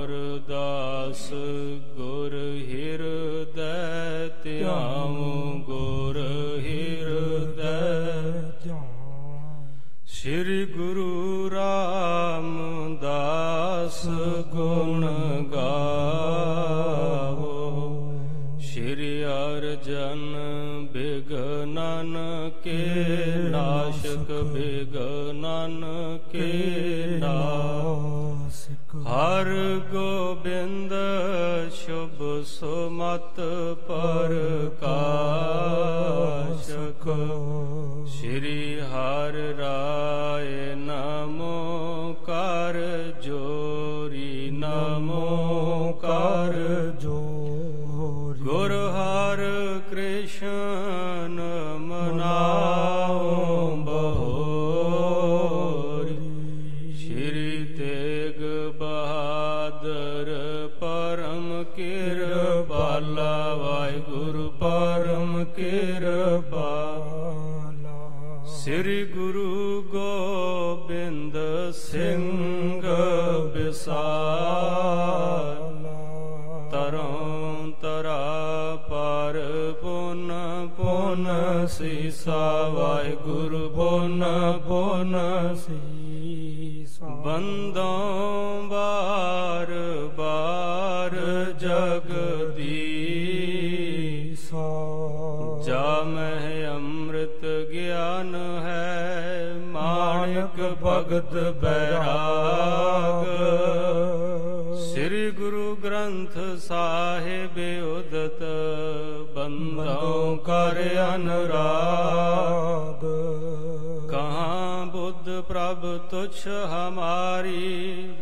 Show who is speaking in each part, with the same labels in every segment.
Speaker 1: ਅਮਰਦਾਸ ਗੁਰ ਹਿਰਦੈ ਧਿਆਉ, ਗੁਰ ਹਿਰਦੈ ਧਿਆਉ। ਸ੍ਰੀ ਗੁਰੂ ਰਾਮਦਾਸ ਗੁਣ ਗਾਵੋ, ਸ੍ਰੀ ਅਰਜਨ ਬਿਘਨਨ ਕੇ ਨਾਸ਼ਕ, ਬਿਘਨਨ ਕੇ ਨਾਸ਼ਕ। ਹਰ ਗੋਬਿੰਦ ਸ਼ੁਭ ਸੁਮਤ ਪ੍ਰਕਾਸ਼ਕ, ਸ੍ਰੀ ਹਰਿ ਰਾਏ ਨਮੋ ਕਰ ਜੋਰੀ, ਨਮੋ ਕਰ ਜੋਰੀ। ਗੁਰ ਹਰਿ ਕ੍ਰਿਸ਼ਨ ਮਨਾਉ ਬਹੋਰੀ, ਸ੍ਰੀ ਤੇਗ ਬਹਾਦਰ ਪਰਮ ਕਿਰਪਾਲਾ, ਵਾਹਿਗੁਰੂ ਪਰਮ ਕਿਰਪਾਲਾ। ਸ੍ਰੀ ਗੁਰੂ ਗੋਬਿੰਦ ਸਿੰਘ ਬਿਸਾਲਾ, ਤਰੋਂ ਤਰਾ ਪਰ ਪੁਨ ਪੁਨ ਸੀਸਾ, ਵਾਹਿਗੁਰੂ ਪੁਨ ਪੁਨ ਸੀਸਾ। ਬੰਦੋਂ ਬਾਰ ਬਾਰ ਜਗਦੀਸਾ, ਜਾ ਮਹਿ ਅੰਮ੍ਰਿਤ ਗਿਆਨ ਹੈ, ਮਾਣਿਕ ਭਗਤ ਬੈਰਾਗ। ਸ੍ਰੀ ਗੁਰੂ ਗ੍ਰੰਥ ਸਾਹਿਬ ਉਦਤ, ਬੰਦੋਂ ਕਰ ਅਨੁਰਾਗ। ਕਹਾਂ ਬੁੱਧ ਪ੍ਰਭ ਤੁਛ ਹਮਾਰੀ,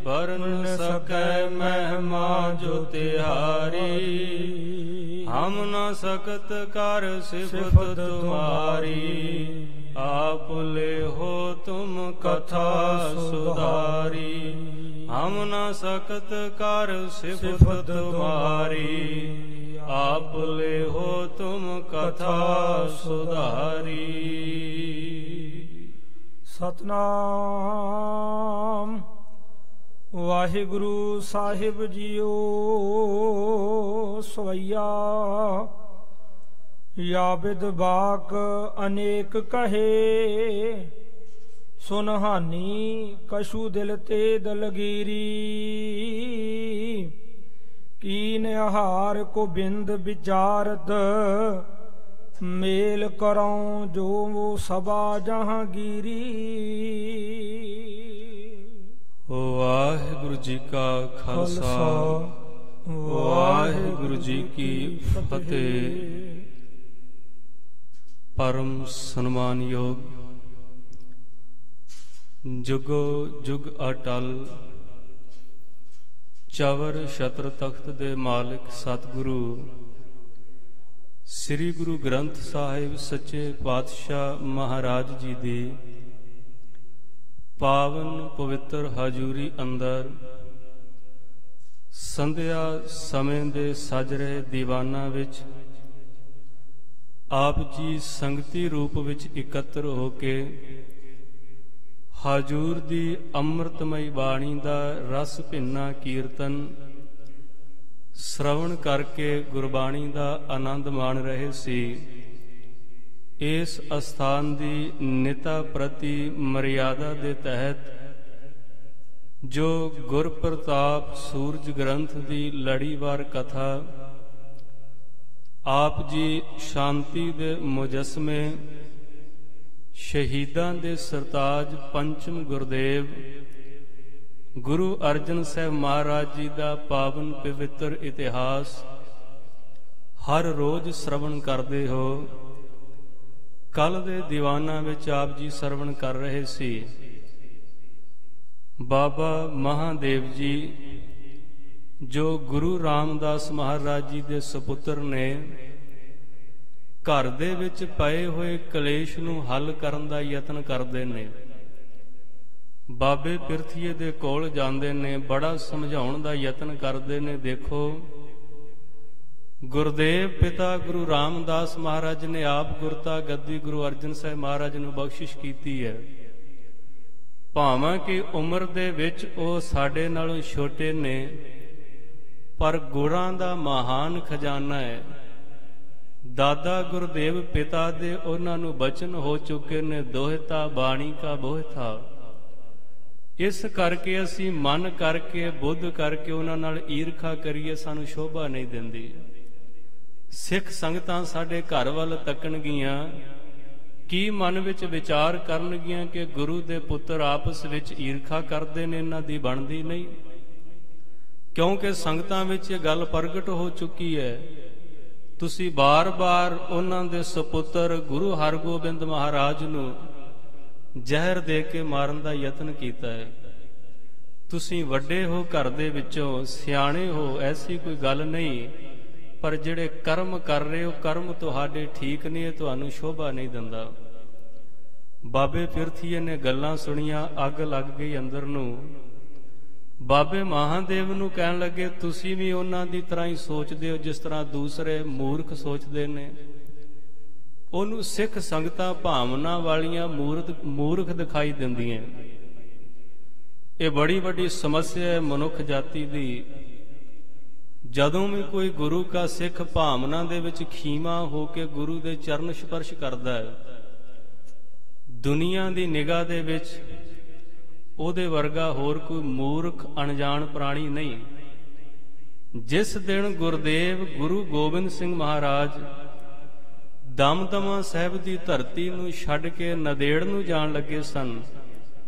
Speaker 1: ਬਰਨ ਸਕੈ ਮਹਿਮਾ ਜੋ ਤਿਹਾਰੀ। ਹਮ ਨ ਸਕਤ ਕਰ ਸਿਫਤ ਤੁਮਾਰੀ, आप ले हो तुम कथा सुधारी। हम न सकत कर सिफत तुम्हारी, आप ले हो तुम कथा सुधारी। सतनाम वाहिगुरु साहिब जियो सवैया। या विद बाक अनेक कहे, सुनहानी कशु दिल ते दलगीरी। कीन आहार को बिंद विचारत, मेल करौं जो वो सबा जहांगीरी। वाहिगुरु जी का खालसा, वाहिगुरु जी की फतेह। परम सन्मानयोग जुगो जुग अटल चवर छत्र तख्त दे मालिक सतगुरु श्री गुरु ग्रंथ साहिब सच्चे पातशाह महाराज जी दी पावन पवित्र हजूरी अंदर संध्या समय दे सज रहे दीवाना विच आप जी संगती रूप विच इकत्र हो के हाजूर दी अमृतमई बाणी दा रस भिन्ना कीर्तन श्रवण करके गुरबाणी दा आनंद मान रहे सी। इस अस्थान दी निता प्रति मर्यादा दे तहत जो गुर प्रताप सूरज ग्रंथ दी लड़ीवार कथा आप जी शांति दे मुजस्मे शहीदां दे सरताज पंचम गुरदेव गुरु अर्जन साहब महाराज जी दा पावन पवित्र इतिहास हर रोज श्रवण करते हो। कल दे दीवाना विच आप जी श्रवण कर रहे सी। बाबा महादेव जी जो गुरु रामदास महाराज जी दे सपुत्र ने घर दे विच पए होए कलेश नूं हल करन दा यतन करदे ने। बाबे पिरथीए दे कोल जांदे ने, बड़ा समझाउण दा यतन करदे ने। देखो गुरदेव पिता गुरु रामदास महाराज ने आप गुरता गद्दी गुरु अर्जन साहब महाराज नूं बख्शिश कीती है। भावां कि उम्र दे विच ओह साडे नालों छोटे ने, ਪਰ ਗੁਰਾਂ ਦਾ ਮਹਾਨ ਖਜ਼ਾਨਾ ਹੈ। ਦਾਦਾ ਗੁਰਦੇਵ ਪਿਤਾ ਦੇ ਉਹਨਾਂ ਨੂੰ ਬਚਨ ਹੋ ਚੁੱਕੇ ਨੇ, ਦੋਹਿਤਾ ਬਾਣੀ ਕਾ ਬੋਹਿਥਾ। ਇਸ ਕਰਕੇ ਅਸੀਂ ਮਨ ਕਰਕੇ ਬੁੱਧ ਕਰਕੇ ਉਹਨਾਂ ਨਾਲ ਈਰਖਾ ਕਰੀਏ, ਸਾਨੂੰ ਸ਼ੋਭਾ ਨਹੀਂ ਦਿੰਦੀ। ਸਿੱਖ ਸੰਗਤਾਂ ਸਾਡੇ ਘਰ ਵੱਲ ਤੱਕਣਗੀਆਂ, ਕੀ ਮਨ ਵਿੱਚ ਵਿਚਾਰ ਕਰਨਗੀਆਂ ਕਿ ਗੁਰੂ ਦੇ ਪੁੱਤਰ ਆਪਸ ਵਿੱਚ ਈਰਖਾ ਕਰਦੇ ਨੇ, ਇਹਨਾਂ ਦੀ ਬਣਦੀ ਨਹੀਂ। ਕਿਉਂਕਿ ਸੰਗਤਾਂ ਵਿੱਚ ਇਹ ਗੱਲ ਪ੍ਰਗਟ ਹੋ ਚੁੱਕੀ ਹੈ। ਤੁਸੀਂ ਬਾਰ-ਬਾਰ ਉਹਨਾਂ ਦੇ ਸੁਪੁੱਤਰ ਗੁਰੂ ਹਰਗੋਬਿੰਦ ਮਹਾਰਾਜ ਨੂੰ ਜ਼ਹਿਰ ਦੇ ਕੇ ਮਾਰਨ ਦਾ ਯਤਨ ਕੀਤਾ ਹੈ। ਤੁਸੀਂ ਵੱਡੇ ਹੋ, ਘਰ ਦੇ ਵਿੱਚੋਂ ਸਿਆਣੇ ਹੋ, ਐਸੀ ਕੋਈ ਗੱਲ ਨਹੀਂ, ਪਰ ਜਿਹੜੇ ਕਰਮ ਕਰ ਰਹੇ ਹੋ, ਕਰਮ ਤੁਹਾਡੇ ਠੀਕ ਨਹੀਂ, ਇਹ ਤੁਹਾਨੂੰ ਸ਼ੋਭਾ ਨਹੀਂ ਦਿੰਦਾ। ਬਾਬੇ ਪਿਰਥੀਏ ਨੇ ਗੱਲਾਂ ਸੁਣੀਆਂ, ਅੱਗ ਲੱਗ ਗਈ ਅੰਦਰ ਨੂੰ। ਬਾਬੇ ਮਹਾਦੇਵ ਨੂੰ ਕਹਿਣ ਲੱਗੇ, ਤੁਸੀਂ ਵੀ ਉਹਨਾਂ ਦੀ ਤਰ੍ਹਾਂ ਹੀ ਸੋਚਦੇ ਹੋ ਜਿਸ ਤਰ੍ਹਾਂ ਦੂਸਰੇ ਮੂਰਖ ਸੋਚਦੇ ਨੇ। ਉਹਨੂੰ ਸਿੱਖ ਸੰਗਤਾਂ ਭਾਵਨਾ ਵਾਲੀਆਂ ਮੂਰਖ ਦਿਖਾਈ ਦਿੰਦੀਆਂ। ਇਹ ਬੜੀ ਵੱਡੀ ਸਮੱਸਿਆ ਹੈ ਮਨੁੱਖ ਜਾਤੀ ਦੀ। ਜਦੋਂ ਵੀ ਕੋਈ ਗੁਰੂ ਕਾ ਸਿੱਖ ਭਾਵਨਾ ਦੇ ਵਿੱਚ ਖੀਮਾ ਹੋ ਕੇ ਗੁਰੂ ਦੇ ਚਰਨ ਸਪਰਸ਼ ਕਰਦਾ ਹੈ, ਦੁਨੀਆ ਦੀ ਨਿਗਾਹ ਦੇ ਵਿੱਚ ਉਹਦੇ ਵਰਗਾ ਹੋਰ ਕੋਈ ਮੂਰਖ ਅਣਜਾਣ ਪ੍ਰਾਣੀ ਨਹੀਂ। ਜਿਸ ਦਿਨ ਗੁਰਦੇਵ ਗੁਰੂ ਗੋਬਿੰਦ ਸਿੰਘ ਮਹਾਰਾਜ ਦਮਦਮਾ ਸਾਹਿਬ ਦੀ ਧਰਤੀ ਨੂੰ ਛੱਡ ਕੇ ਨੰਦੇੜ ਨੂੰ ਜਾਣ ਲੱਗੇ ਸਨ,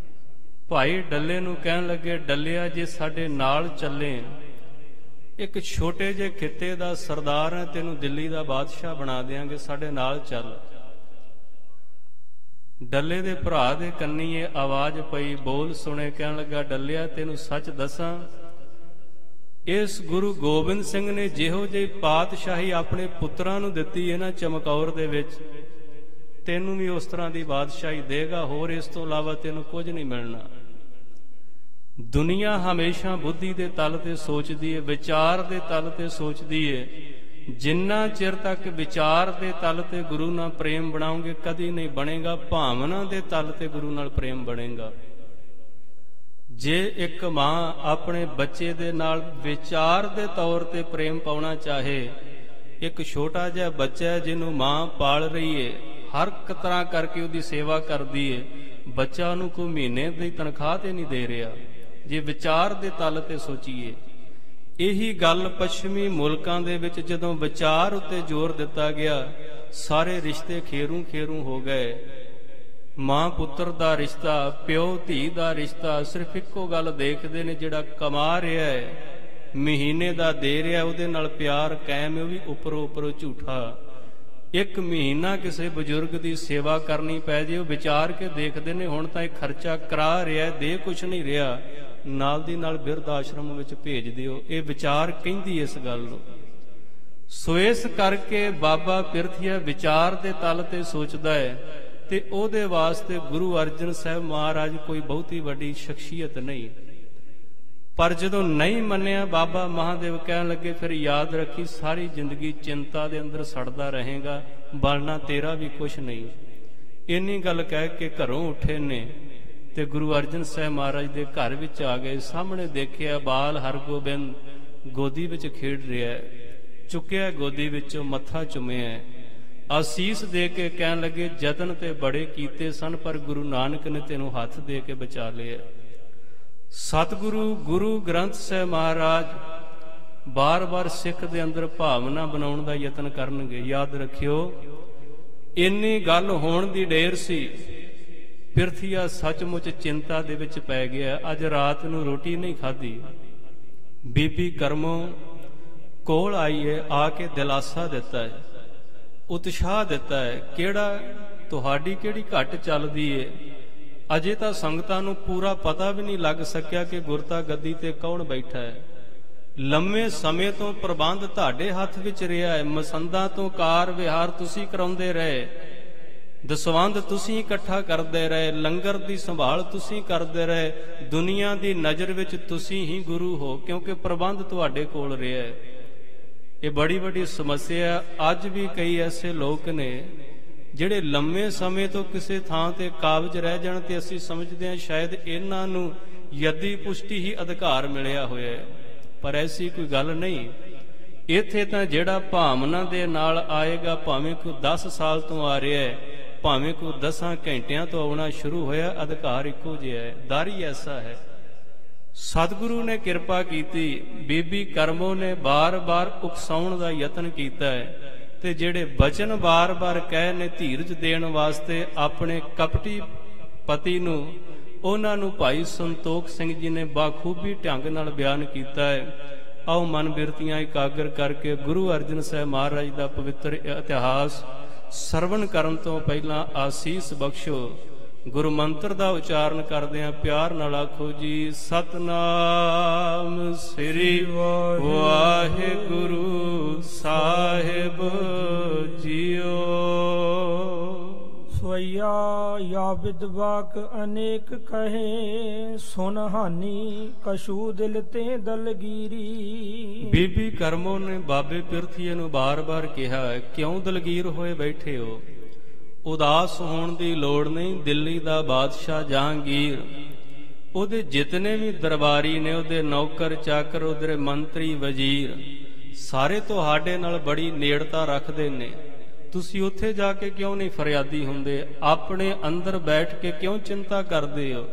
Speaker 1: ਭਾਈ ਡੱਲੇ ਨੂੰ ਕਹਿਣ ਲੱਗੇ, ਡੱਲਿਆ ਜੇ ਸਾਡੇ ਨਾਲ ਚੱਲੇ, ਇੱਕ ਛੋਟੇ ਜਿਹੇ ਖਿੱਤੇ ਦਾ ਸਰਦਾਰ ਹੈ, ਤੈਨੂੰ ਦਿੱਲੀ ਦਾ ਬਾਦਸ਼ਾਹ ਬਣਾ ਦਿਆਂਗੇ, ਸਾਡੇ ਨਾਲ ਚੱਲ। ਡੱਲੇ ਦੇ ਭਰਾ ਦੇ ਕੰਨੀ ਇਹ ਆਵਾਜ਼ ਪਈ, ਬੋਲ ਸੁਣੇ, ਕਹਿਣ ਲੱਗਾ, ਡੱਲਿਆ ਤੈਨੂੰ ਸੱਚ ਦੱਸਾਂ, ਇਸ ਗੁਰੂ ਗੋਬਿੰਦ ਸਿੰਘ ਨੇ ਜਿਹੋ ਜਿਹੀ ਪਾਤਸ਼ਾਹੀ ਆਪਣੇ ਪੁੱਤਰਾਂ ਨੂੰ ਦਿੱਤੀ ਹੈ ਨਾ ਚਮਕੌਰ ਦੇ ਵਿੱਚ, ਤੈਨੂੰ ਵੀ ਉਸ ਤਰ੍ਹਾਂ ਦੀ ਬਾਦਸ਼ਾਹੀ ਦੇਗਾ, ਹੋਰ ਇਸ ਤੋਂ ਇਲਾਵਾ ਤੈਨੂੰ ਕੁਝ ਨਹੀਂ ਮਿਲਣਾ। ਦੁਨੀਆ ਹਮੇਸ਼ਾ ਬੁੱਧੀ ਦੇ ਤਲ ਤੇ ਸੋਚਦੀ ਹੈ, ਵਿਚਾਰ ਦੇ ਤਲ ਤੇ ਸੋਚਦੀ ਹੈ। ਜਿੰਨਾ ਚਿਰ ਤੱਕ ਵਿਚਾਰ ਦੇ ਤਲ ਤੇ ਗੁਰੂ ਨਾਲ ਪ੍ਰੇਮ ਬਣਾਓਗੇ ਕਦੀ ਨਹੀਂ ਬਣੇਗਾ, ਭਾਵਨਾ ਦੇ ਤਲ ਤੇ ਗੁਰੂ ਨਾਲ ਪ੍ਰੇਮ ਬਣੇਗਾ। ਜੇ ਇੱਕ ਮਾਂ ਆਪਣੇ ਬੱਚੇ ਦੇ ਨਾਲ ਵਿਚਾਰ ਦੇ ਤੌਰ ਤੇ ਪ੍ਰੇਮ ਪਾਉਣਾ ਚਾਹੇ, ਇੱਕ ਛੋਟਾ ਜਿਹਾ ਬੱਚਾ ਜਿਹਨੂੰ ਮਾਂ ਪਾਲ ਰਹੀ ਹੈ, ਹਰ ਇੱਕ ਤਰ੍ਹਾਂ ਕਰਕੇ ਉਹਦੀ ਸੇਵਾ ਕਰਦੀ ਹੈ, ਬੱਚਾ ਉਹਨੂੰ ਕੋਈ ਮਹੀਨੇ ਦੀ ਤਨਖਾਹ ਤੇ ਨਹੀਂ ਦੇ ਰਿਹਾ। ਜੇ ਵਿਚਾਰ ਦੇ ਤਲ ਤੇ ਸੋਚੀਏ, ਇਹੀ ਗੱਲ ਪੱਛਮੀ ਮੁਲਕਾਂ ਦੇ ਵਿੱਚ ਜਦੋਂ ਵਿਚਾਰ ਉੱਤੇ ਜ਼ੋਰ ਦਿੱਤਾ ਗਿਆ, ਸਾਰੇ ਰਿਸ਼ਤੇ ਖੇਰੂ ਖੇਰੂ ਹੋ ਗਏ। ਮਾਂ ਪੁੱਤਰ ਦਾ ਰਿਸ਼ਤਾ, ਪਿਓ ਧੀ ਦਾ ਰਿਸ਼ਤਾ, ਸਿਰਫ ਇੱਕੋ ਗੱਲ ਦੇਖਦੇ ਨੇ, ਜਿਹੜਾ ਕਮਾ ਰਿਹਾ ਹੈ, ਮਹੀਨੇ ਦਾ ਦੇ ਰਿਹਾ, ਉਹਦੇ ਨਾਲ ਪਿਆਰ ਕਾਇਮ ਹੈ, ਉਹ ਵੀ ਉੱਪਰੋਂ ਉੱਪਰੋਂ ਝੂਠਾ। ਇੱਕ ਮਹੀਨਾ ਕਿਸੇ ਬਜ਼ੁਰਗ ਦੀ ਸੇਵਾ ਕਰਨੀ ਪੈ ਜੇ, ਉਹ ਵਿਚਾਰ ਕੇ ਦੇਖਦੇ ਨੇ ਹੁਣ ਤਾਂ ਇਹ ਖਰਚਾ ਕਰਾ ਰਿਹਾ, ਦੇ ਕੁਛ ਨਹੀਂ ਰਿਹਾ, ਨਾਲ ਦੀ ਨਾਲ ਬਿਰਧ ਆਸ਼ਰਮ ਵਿੱਚ ਭੇਜ ਦਿਓ। ਇਹ ਵਿਚਾਰ ਕਹਿੰਦੀ ਇਸ ਗੱਲ ਨੂੰ। ਸੋ ਇਸ ਕਰਕੇ ਬਾਬਾ ਪਿਰਥੀਆ ਵਿਚਾਰ ਦੇ ਤਲ ਤੇ ਸੋਚਦਾ ਹੈ, ਤੇ ਉਹਦੇ ਵਾਸਤੇ ਗੁਰੂ ਅਰਜਨ ਸਾਹਿਬ ਮਹਾਰਾਜ ਕੋਈ ਬਹੁਤੀ ਵੱਡੀ ਸ਼ਖਸੀਅਤ ਨਹੀਂ। ਪਰ ਜਦੋਂ ਨਹੀਂ ਮੰਨਿਆ, ਬਾਬਾ ਮਹਾਦੇਵ ਕਹਿਣ ਲੱਗੇ, ਫਿਰ ਯਾਦ ਰੱਖੀ ਸਾਰੀ ਜ਼ਿੰਦਗੀ ਚਿੰਤਾ ਦੇ ਅੰਦਰ ਸੜਦਾ ਰਹੇਗਾ, ਬਣਨਾ ਤੇਰਾ ਵੀ ਕੁਛ ਨਹੀਂ। ਇੰਨੀ ਗੱਲ ਕਹਿ ਕੇ ਘਰੋਂ ਉੱਠੇ ਨੇ ਤੇ ਗੁਰੂ ਅਰਜਨ ਸਾਹਿਬ ਮਹਾਰਾਜ ਦੇ ਘਰ ਵਿੱਚ ਆ ਗਏ। ਸਾਹਮਣੇ ਦੇਖਿਆ ਬਾਲ ਹਰਗੋਬਿੰਦ ਗੋਦੀ ਵਿੱਚ ਖੇਡ ਰਿਹਾ, ਚੁੱਕਿਆ ਗੋਦੀ ਵਿੱਚੋਂ, ਮੱਥਾ ਚੁੰਮਿਆ, ਆਸੀਸ ਦੇ ਕੇ ਕਹਿਣ ਲੱਗੇ, ਯਤਨ ਤੇ ਬੜੇ ਕੀਤੇ ਸਨ, ਪਰ ਗੁਰੂ ਨਾਨਕ ਨੇ ਤੈਨੂੰ ਹੱਥ ਦੇ ਕੇ ਬਚਾ ਲਿਆ। ਸਤਿਗੁਰੂ ਗੁਰੂ ਗ੍ਰੰਥ ਸਾਹਿਬ ਮਹਾਰਾਜ ਬਾਰ-ਬਾਰ ਸਿੱਖ ਦੇ ਅੰਦਰ ਭਾਵਨਾ ਬਣਾਉਣ ਦਾ ਯਤਨ ਕਰਨਗੇ। ਯਾਦ ਰੱਖਿਓ, ਇੰਨੀ ਗੱਲ ਹੋਣ ਦੀ ਢੇਰ ਸੀ। ਪਿਰਥੀਆ ਸੱਚਮੁੱਚ ਚਿੰਤਾ ਦੇ ਵਿੱਚ ਪੈ ਗਿਆ। ਅੱਜ ਰਾਤ ਨੂੰ ਰੋਟੀ ਨਹੀਂ ਖਾਧੀ। ਬੀਬੀ ਕਰਮੋਂ ਕੋਲ ਆਈ ਹੈ, ਆ ਕੇ ਦਿਲਾਸਾ ਦਿੱਤਾ ਹੈ, ਉਤਸ਼ਾਹ ਦਿੱਤਾ ਹੈ। ਕਿਹੜਾ ਤੁਹਾਡੀ ਕਿਹੜੀ ਘਟ ਚੱਲਦੀ ਏ? ਅਜੇ ਤਾਂ ਸੰਗਤਾਂ ਨੂੰ ਪੂਰਾ ਪਤਾ ਵੀ ਨਹੀਂ ਲੱਗ ਸਕਿਆ ਕਿ ਗੁਰਤਾ ਗੱਦੀ ਤੇ ਕੌਣ ਬੈਠਾ ਹੈ। ਲੰਮੇ ਸਮੇਂ ਤੋਂ ਪ੍ਰਬੰਧ ਤੁਹਾਡੇ ਹੱਥ ਵਿੱਚ ਰਿਹਾ ਹੈ। ਮਸੰਦਾਂ ਤੋਂ ਕਾਰ ਵਿਹਾਰ ਤੁਸੀਂ ਕਰਾਉਂਦੇ ਰਹੇ, ਦਸਵੰਧ ਤੁਸੀਂ ਇਕੱਠਾ ਕਰਦੇ ਰਹੇ, ਲੰਗਰ ਦੀ ਸੰਭਾਲ ਤੁਸੀਂ ਕਰਦੇ ਰਹੇ। ਦੁਨੀਆ ਦੀ ਨਜ਼ਰ ਵਿੱਚ ਤੁਸੀਂ ਹੀ ਗੁਰੂ ਹੋ, ਕਿਉਂਕਿ ਪ੍ਰਬੰਧ ਤੁਹਾਡੇ ਕੋਲ ਰਿਹਾ ਹੈ। ਇਹ ਬੜੀ ਵੱਡੀ ਸਮੱਸਿਆ। ਅੱਜ ਵੀ ਕਈ ਐਸੇ ਲੋਕ ਨੇ ਜਿਹੜੇ ਲੰਮੇ ਸਮੇਂ ਤੋਂ ਕਿਸੇ ਥਾਂ ਤੇ ਕਾਬਜ ਰਹਿ ਜਾਣ ਤੇ ਅਸੀਂ ਸਮਝਦੇ ਹਾਂ ਸ਼ਾਇਦ ਇਹਨਾਂ ਨੂੰ ਯਦੀ ਪੁਸ਼ਟੀ ਹੀ ਅਧਿਕਾਰ ਮਿਲਿਆ ਹੋਇਆ ਹੈ। ਪਰ ਐਸੀ ਕੋਈ ਗੱਲ ਨਹੀਂ। ਇੱਥੇ ਤਾਂ ਜਿਹੜਾ ਭਾਵਨਾ ਦੇ ਨਾਲ ਆਏਗਾ, ਭਾਵੇਂ ਕੋਈ 10 ਸਾਲ ਤੋਂ ਆ ਰਿਹਾ ਹੈ, ਭਾਵੇਂ ਕੋਈ 10 ਘੰਟਿਆਂ ਤੋਂ ਆਉਣਾ ਸ਼ੁਰੂ ਹੋਇਆ, ਅਧਿਕਾਰ ਇੱਕੋ ਜਿਹਾ ਹੈ। ਦਰ ਹੀ ਐਸਾ ਹੈ। ਸਤਿਗੁਰੂ ਨੇ ਕਿਰਪਾ ਕੀਤੀ, ਬੀਬੀ ਕਰਮੋ ਨੇ ਬਾਰ-ਬਾਰ ਉਕਸਾਉਣ ਦਾ ਯਤਨ ਕੀਤਾ ਹੈ, ਤੇ ਜਿਹੜੇ ਬਚਨ ਬਾਰ-ਬਾਰ ਕਹੇ ਨੇ ਧੀਰਜ ਦੇਣ ਵਾਸਤੇ ਆਪਣੇ ਕਪਟੀ ਪਤੀ ਨੂੰ, ਉਹਨਾਂ ਨੂੰ ਭਾਈ ਸੰਤੋਖ ਸਿੰਘ ਜੀ ਨੇ ਬਾਖੂਬੀ ਢੰਗ ਨਾਲ ਬਿਆਨ ਕੀਤਾ ਹੈ। ਆਓ ਮਨ ਬਿਰਤੀਆਂ ਇਕਾਗਰ ਕਰਕੇ ਗੁਰੂ ਅਰਜਨ ਸਾਹਿਬ ਮਹਾਰਾਜ ਦਾ ਪਵਿੱਤਰ ਇਤਿਹਾਸ ਸਰਵਣ ਕਰਨ ਤੋਂ ਪਹਿਲਾਂ ਆਸੀਸ ਬਖਸ਼ੋ। ਗੁਰੂ ਮੰਤਰ ਦਾ ਉਚਾਰਨ ਕਰਦਿਆਂ ਪਿਆਰ ਨਾਲ ਆਖੋ ਜੀ, ਸਤਨਾਮ ਸ੍ਰੀ ਵਾਹਿਗੁਰੂ ਸਾਹਿਬ ਜੀਓ।
Speaker 2: ਸਵਈਆ ਯਾ ਵਿਦਵਾਕ ਅਨੇਕ ਕਹੇ, ਸੁਨ ਹਾਨੀ ਕਛੂ ਦਿਲ ਤੇ ਦਲਗੀਰੀ।
Speaker 1: ਬੀਬੀ ਕਰਮੋ ਨੇ ਬਾਬੇ ਪਿਰਥੀਏ ਨੂੰ ਬਾਰ-ਬਾਰ ਕਿਹਾ, ਕਿਉਂ ਦਲਗੀਰ ਹੋਏ ਬੈਠੇ ਹੋ? ਉਦਾਸ ਹੋਣ ਦੀ ਲੋੜ ਨਹੀਂ। ਦਿੱਲੀ ਦਾ ਬਾਦਸ਼ਾਹ ਜਹਾਂਗੀਰ, ਉਹਦੇ ਜਿਤਨੇ ਵੀ ਦਰਬਾਰੀ ਨੇ, ਉਹਦੇ ਨੌਕਰ ਚਾਕਰ, ਉਹਦੇ ਮੰਤਰੀ ਵਜ਼ੀਰ, ਸਾਰੇ ਤੁਹਾਡੇ ਨਾਲ ਬੜੀ ਨੇੜਤਾ ਰੱਖਦੇ ਨੇ। ਤੁਸੀਂ ਉੱਥੇ ਜਾ ਕੇ ਕਿਉਂ ਨਹੀਂ ਫਰਿਆਦੀ ਹੁੰਦੇ? ਆਪਣੇ ਅੰਦਰ ਬੈਠ ਕੇ ਕਿਉਂ ਚਿੰਤਾ ਕਰਦੇ ਹੋ?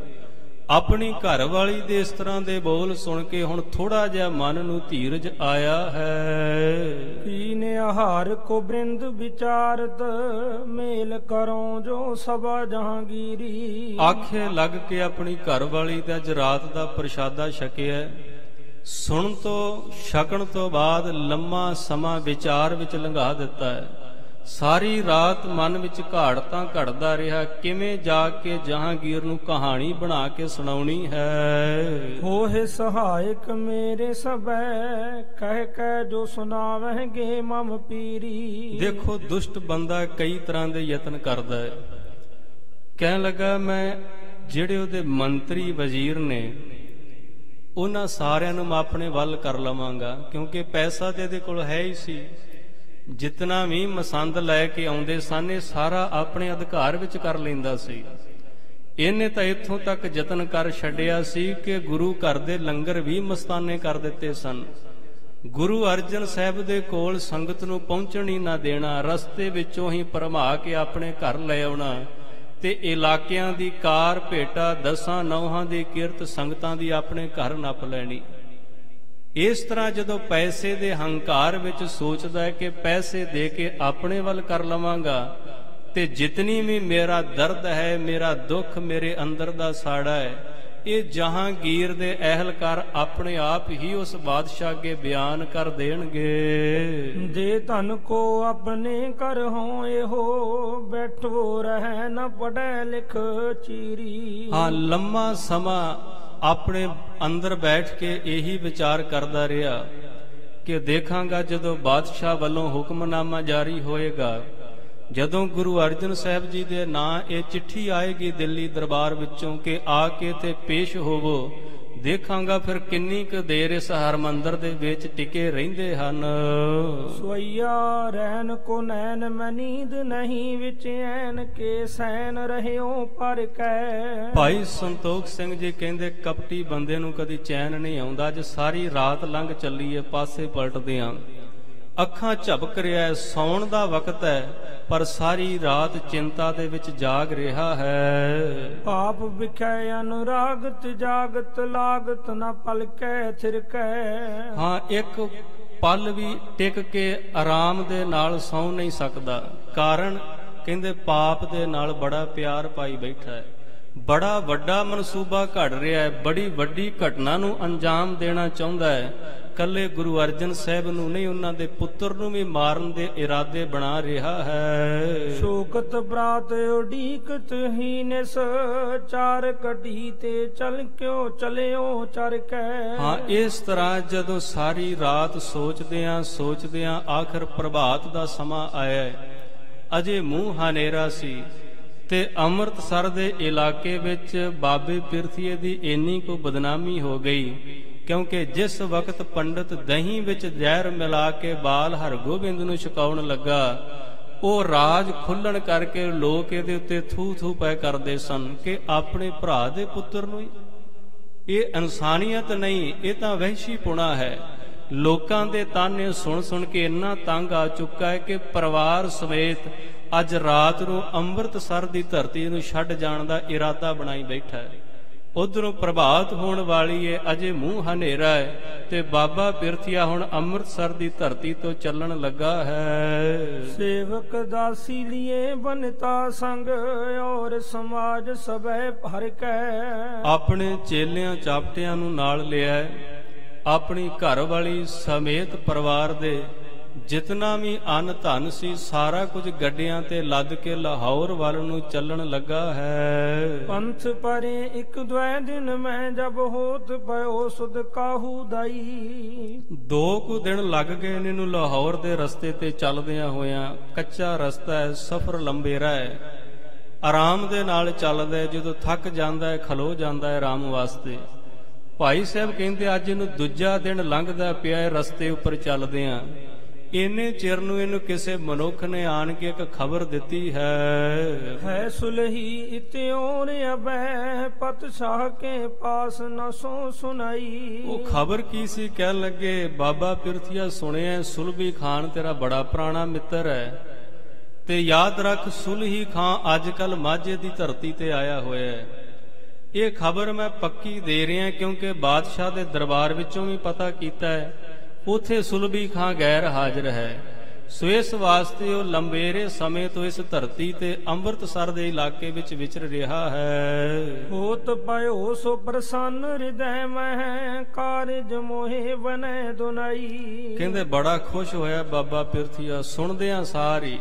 Speaker 1: ਆਪਣੀ ਘਰ ਵਾਲੀ ਦੇ ਇਸ ਤਰ੍ਹਾਂ ਦੇ ਬੋਲ ਸੁਣ ਕੇ ਹੁਣ ਥੋੜਾ ਜਿਹਾ ਮਨ ਨੂੰ ਧੀਰਜ ਆਇਆ ਹੈ।
Speaker 2: ਕੀਨੇ ਆਹਾਰ ਕੋ ਬ੍ਰਿੰਦ ਵਿਚਾਰਤ, ਮੇਲ ਕਰੋ ਜੋ ਸਭਾ ਜਹਾਂਗੀਰੀ।
Speaker 1: ਆਖੇ ਲੱਗ ਕੇ ਆਪਣੀ ਘਰ ਵਾਲੀ ਦਾ ਅੱਜ ਰਾਤ ਦਾ ਪ੍ਰਸ਼ਾਦਾ ਛਕਿਆ। ਸੁਣ ਤੋਂ ਛਕਣ ਤੋਂ ਬਾਅਦ ਲੰਮਾ ਸਮਾਂ ਵਿਚਾਰ ਵਿੱਚ ਲੰਘਾ ਦਿੱਤਾ ਹੈ। ਸਾਰੀ ਰਾਤ ਮਨ ਵਿੱਚ ਘਾੜਤਾਂ ਘੜਦਾ ਰਿਹਾ, ਕਿਵੇਂ ਜਾ ਕੇ ਜਹਾਂਗੀਰ ਨੂੰ ਕਹਾਣੀ ਬਣਾ ਕੇ ਸੁਣਾਉਣੀ ਹੈ।
Speaker 2: ਹੋਏ ਸਹਾਇਕ ਮੇਰੇ ਸਭੈ, ਕਹਿ ਕਹਿ ਜੋ ਸੁਣਾਵਹਿਗੇ ਮਮ ਪੀਰੀ।
Speaker 1: ਦੇਖੋ, ਦੁਸ਼ਟ ਬੰਦਾ ਕਈ ਤਰ੍ਹਾਂ ਦੇ ਯਤਨ ਕਰਦਾ ਹੈ। ਕਹਿਣ ਲੱਗਾ, ਮੈਂ ਜਿਹੜੇ ਉਹਦੇ ਮੰਤਰੀ ਵਜ਼ੀਰ ਨੇ, ਉਹਨਾਂ ਸਾਰਿਆਂ ਨੂੰ ਮੈਂ ਆਪਣੇ ਵੱਲ ਕਰ ਲਵਾਂਗਾ, ਕਿਉਂਕਿ ਪੈਸਾ ਤੇ ਇਹਦੇ ਕੋਲ ਹੈ ਹੀ ਸੀ। ਜਿਤਨਾ ਵੀ ਮਸੰਦ ਲੈ ਕੇ ਆਉਂਦੇ ਸਨ, ਇਹ ਸਾਰਾ ਆਪਣੇ ਅਧਿਕਾਰ ਵਿੱਚ ਕਰ ਲੈਂਦਾ ਸੀ। ਇਹਨੇ ਤਾਂ ਇੱਥੋਂ ਤੱਕ ਯਤਨ ਕਰ ਛੱਡਿਆ ਸੀ ਕਿ ਗੁਰੂ ਘਰ ਦੇ ਲੰਗਰ ਵੀ ਮਸਤਾਨੇ ਕਰ ਦਿੱਤੇ ਸਨ। ਗੁਰੂ ਅਰਜਨ ਸਾਹਿਬ ਦੇ ਕੋਲ ਸੰਗਤ ਨੂੰ ਪਹੁੰਚਣ ਹੀ ਨਾ ਦੇਣਾ, ਰਸਤੇ ਵਿੱਚੋਂ ਹੀ ਭਰਮਾ ਕੇ ਆਪਣੇ ਘਰ ਲੈ ਆਉਣਾ, ਤੇ ਇਲਾਕਿਆਂ ਦੀ ਕਾਰ ਭੇਟਾ 10 ਨੌਹਾਂ ਦੀ ਕਿਰਤ ਸੰਗਤਾਂ ਦੀ ਆਪਣੇ ਘਰ ਨੱਪ ਲੈਣੀ। ਇਸ ਤਰ੍ਹਾਂ ਜਦੋਂ ਪੈਸੇ ਦੇ ਹੰਕਾਰ ਵਿੱਚ ਸੋਚਦਾ ਹੈ ਕਿ ਪੈਸੇ ਦੇ ਕੇ ਆਪਣੇ ਵੱਲ ਕਰ ਲਵਾਂਗਾ, ਤੇ ਜਿਤਨੀ ਵੀ ਮੇਰਾ ਦਰਦ ਹੈ, ਮੇਰਾ ਦੁੱਖ, ਮੇਰੇ ਅੰਦਰ ਦਾ ਸਾੜਾ ਹੈ, ਇਹ ਜਹਾਂਗੀਰ ਦੇ ਅਹਿਲਕਾਰ ਆਪਣੇ ਆਪ ਹੀ ਉਸ ਬਾਦਸ਼ਾਹ ਅੱਗੇ ਬਿਆਨ ਕਰ ਦੇਣਗੇ।
Speaker 2: ਜੇ ਧਨ ਕੋ ਆਪਣੇ ਕਰ ਹੋ ਇਹੋ, ਬੈਠੋ ਰਹਿ ਨ ਪੜੈ ਲਿਖ ਚੀਰੀ।
Speaker 1: ਹਾਂ, ਲੰਮਾ ਸਮਾਂ ਆਪਣੇ ਅੰਦਰ ਬੈਠ ਕੇ ਇਹੀ ਵਿਚਾਰ ਕਰਦਾ ਰਿਹਾ ਕਿ ਦੇਖਾਂਗਾ ਜਦੋਂ ਬਾਦਸ਼ਾਹ ਵੱਲੋਂ ਹੁਕਮਨਾਮਾ ਜਾਰੀ ਹੋਏਗਾ, ਜਦੋਂ ਗੁਰੂ ਅਰਜਨ ਸਾਹਿਬ ਜੀ ਦੇ ਨਾਂ ਇਹ ਚਿੱਠੀ ਆਏਗੀ ਦਿੱਲੀ ਦਰਬਾਰ ਵਿੱਚੋਂ ਕਿ ਆ ਕੇ ਤੇ ਪੇਸ਼ ਹੋਵੋ, ਦੇਖਾਂਗਾ ਫਿਰ ਕਿੰਨੀ ਕੁ ਦੇਰ ਇਸ ਹਰਮੰਦਰ ਦੇ ਵਿੱਚ ਟਿਕੇ ਰਹਿੰਦੇ ਹਨ।
Speaker 2: ਸਵਈਆ ਰਹਿਨ ਕੋ ਨੈਣ ਮੈਂ ਨੀਂਦ ਨਹੀਂ, ਵਿੱਚ ਐਨ ਕੇ ਸੈਨ ਰਹਿਓ ਪਰ ਕੈ। ਭਾਈ
Speaker 1: ਸੰਤੋਖ ਸਿੰਘ ਜੀ ਕਹਿੰਦੇ, ਕਪਟੀ ਬੰਦੇ ਨੂੰ ਕਦੀ ਚੈਨ ਨਹੀਂ ਆਉਂਦਾ। ਅੱਜ ਸਾਰੀ ਰਾਤ ਲੰਘ ਚੱਲੀ ਹੈ, ਪਾਸੇ ਪਲਟਦੇ ਆਂ, ਅੱਖਾਂ ਝਪਕ ਰਿਹਾ ਹੈ, ਸੌਣ ਦਾ ਵਕਤ ਹੈ, ਪਰ ਸਾਰੀ ਰਾਤ ਚਿੰਤਾ ਦੇ ਵਿੱਚ ਜਾਗ ਰਿਹਾ ਹੈ।
Speaker 2: ਪਾਪ ਵਿਖੈ ਅਨੁਰਾਗਤ ਜਾਗਤ, ਲਾਗਤ ਨਾ ਪਲਕੈ ਥਿਰਕੈ।
Speaker 1: ਹਾਂ, ਇੱਕ ਪਲ ਵੀ ਟਿਕ ਕੇ ਆਰਾਮ ਦੇ ਨਾਲ ਸੌਂ ਨਹੀਂ ਸਕਦਾ। ਕਾਰਨ ਕਹਿੰਦੇ ਪਾਪ ਦੇ ਨਾਲ ਬੜਾ ਪਿਆਰ ਪਾਈ ਬੈਠਾ ਹੈ, ਬੜਾ ਵੱਡਾ ਮਨਸੂਬਾ ਘੜ ਰਿਹਾ ਹੈ, ਬੜੀ ਵੱਡੀ ਘਟਨਾ ਨੂੰ ਅੰਜਾਮ ਦੇਣਾ ਚਾਹੁੰਦਾ ਹੈ। ਕੱਲੇ ਗੁਰੂ ਅਰਜਨ ਸਾਹਿਬ ਨੂੰ ਨਹੀਂ, ਉਹਨਾਂ ਦੇ ਪੁੱਤਰ ਨੂੰ ਵੀ ਮਾਰਨ ਦੇ ਇਰਾਦੇ ਬਣਾ ਰਿਹਾ ਹੈ।
Speaker 2: ਸ਼ੋਕਤ ਬਰਾਤ ਉਡੀਕਤ ਹੀ ਨਿਸ, ਚਾਰ ਕਢੀ ਤੇ ਚਲ ਕਿਉ ਚਲਿਓ ਚਰ ਕੈ।
Speaker 1: ਹਾਂ, ਇਸ ਤਰ੍ਹਾਂ ਜਦੋਂ ਸਾਰੀ ਰਾਤ ਸੋਚਦਿਆਂ ਆਖਰ ਪ੍ਰਭਾਤ ਦਾ ਸਮਾਂ ਆਇਆ, ਅਜੇ ਮੂੰਹ ਹਨੇਰਾ ਸੀ, ਤੇ ਅੰਮ੍ਰਿਤਸਰ ਦੇ ਇਲਾਕੇ ਵਿੱਚ ਬਾਬੇ ਪਿਰਥੀਏ ਦੀ ਇੰਨੀ ਕੋ ਬਦਨਾਮੀ ਹੋ ਗਈ, ਕਿਉਂਕਿ ਜਿਸ ਵਕਤ ਪੰਡਤ ਦਹੀਂ ਵਿੱਚ ਜ਼ਹਿਰ ਮਿਲਾ ਕੇ ਬਾਲ ਹਰਗੋਬਿੰਦ ਨੂੰ ਛਕਾਉਣ ਲੱਗਾ, ਉਹ ਰਾਜ ਖੁੱਲਣ ਕਰਕੇ ਲੋਕ ਇਹਦੇ ਉੱਤੇ ਥੂ ਥੂ ਪੈ ਕਰਦੇ ਸਨ ਕਿ ਆਪਣੇ ਭਰਾ ਦੇ ਪੁੱਤਰ ਨੂੰ ਇਹ ਇਨਸਾਨੀਅਤ ਨਹੀਂ, ਇਹ ਤਾਂ ਵਹਿਸ਼ੀਪੁਣਾ ਹੈ। ਲੋਕਾਂ ਦੇ ਤਾਨੇ ਸੁਣ ਸੁਣ ਕੇ ਇੰਨਾ ਤੰਗ ਆ ਚੁੱਕਾ ਹੈ ਕਿ ਪਰਿਵਾਰ ਸਮੇਤ ਅੱਜ ਰਾਤ ਨੂੰ ਅੰਮ੍ਰਿਤਸਰ ਦੀ ਧਰਤੀ ਨੂੰ ਛੱਡ ਜਾਣ ਦਾ ਇਰਾਦਾ ਬਣਾਈ ਬੈਠਾ ਹੈ। ਉਧਰੋਂ ਪ੍ਰਭਾਤ ਹੋਣ ਵਾਲੀ ਏ, ਅਜੇ ਮੂੰਹ ਹਨੇਰਾ ਹੈ ਤੇ ਬਾਬਾ ਪਿਰਥੀਆ ਹੁਣ ਅੰਮ੍ਰਿਤਸਰ ਦੀ ਧਰਤੀ ਤੋਂ ਚੱਲਣ ਲੱਗਾ ਹੈ।
Speaker 2: ਸੇਵਕ ਦਾਸੀ ਲਿਏ ਬਨਤਾ ਸੰਗ ਔਰ ਸਮਾਜ ਸਭੈ ਭਰ ਕੈ।
Speaker 1: ਆਪਣੇ ਚੇਲਿਆਂ ਚਾਪਟਿਆਂ ਨੂੰ ਨਾਲ ਲਿਆ, ਆਪਣੀ ਘਰ ਵਾਲੀ ਸਮੇਤ ਪਰਿਵਾਰ ਦੇ ਜਿਤਨਾ ਵੀ ਅੰਨ ਧਨ ਸੀ ਸਾਰਾ ਕੁਝ ਗੱਡਿਆਂ ਤੇ ਲੱਦ ਕੇ ਲਾਹੌਰ ਵੱਲ ਨੂੰ ਚੱਲਣ ਲੱਗਾ ਹੈ।
Speaker 2: ਪੰਥ ਪਰੇ ਇੱਕ ਦਵੈ ਦਿਨ ਮੈਂ ਜਬ ਹੋਤ ਪਇਓ ਸੁਧ ਕਾਹੂ ਦਾਈ।
Speaker 1: 2 ਕੁ ਦਿਨ ਲੱਗ ਗਏ ਇਹਨੂੰ ਲਾਹੌਰ ਦੇ ਰਸਤੇ ਤੇ ਚੱਲਦਿਆਂ ਹੋਇਆਂ। ਕੱਚਾ ਰਸਤਾ ਹੈ, ਸਫ਼ਰ ਲੰਬੇਰਾ ਹੈ, ਆਰਾਮ ਦੇ ਨਾਲ ਚੱਲਦਾ ਹੈ। ਜਦੋਂ ਥੱਕ ਜਾਂਦਾ ਹੈ ਖਲੋ ਜਾਂਦਾ ਹੈ ਆਰਾਮ ਵਾਸਤੇ। ਭਾਈ ਸਾਹਿਬ ਕਹਿੰਦੇ ਅੱਜ ਇਹਨੂੰ ਦੂਜਾ ਦਿਨ ਲੰਘਦਾ ਪਿਆ ਰਸਤੇ ਉੱਪਰ ਚੱਲਦਿਆਂ। ਇੰਨੇ ਚਿਰ ਨੂੰ ਇਹਨੂੰ ਕਿਸੇ ਮਨੁੱਖ ਨੇ ਆਣ ਕੇ ਇੱਕ ਖਬਰ ਦਿੱਤੀ ਹੈ
Speaker 2: ਸੁਲਹੀ ਇਤਿਓਰ ਅਬੈ ਪਤ ਸ਼ਾਹ ਕੇ ਪਾਸ ਨ ਸੋ ਸੁਨਾਈ।
Speaker 1: ਉਹ ਖਬਰ ਕੀ ਸੀ? ਕਹਿਣ ਲੱਗੇ ਬਾਬਾ ਪਿਰਥੀਆ ਸੁਣਿਆ ਸੁਲਭੀ ਖਾਨ ਤੇਰਾ ਬੜਾ ਪੁਰਾਣਾ ਮਿੱਤਰ ਹੈ ਤੇ ਯਾਦ ਰੱਖ ਸੁਲਹੀ ਖਾਨ ਅੱਜ ਕੱਲ ਮਾਝੇ ਦੀ ਧਰਤੀ ਤੇ ਆਇਆ ਹੋਇਆ ਹੈ। ਇਹ ਖਬਰ ਮੈਂ ਪੱਕੀ ਦੇ ਰਿਹਾ ਕਿਉਂਕਿ ਬਾਦਸ਼ਾਹ ਦੇ ਦਰਬਾਰ ਵਿੱਚੋਂ ਵੀ ਪਤਾ ਕੀਤਾ ਹੈ, ਉਥੇ ਸੁਲਭੀ ਖਾਂ ਗੈਰ ਹਾਜ਼ਰ ਹੈ। ਸੋ ਇਸ ਵਾਸਤੇ ਉਹ ਲੰਬੇਰੇ ਸਮੇਂ ਤੋਂ ਇਸ ਧਰਤੀ ਤੇ ਅੰਮ੍ਰਿਤਸਰ ਦੇ ਇਲਾਕੇ ਵਿੱਚ ਵਿਚਰ ਰਿਹਾ ਹੈ।
Speaker 2: ਹੋਤ ਪਇਓ ਸੋ ਪ੍ਰਸੰਨ ਹਿਰਦੈ ਮਹਿ ਕਾਰਜ ਮੋਹਿ ਬਨੈ ਦੁਨਾਈ।
Speaker 1: ਕਹਿੰਦੇ ਬੜਾ ਖੁਸ਼ ਹੋਇਆ ਬਾਬਾ ਪਿਰਥੀਆ, ਸੁਣਦਿਆਂ ਸਾਰੀ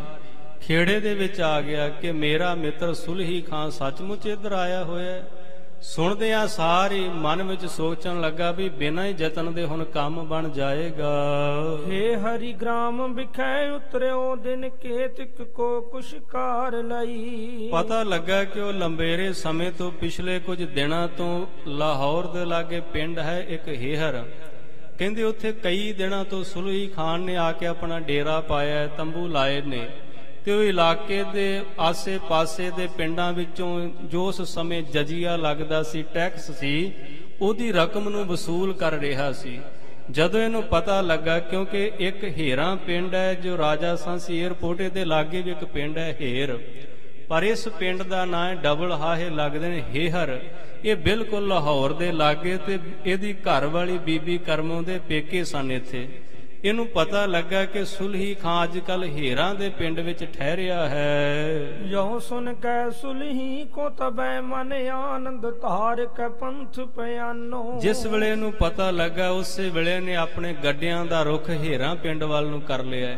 Speaker 1: ਖੇੜੇ ਦੇ ਵਿੱਚ ਆ ਗਿਆ ਕਿ ਮੇਰਾ ਮਿੱਤਰ ਸੁਲਹੀ ਖਾਂ ਸੱਚਮੁੱਚ ਇੱਧਰ ਆਇਆ ਹੋਇਆ ਹੈ। ਸੁਣਦਿਆਂ ਸਾਰੀ ਮਨ ਵਿੱਚ ਸੋਚਣ ਲੱਗਾ ਵੀ ਬਿਨਾਂ ਹੀ ਯਤਨ ਦੇ ਹੁਣ ਕੰਮ ਬਣ ਜਾਏਗਾ।
Speaker 2: ਹੇ ਹਰੀ ਗ੍ਰਾਮ ਵਿਖੇ ਉਤਰਿਓ ਦਿਨ ਕੇਤਿਕ ਕੋ ਕੁਛ ਕਾਰ ਲਈ।
Speaker 1: ਪਤਾ ਲੱਗਾ ਕਿ ਉਹ ਲੰਬੇਰੇ ਸਮੇਂ ਤੋਂ ਪਿਛਲੇ ਕੁਝ ਦਿਨਾਂ ਤੋਂ ਲਾਹੌਰ ਦੇ ਲਾਗੇ ਪਿੰਡ ਹੈ ਇੱਕ ਹੇਹਰ। ਕਹਿੰਦੇ ਉੱਥੇ ਕਈ ਦਿਨਾਂ ਤੋਂ ਸੁਲਹੀ ਖਾਨ ਨੇ ਆ ਕੇ ਆਪਣਾ ਡੇਰਾ ਪਾਇਆ, ਤੰਬੂ ਲਾਏ ਨੇ ਤੇ ਉਹ ਇਲਾਕੇ ਦੇ ਆਸੇ ਪਾਸੇ ਦੇ ਪਿੰਡਾਂ ਵਿੱਚੋਂ ਜੋ ਉਸ ਸਮੇਂ ਜਜੀਆ ਲੱਗਦਾ ਸੀ, ਟੈਕਸ ਸੀ, ਉਹਦੀ ਰਕਮ ਨੂੰ ਵਸੂਲ ਕਰ ਰਿਹਾ ਸੀ। ਜਦੋਂ ਇਹਨੂੰ ਪਤਾ ਲੱਗਾ, ਕਿਉਂਕਿ ਇੱਕ ਹੇਰਾ ਪਿੰਡ ਹੈ ਜੋ ਰਾਜਾ ਸਾਂਸੀ ਏਅਰਪੋਰਟ ਦੇ ਲਾਗੇ ਵੀ ਇੱਕ ਪਿੰਡ ਹੈ ਹੇਰ, ਪਰ ਇਸ ਪਿੰਡ ਦਾ ਨਾਂ ਹੈ ਡਬਲ ਹਾਹੇ ਲੱਗਦੇ ਨੇ ਹੇਹਰ। ਇਹ ਬਿਲਕੁਲ ਲਾਹੌਰ ਦੇ ਲਾਗੇ ਤੇ ਇਹਦੀ ਘਰ ਵਾਲੀ ਬੀਬੀ ਕਰਮੋਂ ਦੇ ਪੇਕੇ ਸਨ ਇੱਥੇ। ਇਹਨੂੰ ਪਤਾ ਲੱਗਾ ਕਿ ਸੁਲਹੀ ਖਾਂ ਅੱਜ ਕੱਲ ਹੇਰਾਂ ਦੇ ਪਿੰਡ ਵਿੱਚ ਠਹਿਰਿਆ ਹੈ।
Speaker 2: ਜੋ ਸੁਨ ਕੈ ਸੁਲਹੀ ਕੋ ਤਬੈ ਮਨ ਆਨੰਦ ਧਾਰ ਕੈ ਪੰਥ ਪਿਆਨੋ।
Speaker 1: ਜਿਸ ਵੇਲੇ ਇਹਨੂੰ ਪਤਾ ਲੱਗਾ ਉਸੇ ਵੇਲੇ ਨੇ ਆਪਣੇ ਗੱਡਿਆਂ ਦਾ ਰੁਖ ਹੇਰਾਂ ਪਿੰਡ ਵੱਲ ਨੂੰ ਕਰ ਲਿਆ।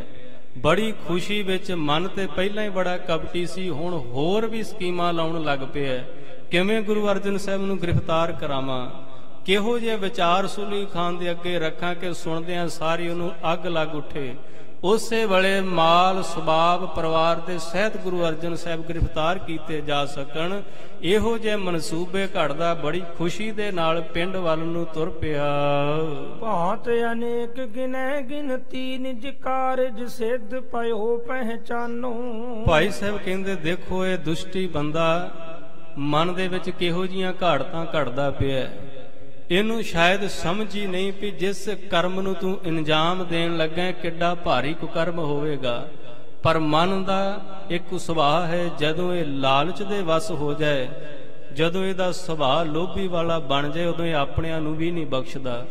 Speaker 1: ਬੜੀ ਖੁਸ਼ੀ ਵਿੱਚ, ਮਨ ਤੇ ਪਹਿਲਾਂ ਹੀ ਬੜਾ ਕਪਟੀ ਸੀ, ਹੁਣ ਹੋਰ ਵੀ ਸਕੀਮਾਂ ਲਾਉਣ ਲੱਗ ਪਿਆ। ਕਿਵੇਂ ਗੁਰੂ ਅਰਜਨ ਸਾਹਿਬ ਨੂੰ ਗ੍ਰਿਫਤਾਰ ਕਰਾਵਾਂ, ਕਿਹੋ ਜਿਹੇ ਵਿਚਾਰ ਸੁਲਹੀ ਖਾਨ ਦੇ ਅੱਗੇ ਰੱਖਾਂ ਕਿ ਸੁਣਦਿਆਂ ਸਾਰੀ ਉਹਨੂੰ ਅੱਗ ਲੱਗ ਉੱਠੇ। ਉਸੇ ਵੇਲੇ ਮਾਲ ਸਬਾਬ ਪਰਿਵਾਰ ਦੇ ਸਹਿਤ ਗੁਰੂ ਅਰਜਨ ਸਾਹਿਬ ਗ੍ਰਿਫਤਾਰ ਕੀਤੇ ਜਾ ਸਕਣ, ਇਹੋ ਜਿਹੇ ਮਨਸੂਬੇ ਘੜਦਾ ਬੜੀ ਖੁਸ਼ੀ ਦੇ ਨਾਲ ਪਿੰਡ ਵੱਲ ਨੂੰ ਤੁਰ ਪਿਆ।
Speaker 2: ਭਾਂਤ ਅਨੇਕ ਗਿਨੈ ਗਿਨਤੀ ਨਿਜ ਕਾਰਜ ਸਿੱਧ ਪਇਓ ਪਹਿਚਾਨੋ।
Speaker 1: ਭਾਈ ਸਾਹਿਬ ਕਹਿੰਦੇ ਦੇਖੋ ਇਹ ਦੁਸ਼ਟੀ ਬੰਦਾ ਮਨ ਦੇ ਵਿੱਚ ਕਿਹੋ ਜੀਆਂ ਘਾੜਤਾਂ ਘੜਦਾ ਪਿਆ। ਇਹਨੂੰ ਸ਼ਾਇਦ ਸਮਝ ਹੀ ਨਹੀਂ ਵੀ ਜਿਸ ਕਰਮ ਨੂੰ ਤੂੰ ਇੰਜਾਮ ਦੇਣ ਲੱਗਾ ਕਿੱਡਾ ਭਾਰੀ ਕੁਕਰਮ ਹੋਵੇਗਾ। ਪਰ ਮਨ ਦਾ ਇੱਕ ਸੁਭਾਅ ਹੈ, ਜਦੋਂ ਇਹ ਲਾਲਚ ਦੇ ਵਸ ਹੋ ਜਾਏ, ਜਦੋਂ ਇਹਦਾ ਸੁਭਾਅ ਲੋਭੀ ਵਾਲਾ ਬਣ ਜਾਏ, ਉਦੋਂ ਇਹ ਆਪਣਿਆਂ ਨੂੰ ਵੀ ਨਹੀਂ ਬਖਸ਼ਦਾ।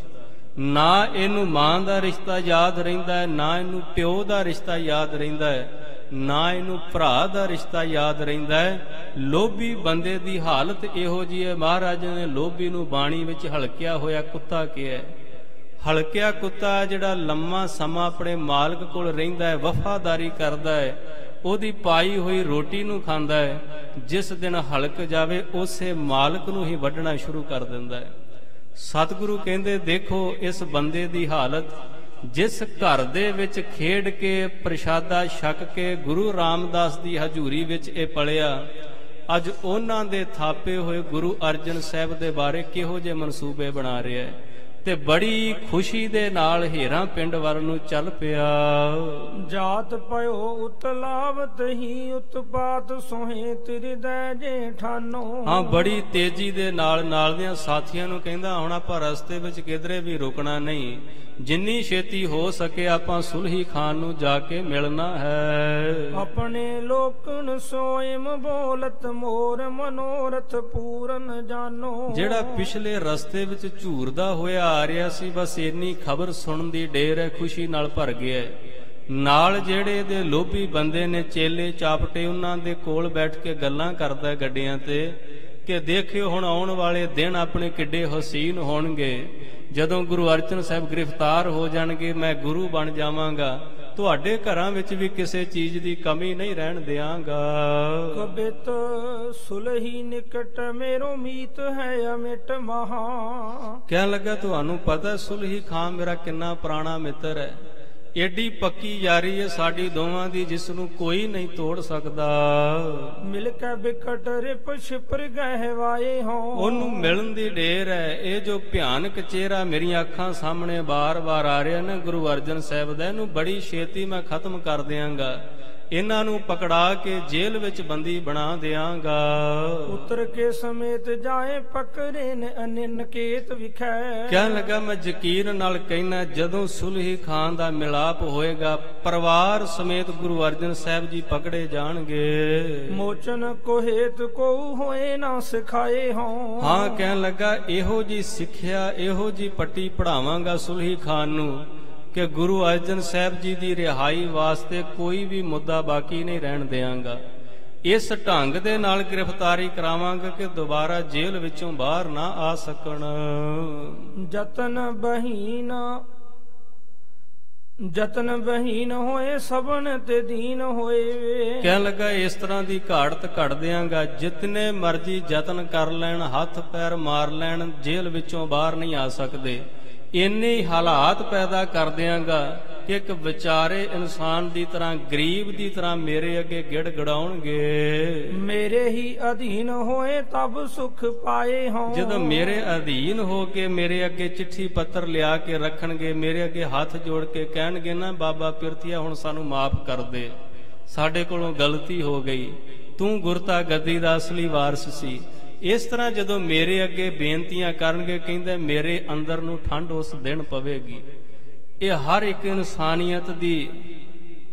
Speaker 1: ਨਾ ਇਹਨੂੰ ਮਾਂ ਦਾ ਰਿਸ਼ਤਾ ਯਾਦ ਰਹਿੰਦਾ ਹੈ, ਨਾ ਇਹਨੂੰ ਪਿਓ ਦਾ ਰਿਸ਼ਤਾ ਯਾਦ ਰਹਿੰਦਾ ਹੈ, ਨਾ ਇਹਨੂੰ ਭਰਾ ਦਾ ਰਿਸ਼ਤਾ ਯਾਦ ਰਹਿੰਦਾ ਹੈ। ਲੋਭੀ ਬੰਦੇ ਦੀ ਹਾਲਤ ਇਹੋ ਜਿਹੀ ਹੈ, ਮਹਾਰਾਜ ਨੇ ਲੋਭੀ ਨੂੰ ਬਾਣੀ ਵਿੱਚ ਹਲਕਿਆ ਹੋਇਆ ਕੁੱਤਾ ਕਿਹਾ। ਹਲਕਿਆ ਕੁੱਤਾ ਜਿਹੜਾ ਲੰਮਾ ਸਮਾਂ ਆਪਣੇ ਮਾਲਕ ਕੋਲ ਰਹਿੰਦਾ ਹੈ, ਵਫਾਦਾਰੀ ਕਰਦਾ ਹੈ, ਉਹਦੀ ਪਾਈ ਹੋਈ ਰੋਟੀ ਨੂੰ ਖਾਂਦਾ ਹੈ। ਜਿਸ ਦਿਨ ਹਲਕ ਜਾਵੇ ਉਸੇ ਮਾਲਕ ਨੂੰ ਹੀ ਵੱਢਣਾ ਸ਼ੁਰੂ ਕਰ ਦਿੰਦਾ ਹੈ। ਸਤਿਗੁਰੂ ਕਹਿੰਦੇ ਦੇਖੋ ਇਸ ਬੰਦੇ ਦੀ ਹਾਲਤ, ਜਿਸ ਘਰ ਦੇ ਵਿੱਚ ਖੇਡ ਕੇ ਪ੍ਰਸ਼ਾਦਾ ਛਕ ਕੇ ਗੁਰੂ ਰਾਮਦਾਸ ਦੀ ਹਜ਼ੂਰੀ ਵਿੱਚ ਇਹ ਪਲਿਆ, ਅੱਜ ਉਹਨਾਂ ਦੇ ਥਾਪੇ ਹੋਏ ਗੁਰੂ ਅਰਜਨ ਸਾਹਿਬ ਦੇ ਬਾਰੇ ਕਿਹੋ ਜਿਹੇ ਮਨਸੂਬੇ ਬਣਾ ਰਿਹਾ ਹੈ। ਤੇ ਬੜੀ ਖੁਸ਼ੀ ਦੇ ਨਾਲ ਹੀਰਾਂ ਪਿੰਡ ਵੱਲ ਨੂੰ ਚੱਲ ਪਿਆ।
Speaker 2: ਜਾਤ ਪਇਓ ਉਤਲਾਵਤ ਹੀ ਉਤਪਾਤ ਸੋਹੇ ਤਿਰਦੈ ਜੇ ਠਾਨੋ।
Speaker 1: ਹਾਂ, ਬੜੀ ਤੇਜ਼ੀ ਦੇ ਨਾਲ ਦੀਆਂ ਸਾਥੀਆਂ ਨੂੰ ਕਹਿੰਦਾ ਹੁਣ ਆਪਾਂ ਰਸਤੇ ਵਿੱਚ ਕਿਧਰੇ ਵੀ ਰੁਕਣਾ ਨਹੀਂ, ਜਿੰਨੀ ਛੇਤੀ ਹੋ ਸਕੇ ਆਪਾਂ ਸੁਲਹੀ ਖਾਨ ਨੂੰ ਜਾ ਕੇ ਮਿਲਣਾ ਹੈ।
Speaker 2: ਆਪਣੇ ਲੋਕਨ ਸੋਇਮ ਬੋਲਤ ਮੋਰ ਮਨੋਰਥ ਪੂਰਨ ਜਾਨੋ।
Speaker 1: ਜਿਹੜਾ ਪਿਛਲੇ ਰਸਤੇ ਵਿੱਚ ਝੂਰਦਾ ਹੋਇਆ ਆ ਰਿਹਾ ਸੀ, ਬਸ ਇੰਨੀ ਖਬਰ ਸੁਣਨ ਦੀ ਢੇਰ ਹੈ, ਖੁਸ਼ੀ ਨਾਲ ਭਰ ਗਿਆ। ਨਾਲ ਜਿਹੜੇ ਦੇ ਲੋਭੀ ਬੰਦੇ ਨੇ ਚੇਲੇ ਚਾਪਟੇ, ਉਹਨਾਂ ਦੇ ਕੋਲ ਬੈਠ ਕੇ ਗੱਲਾਂ ਕਰਦਾ ਗੱਡੀਆਂ ਤੇ ਕਿ ਦੇਖਿਓ ਹੁਣ ਆਉਣ ਵਾਲੇ ਦਿਨ ਆਪਣੇ ਕਿੱਡੇ ਹਸੀਨ ਹੋਣਗੇ। ਜਦੋਂ ਗੁਰੂ ਅਰਜਨ ਸਾਹਿਬ ਗ੍ਰਿਫਤਾਰ ਹੋ ਜਾਣਗੇ, ਮੈਂ ਗੁਰੂ ਬਣ ਜਾਵਾਂਗਾ, ਤੁਹਾਡੇ ਘਰਾਂ ਵਿੱਚ ਵੀ ਕਿਸੇ ਚੀਜ਼ ਦੀ ਕਮੀ ਨਹੀਂ ਰਹਿਣ ਦਿਆਂਗਾ।
Speaker 2: ਕਬਿਤ ਸੁਲਹੀ ਨਿਕਟ ਮੇਰੋ ਮੀਤ ਹੈ ਅਮਿਟ ਮਹਾ।
Speaker 1: ਕਹਿਣ ਲੱਗਾ ਤੁਹਾਨੂੰ ਪਤਾ ਸੁਲਹੀ ਖਾਨ ਮੇਰਾ ਕਿੰਨਾ ਪੁਰਾਣਾ ਮਿੱਤਰ ਹੈ, ਏਡੀ ਪੱਕੀ ਯਾਰੀ ਹੈ ਸਾਡੀ ਦੋਵਾਂ ਦੀ ਜਿਸ ਨੂੰ ਕੋਈ ਨਹੀਂ ਤੋੜ ਸਕਦਾ।
Speaker 2: ਮਿਲ ਕੇ ਬਿਕਟ ਰਿਪ ਛਿਪਰ ਗਹਿਵਾਏ ਹੋ। ਉਹਨੂੰ
Speaker 1: ਮਿਲਣ ਦੀ ਢੇਰ ਹੈ। ਇਹ ਜੋ ਭਿਆਨਕ ਚਿਹਰਾ ਮੇਰੀਆਂ ਅੱਖਾਂ ਸਾਹਮਣੇ ਬਾਰ-ਬਾਰ ਆ ਰਿਹਾ ਨਾ ਗੁਰੂ ਅਰਜਨ ਸਾਹਿਬ ਦਾ, ਇਹਨੂੰ ਬੜੀ ਛੇਤੀ ਮੈਂ ਖਤਮ ਕਰ ਦਿਆਂਗਾ, ਇਹਨਾਂ ਨੂੰ ਪਕੜਾ ਕੇ ਜੇਲ੍ਹ ਵਿੱਚ ਬੰਦੀ ਬਣਾ ਦਿਆਂਗਾ।
Speaker 2: ਉਤਰ ਕੇ ਸਮੇਤ ਜਾਏ ਪਕੜੇ ਨੇ ਅਨਿਨਕੇਤ ਵਿਖੈ।
Speaker 1: ਕਹਿਣ ਲੱਗਾ ਮੈਂ ਯਕੀਨ ਨਾਲ ਕਹਿਣਾ, ਜਦੋਂ ਸੁਲਹੀ ਖਾਨ ਦਾ ਮਿਲਾਪ ਹੋਏਗਾ ਪਰਿਵਾਰ ਸਮੇਤ ਗੁਰੂ ਅਰਜਨ ਸਾਹਿਬ ਜੀ ਪਕੜੇ ਜਾਣਗੇ।
Speaker 2: ਮੋਚਨ ਕੋ ਹੇਤ ਕੋ ਹੋਏ ਨਾ ਸਿਖਾਏ ਹੋ।
Speaker 1: ਹਾਂ, ਕਹਿਣ ਲੱਗਾ ਇਹੋ ਜੀ ਸਿੱਖਿਆ, ਇਹੋ ਜੀ ਪੱਟੀ ਪੜਾਵਾਂਗਾ ਸੁਲਹੀ ਖਾਨ ਨੂੰ ਕਿ ਗੁਰੂ ਅਰਜਨ ਸਾਹਿਬ ਜੀ ਦੀ ਰਿਹਾਈ ਵਾਸਤੇ ਕੋਈ ਵੀ ਮੁੱਦਾ ਬਾਕੀ ਨਹੀਂ ਰਹਿਣ ਦਿਆਂਗਾ। ਇਸ ਢੰਗ ਦੇ ਨਾਲ ਗ੍ਰਿਫਤਾਰੀ ਕਰਾਵਾਂਗਾ ਕਿ ਦੁਬਾਰਾ ਜੇਲ੍ਹ ਵਿੱਚੋਂ ਬਾਹਰ ਨਾ ਆ ਸਕਣ। ਜਤਨ ਬਹੀਨ ਹੋਏ ਸਭਨ ਤੇ ਦੀਨ ਹੋਏ। ਕਹਿਣ ਲੱਗਾ ਇਸ ਤਰ੍ਹਾਂ ਦੀ ਘਾੜਤ ਘੜ ਦਿਆਂਗਾ, ਜਿਤਨੇ ਮਰਜੀ ਯਤਨ ਕਰ ਲੈਣ, ਹੱਥ ਪੈਰ ਮਾਰ ਲੈਣ, ਜੇਲ੍ਹ ਵਿੱਚੋਂ ਬਾਹਰ ਨਹੀਂ ਆ ਸਕਦੇ। ਇੰਨੇ ਹਾਲਾਤ ਪੈਦਾ ਕਰ ਦਿਆਂਗਾ ਕਿ ਇੱਕ ਵਿਚਾਰੇ ਇਨਸਾਨ ਦੀ ਤਰ੍ਹਾਂ, ਗਰੀਬ ਦੀ ਤਰ੍ਹਾਂ ਮੇਰੇ ਅੱਗੇ ਗਿੜ ਗੜਾਉਣਗੇ। ਮੇਰੇ ਹੀ ਅਧੀਨ ਹੋਏ ਤਬ ਸੁਖ ਪਾਏ ਹੋ। ਜਦੋਂ ਮੇਰੇ ਅਧੀਨ ਹੋ ਕੇ ਮੇਰੇ ਅੱਗੇ ਚਿੱਠੀ ਪੱਤਰ ਲਿਆ ਕੇ ਰੱਖਣਗੇ, ਮੇਰੇ ਅੱਗੇ ਹੱਥ ਜੋੜ ਕੇ ਕਹਿਣਗੇ ਨਾ ਬਾਬਾ ਪਿਰਥੀਆ ਹੁਣ ਸਾਨੂੰ ਮਾਫ ਕਰ ਦੇ, ਸਾਡੇ ਕੋਲੋਂ ਗਲਤੀ ਹੋ ਗਈ, ਤੂੰ ਗੁਰਤਾ ਗੱਦੀ ਦਾ ਅਸਲੀ ਵਾਰਸ ਸੀ। ਇਸ ਤਰ੍ਹਾਂ ਜਦੋਂ ਮੇਰੇ ਅੱਗੇ ਬੇਨਤੀਆਂ ਕਰਨਗੇ, ਕਹਿੰਦੇ ਮੇਰੇ ਅੰਦਰ ਨੂੰ ਠੰਡ ਉਸ ਦਿਨ ਪਵੇਗੀ। ਇਹ ਹਰ ਇੱਕ ਇਨਸਾਨੀਅਤ ਦੀ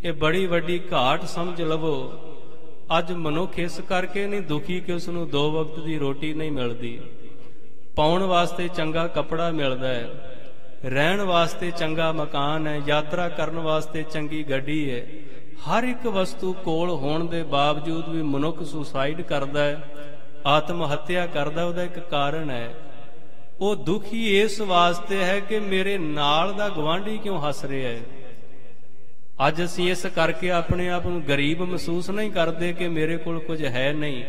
Speaker 1: ਇਹ ਬੜੀ ਵੱਡੀ ਘਾਟ ਸਮਝ ਲਵੋ। ਅੱਜ ਮਨੁੱਖ ਇਸ ਕਰਕੇ ਨਹੀਂ ਦੁਖੀ ਕਿ ਉਸ ਨੂੰ 2 ਵਕਤ ਦੀ ਰੋਟੀ ਨਹੀਂ ਮਿਲਦੀ, ਪਾਉਣ ਵਾਸਤੇ ਚੰਗਾ ਕੱਪੜਾ ਮਿਲਦਾ ਹੈ, ਰਹਿਣ ਵਾਸਤੇ ਚੰਗਾ ਮਕਾਨ ਹੈ, ਯਾਤਰਾ ਕਰਨ ਵਾਸਤੇ ਚੰਗੀ ਗੱਡੀ ਹੈ। ਹਰ ਇੱਕ ਵਸਤੂ ਕੋਲ ਹੋਣ ਦੇ ਬਾਵਜੂਦ ਵੀ ਮਨੁੱਖ ਸੁਸਾਈਡ ਕਰਦਾ ਹੈ, ਆਤਮ ਹੱਤਿਆ ਕਰਦਾ। ਉਹਦਾ ਇੱਕ ਕਾਰਨ ਹੈ, ਉਹ ਦੁਖੀ ਇਸ ਵਾਸਤੇ ਹੈ ਕਿ ਮੇਰੇ ਨਾਲ ਦਾ ਗੁਆਂਢੀ ਕਿਉਂ ਹੱਸ ਰਿਹਾ ਹੈ। ਅੱਜ ਅਸੀਂ ਇਸ ਕਰਕੇ ਆਪਣੇ ਆਪ ਨੂੰ ਗਰੀਬ ਮਹਿਸੂਸ ਨਹੀਂ ਕਰਦੇ ਕਿ ਮੇਰੇ ਕੋਲ ਕੁਝ ਹੈ ਨਹੀਂ,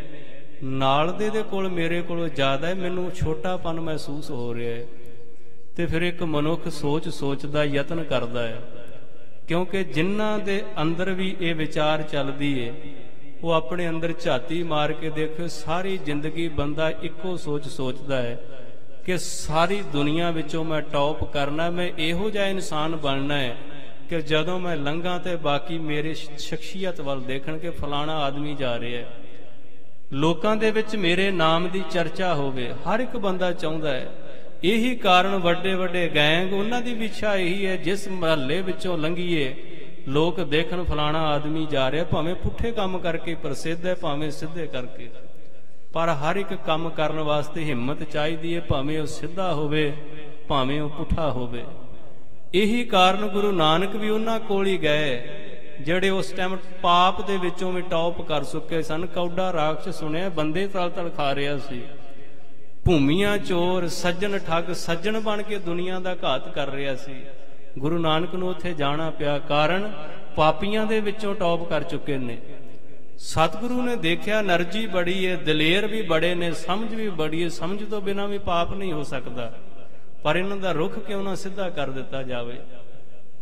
Speaker 1: ਨਾਲ ਦੇ ਕੋਲ ਮੇਰੇ ਕੋਲ ਜ਼ਿਆਦਾ ਹੈ, ਮੈਨੂੰ ਛੋਟਾਪਨ ਮਹਿਸੂਸ ਹੋ ਰਿਹਾ ਹੈ। ਤੇ ਫਿਰ ਇੱਕ ਮਨੁੱਖ ਸੋਚਦਾ ਯਤਨ ਕਰਦਾ ਹੈ, ਕਿਉਂਕਿ ਜਿਨ੍ਹਾਂ ਦੇ ਅੰਦਰ ਵੀ ਇਹ ਵਿਚਾਰ ਚੱਲਦੀ ਹੈ ਉਹ ਆਪਣੇ ਅੰਦਰ ਝਾਤੀ ਮਾਰ ਕੇ ਦੇਖੋ, ਸਾਰੀ ਜ਼ਿੰਦਗੀ ਬੰਦਾ ਇੱਕੋ ਸੋਚਦਾ ਹੈ ਕਿ ਸਾਰੀ ਦੁਨੀਆ ਵਿੱਚੋਂ ਮੈਂ ਟੌਪ ਕਰਨਾ, ਮੈਂ ਇਹੋ ਜਿਹਾ ਇਨਸਾਨ ਬਣਨਾ ਹੈ ਕਿ ਜਦੋਂ ਮੈਂ ਲੰਘਾਂ ਤੇ ਬਾਕੀ ਮੇਰੇ ਸ਼ਖਸੀਅਤ ਵੱਲ ਦੇਖਣ ਕਿ ਫਲਾਣਾ ਆਦਮੀ ਜਾ ਰਿਹਾ ਹੈ, ਲੋਕਾਂ ਦੇ ਵਿੱਚ ਮੇਰੇ ਨਾਮ ਦੀ ਚਰਚਾ ਹੋਵੇ। ਹਰ ਇੱਕ ਬੰਦਾ ਚਾਹੁੰਦਾ ਹੈ। ਇਹੀ ਕਾਰਨ ਵੱਡੇ ਵੱਡੇ ਗੈਂਗ, ਉਹਨਾਂ ਦੀ ਵੀ ਇੱਛਾ ਇਹੀ ਹੈ ਜਿਸ ਮਹੱਲੇ ਵਿੱਚੋਂ ਲੰਘੀਏ ਲੋਕ ਦੇਖਣ ਫਲਾਣਾ ਆਦਮੀ ਜਾ ਰਿਹਾ, ਭਾਵੇਂ ਪੁੱਠੇ ਕੰਮ ਕਰਕੇ ਪ੍ਰਸਿੱਧ ਹੈ, ਭਾਵੇਂ ਸਿੱਧੇ ਕਰਕੇ, ਪਰ ਹਰ ਇੱਕ ਕੰਮ ਕਰਨ ਵਾਸਤੇ ਹਿੰਮਤ ਚਾਹੀਦੀ ਹੈ, ਭਾਵੇਂ ਉਹ ਸਿੱਧਾ ਹੋਵੇ ਭਾਵੇਂ ਉਹ ਪੁੱਠਾ ਹੋਵੇ। ਇਹੀ ਕਾਰਨ ਗੁਰੂ ਨਾਨਕ ਵੀ ਉਹਨਾਂ ਕੋਲ ਹੀ ਗਏ ਜਿਹੜੇ ਉਸ ਟਾਈਮ ਪਾਪ ਦੇ ਵਿੱਚੋਂ ਵੀ ਟੌਪ ਕਰ ਚੁੱਕੇ ਸਨ। ਕੌਡਾ ਰਾਖਸ਼ ਸੁਣਿਆ, ਬੰਦੇ ਤਲ ਤਲ ਖਾ ਰਿਹਾ ਸੀ, ਭੂਮੀਆਂ ਚੋਰ, ਸੱਜਣ ਠੱਗ, ਸੱਜਣ ਬਣ ਕੇ ਦੁਨੀਆ ਦਾ ਘਾਤ ਕਰ ਰਿਹਾ ਸੀ। ਗੁਰੂ ਨਾਨਕ ਨੂੰ ਉੱਥੇ ਜਾਣਾ ਪਿਆ, ਕਾਰਨ ਪਾਪੀਆਂ ਦੇ ਵਿੱਚੋਂ ਟੌਪ ਕਰ ਚੁੱਕੇ ਨੇ। ਸਤਿਗੁਰੂ ਨੇ ਦੇਖਿਆ ਨਰਜੀ ਬੜੀ ਹੈ, ਦਲੇਰ ਵੀ ਬੜੇ ਨੇ, ਸਮਝ ਵੀ ਬੜੀ ਹੈ, ਸਮਝ ਤੋਂ ਬਿਨਾਂ ਵੀ ਪਾਪ ਨਹੀਂ ਹੋ ਸਕਦਾ, ਪਰ ਇਹਨਾਂ ਦਾ ਰੁਖ ਕਿਉਂ ਨਾ ਸਿੱਧਾ ਕਰ ਦਿੱਤਾ ਜਾਵੇ।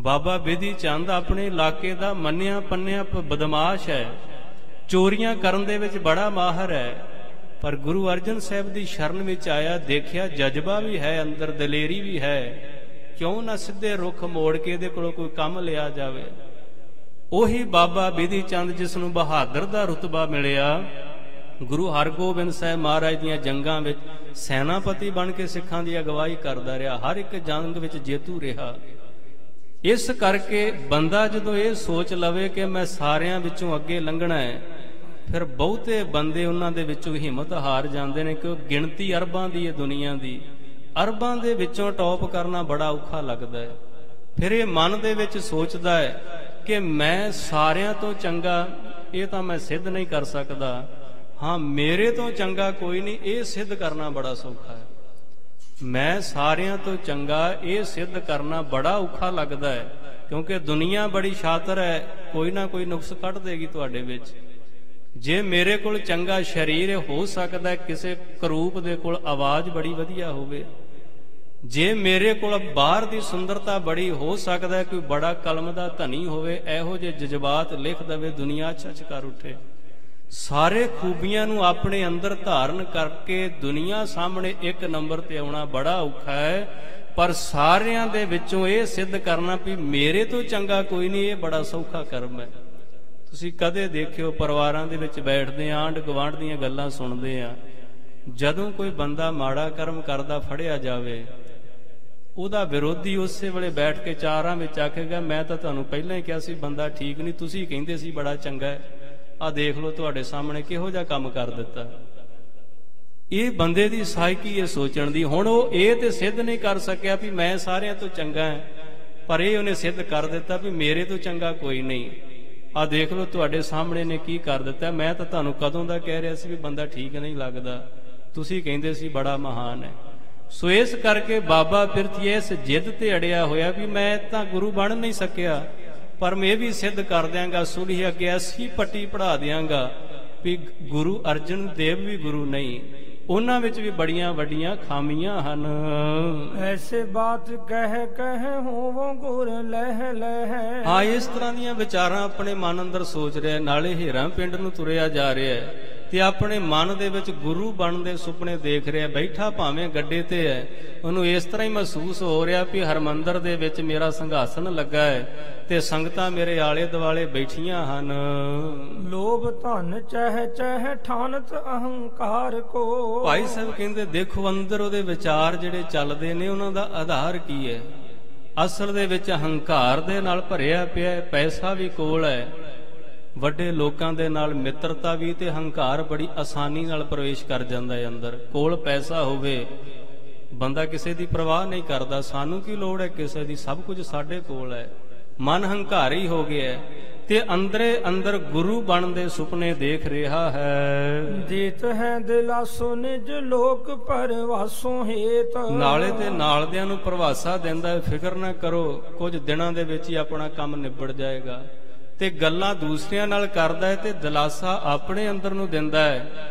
Speaker 1: ਬਾਬਾ ਬਿਧੀ ਚੰਦ ਆਪਣੇ ਇਲਾਕੇ ਦਾ ਮੰਨਿਆ ਪੰਨਿਆ ਬਦਮਾਸ਼ ਹੈ, ਚੋਰੀਆਂ ਕਰਨ ਦੇ ਵਿੱਚ ਬੜਾ ਮਾਹਰ ਹੈ, ਪਰ ਗੁਰੂ ਅਰਜਨ ਸਾਹਿਬ ਦੀ ਸ਼ਰਨ ਵਿੱਚ ਆਇਆ, ਦੇਖਿਆ ਜਜ਼ਬਾ ਵੀ ਹੈ ਅੰਦਰ, ਦਲੇਰੀ ਵੀ ਹੈ, ਕਿਉਂ ਨਾ ਸਿੱਧੇ ਰੁੱਖ ਮੋੜ ਕੇ ਇਹਦੇ ਕੋਲੋਂ ਕੋਈ ਕੰਮ ਲਿਆ ਜਾਵੇ। ਉਹੀ ਬਾਬਾ ਬਿਧੀ ਚੰਦ ਜਿਸ ਨੂੰ ਬਹਾਦਰ ਦਾ ਰੁਤਬਾ ਮਿਲਿਆ, ਗੁਰੂ ਹਰਗੋਬਿੰਦ ਸਾਹਿਬ ਮਹਾਰਾਜ ਦੀਆਂ ਜੰਗਾਂ ਵਿੱਚ ਸੈਨਾਪਤੀ ਬਣ ਕੇ ਸਿੱਖਾਂ ਦੀ ਅਗਵਾਈ ਕਰਦਾ ਰਿਹਾ, ਹਰ ਇੱਕ ਜੰਗ ਵਿੱਚ ਜੇਤੂ ਰਿਹਾ। ਇਸ ਕਰਕੇ ਬੰਦਾ ਜਦੋਂ ਇਹ ਸੋਚ ਲਵੇ ਕਿ ਮੈਂ ਸਾਰਿਆਂ ਵਿੱਚੋਂ ਅੱਗੇ ਲੰਘਣਾ ਹੈ, ਫਿਰ ਬਹੁਤੇ ਬੰਦੇ ਉਹਨਾਂ ਦੇ ਵਿੱਚੋਂ ਹਿੰਮਤ ਹਾਰ ਜਾਂਦੇ ਨੇ, ਕਿ ਗਿਣਤੀ ਅਰਬਾਂ ਦੀ ਹੈ ਦੁਨੀਆ ਦੀ, ਅਰਬਾਂ ਦੇ ਵਿੱਚੋਂ ਟੌਪ ਕਰਨਾ ਬੜਾ ਔਖਾ ਲੱਗਦਾ ਹੈ। ਫਿਰ ਇਹ ਮਨ ਦੇ ਵਿੱਚ ਸੋਚਦਾ ਹੈ ਕਿ ਮੈਂ ਸਾਰਿਆਂ ਤੋਂ ਚੰਗਾ ਇਹ ਤਾਂ ਮੈਂ ਸਿੱਧ ਨਹੀਂ ਕਰ ਸਕਦਾ, ਹਾਂ ਮੇਰੇ ਤੋਂ ਚੰਗਾ ਕੋਈ ਨਹੀਂ, ਇਹ ਸਿੱਧ ਕਰਨਾ ਬੜਾ ਸੌਖਾ ਹੈ। ਮੈਂ ਸਾਰਿਆਂ ਤੋਂ ਚੰਗਾ ਇਹ ਸਿੱਧ ਕਰਨਾ ਬੜਾ ਔਖਾ ਲੱਗਦਾ ਹੈ, ਕਿਉਂਕਿ ਦੁਨੀਆ ਬੜੀ ਸ਼ਾਤਰ ਹੈ, ਕੋਈ ਨਾ ਕੋਈ ਨੁਕਸ ਕੱਢ ਦੇਗੀ ਤੁਹਾਡੇ ਵਿੱਚ। ਜੇ ਮੇਰੇ ਕੋਲ ਚੰਗਾ ਸਰੀਰ ਹੋ ਸਕਦਾ, ਕਿਸੇ ਕਰੂਪ ਦੇ ਕੋਲ ਆਵਾਜ਼ ਬੜੀ ਵਧੀਆ ਹੋਵੇ, ਜੇ ਮੇਰੇ ਕੋਲ ਬਾਹਰ ਦੀ ਸੁੰਦਰਤਾ ਬੜੀ ਹੋ ਸਕਦਾ, ਕੋਈ ਬੜਾ ਕਲਮ ਦਾ ਧਨੀ ਹੋਵੇ, ਇਹੋ ਜਿਹੇ ਜਜ਼ਬਾਤ ਲਿਖ ਦਵੇ, ਦੁਨੀਆ ਛੱਛ ਕਰ ਉੱਠੇ। ਸਾਰੇ ਖੂਬੀਆਂ ਨੂੰ ਆਪਣੇ ਅੰਦਰ ਧਾਰਨ ਕਰਕੇ ਦੁਨੀਆ ਸਾਹਮਣੇ ਇੱਕ ਨੰਬਰ ਤੇ ਆਉਣਾ ਬੜਾ ਔਖਾ ਹੈ, ਪਰ ਸਾਰਿਆਂ ਦੇ ਵਿੱਚੋਂ ਇਹ ਸਿੱਧ ਕਰਨਾ ਵੀ ਮੇਰੇ ਤੋਂ ਚੰਗਾ ਕੋਈ ਨਹੀਂ, ਇਹ ਬੜਾ ਸੌਖਾ ਕਰਮ ਹੈ। ਤੁਸੀਂ ਕਦੇ ਦੇਖਿਓ, ਪਰਿਵਾਰਾਂ ਦੇ ਵਿੱਚ ਬੈਠਦੇ ਆਂ, ਆਂਢ ਗੁਆਂਢ ਦੀਆਂ ਗੱਲਾਂ ਸੁਣਦੇ ਆ, ਜਦੋਂ ਕੋਈ ਬੰਦਾ ਮਾੜਾ ਕਰਮ ਕਰਦਾ ਫੜਿਆ ਜਾਵੇ, ਉਹਦਾ ਵਿਰੋਧੀ ਉਸੇ ਵੇਲੇ ਬੈਠ ਕੇ ਚਾਰਾਂ ਵਿੱਚ ਆਖੇਗਾ, ਮੈਂ ਤਾਂ ਤੁਹਾਨੂੰ ਪਹਿਲਾਂ ਹੀ ਕਿਹਾ ਸੀ ਬੰਦਾ ਠੀਕ ਨਹੀਂ, ਤੁਸੀਂ ਕਹਿੰਦੇ ਸੀ ਬੜਾ ਚੰਗਾ ਹੈ, ਆਹ ਦੇਖ ਲਓ ਤੁਹਾਡੇ ਸਾਹਮਣੇ ਕਿਹੋ ਜਿਹਾ ਕੰਮ ਕਰ ਦਿੱਤਾ। ਇਹ ਬੰਦੇ ਦੀ ਸਾਇਕੀ ਹੈ ਸੋਚਣ ਦੀ। ਹੁਣ ਉਹ ਇਹ ਤੇ ਸਿੱਧ ਨਹੀਂ ਕਰ ਸਕਿਆ ਵੀ ਮੈਂ ਸਾਰਿਆਂ ਤੋਂ ਚੰਗਾ ਹਾਂ, ਪਰ ਇਹ ਉਹਨੇ ਸਿੱਧ ਕਰ ਦਿੱਤਾ ਵੀ ਮੇਰੇ ਤੋਂ ਚੰਗਾ ਕੋਈ ਨਹੀਂ। ਆਹ ਦੇਖ ਲਓ ਤੁਹਾਡੇ ਸਾਹਮਣੇ ਨੇ ਕੀ ਕਰ ਦਿੱਤਾ। ਮੈਂ ਤਾਂ ਤੁਹਾਨੂੰ ਕਦੋਂ ਦਾ ਕਹਿ ਰਿਹਾ ਸੀ ਵੀ ਬੰਦਾ ਠੀਕ ਨਹੀਂ ਲੱਗਦਾ, ਤੁਸੀਂ ਕਹਿੰਦੇ ਸੀ ਬੜਾ ਮਹਾਨ ਹੈ। ਸੋ ਇਸ ਕਰਕੇ ਬਾਬਾ ਪਿਰਥੀ ਇਸ ਜਿੱਦ ਤੇ ਅੜਿਆ ਹੋਇਆ ਵੀ ਮੈਂ ਤਾਂ ਗੁਰੂ ਬਣ ਨਹੀਂ ਸਕਿਆ, ਪਰ ਮੈਂ ਇਹ ਵੀ ਸਿੱਧ ਕਰ ਦਿਆਂਗਾ, ਸੁਲਹੀ ਅੱਗੇ ਐਸੀ ਪੱਟੀ ਪੜ੍ਹਾ ਦਿਆਂਗਾ ਵੀ ਗੁਰੂ ਅਰਜਨ ਦੇਵ ਵੀ ਗੁਰੂ ਨਹੀਂ, ਉਹਨਾਂ ਵਿੱਚ ਵੀ ਬੜੀਆਂ ਵੱਡੀਆਂ ਖਾਮੀਆਂ ਹਨ।
Speaker 2: ਐਸੇ ਬਾਤ ਕਹਿ ਕਹਿ ਹੋਵੋ ਗੁਰ ਲਹਿ ਲਹਿ।
Speaker 1: ਹਾਂ, ਇਸ ਤਰ੍ਹਾਂ ਦੀਆਂ ਵਿਚਾਰਾਂ ਆਪਣੇ ਮਨ ਅੰਦਰ ਸੋਚ ਰਿਹਾ, ਨਾਲੇ ਹੀਰਾਂ ਪਿੰਡ ਨੂੰ ਤੁਰਿਆ ਜਾ ਰਿਹਾ ਹੈ ਤੇ ਆਪਣੇ ਮਨ ਦੇ ਵਿੱਚ ਗੁਰੂ ਬਣਨ ਦੇ ਸੁਪਨੇ ਦੇਖ ਰਿਹਾ। ਬੈਠਾ ਭਾਵੇਂ ਗੱਡੇ ਤੇ ਹੈ, ਉਹਨੂੰ ਇਸ ਤਰ੍ਹਾਂ ਹੀ ਮਹਿਸੂਸ ਹੋ ਰਿਹਾ ਵੀ ਹਰਮੰਦਰ ਦੇ ਵਿੱਚ ਮੇਰਾ ਸਿੰਘਾਸਨ ਲੱਗਾ ਹੈ ਤੇ ਸੰਗਤਾਂ ਮੇਰੇ ਆਲੇ ਦੁਆਲੇ ਬੈਠੀਆਂ ਹਨ।
Speaker 2: ਲੋਭ ਧਨ ਚਹਿ ਚਹਿ ਠਾਨਤ ਅਹੰਕਾਰ ਕੋ।
Speaker 1: ਭਾਈ ਸਾਹਿਬ ਕਹਿੰਦੇ ਦੇਖੋ ਅੰਦਰ ਉਹਦੇ ਵਿਚਾਰ ਜਿਹੜੇ ਚੱਲਦੇ ਨੇ ਉਹਨਾਂ ਦਾ ਆਧਾਰ ਕੀ ਹੈ। ਅਸਲ ਦੇ ਵਿੱਚ ਹੰਕਾਰ ਦੇ ਨਾਲ ਭਰਿਆ ਪਿਆ, ਪੈਸਾ ਵੀ ਕੋਲ ਹੈ, ਵੱਡੇ ਲੋਕਾਂ ਦੇ ਨਾਲ ਮਿੱਤਰਤਾ ਵੀ, ਤੇ ਹੰਕਾਰ ਬੜੀ ਆਸਾਨੀ ਨਾਲ ਪ੍ਰਵੇਸ਼ ਕਰ ਜਾਂਦਾ ਹੈ ਅੰਦਰ। ਕੋਲ ਪੈਸਾ ਹੋਵੇ ਬੰਦਾ ਕਿਸੇ ਦੀ ਪਰਵਾਹ ਨਹੀਂ ਕਰਦਾ, ਸਾਨੂੰ ਕੀ ਲੋੜ ਹੈ ਕਿਸੇ ਦੀ, ਸਭ ਕੁਝ ਸਾਡੇ ਕੋਲ ਹੈ। ਮਨ ਹੰਕਾਰੀ ਹੋ ਗਿਆ ਤੇ ਅੰਦਰੇ ਅੰਦਰ ਗੁਰੂ ਬਣਨ ਦੇ ਸੁਪਨੇ ਦੇਖ ਰਿਹਾ ਹੈ।
Speaker 2: ਜੀਤ ਹੈ ਦਿਲਾਸੋ ਨਿਜ ਲੋਕ ਪਰਵਾਸੋਂ ਹੇਤ। ਨਾਲੇ
Speaker 1: ਤੇ ਨਾਲਦਿਆਂ ਨੂੰ ਪ੍ਰਵਾਸਾ ਦਿੰਦਾ ਹੈ, ਫਿਕਰ ਨਾ ਕਰੋ ਕੁਝ ਦਿਨਾਂ ਦੇ ਵਿੱਚ ਹੀ ਆਪਣਾ ਕੰਮ ਨਿਬੜ ਜਾਏਗਾ। ਤੇ ਗੱਲਾਂ ਦੂਸਰਿਆਂ ਨਾਲ ਕਰਦਾ ਹੈ ਤੇ ਦਿਲਾਸਾ ਆਪਣੇ ਅੰਦਰ ਨੂੰ ਦਿੰਦਾ ਹੈ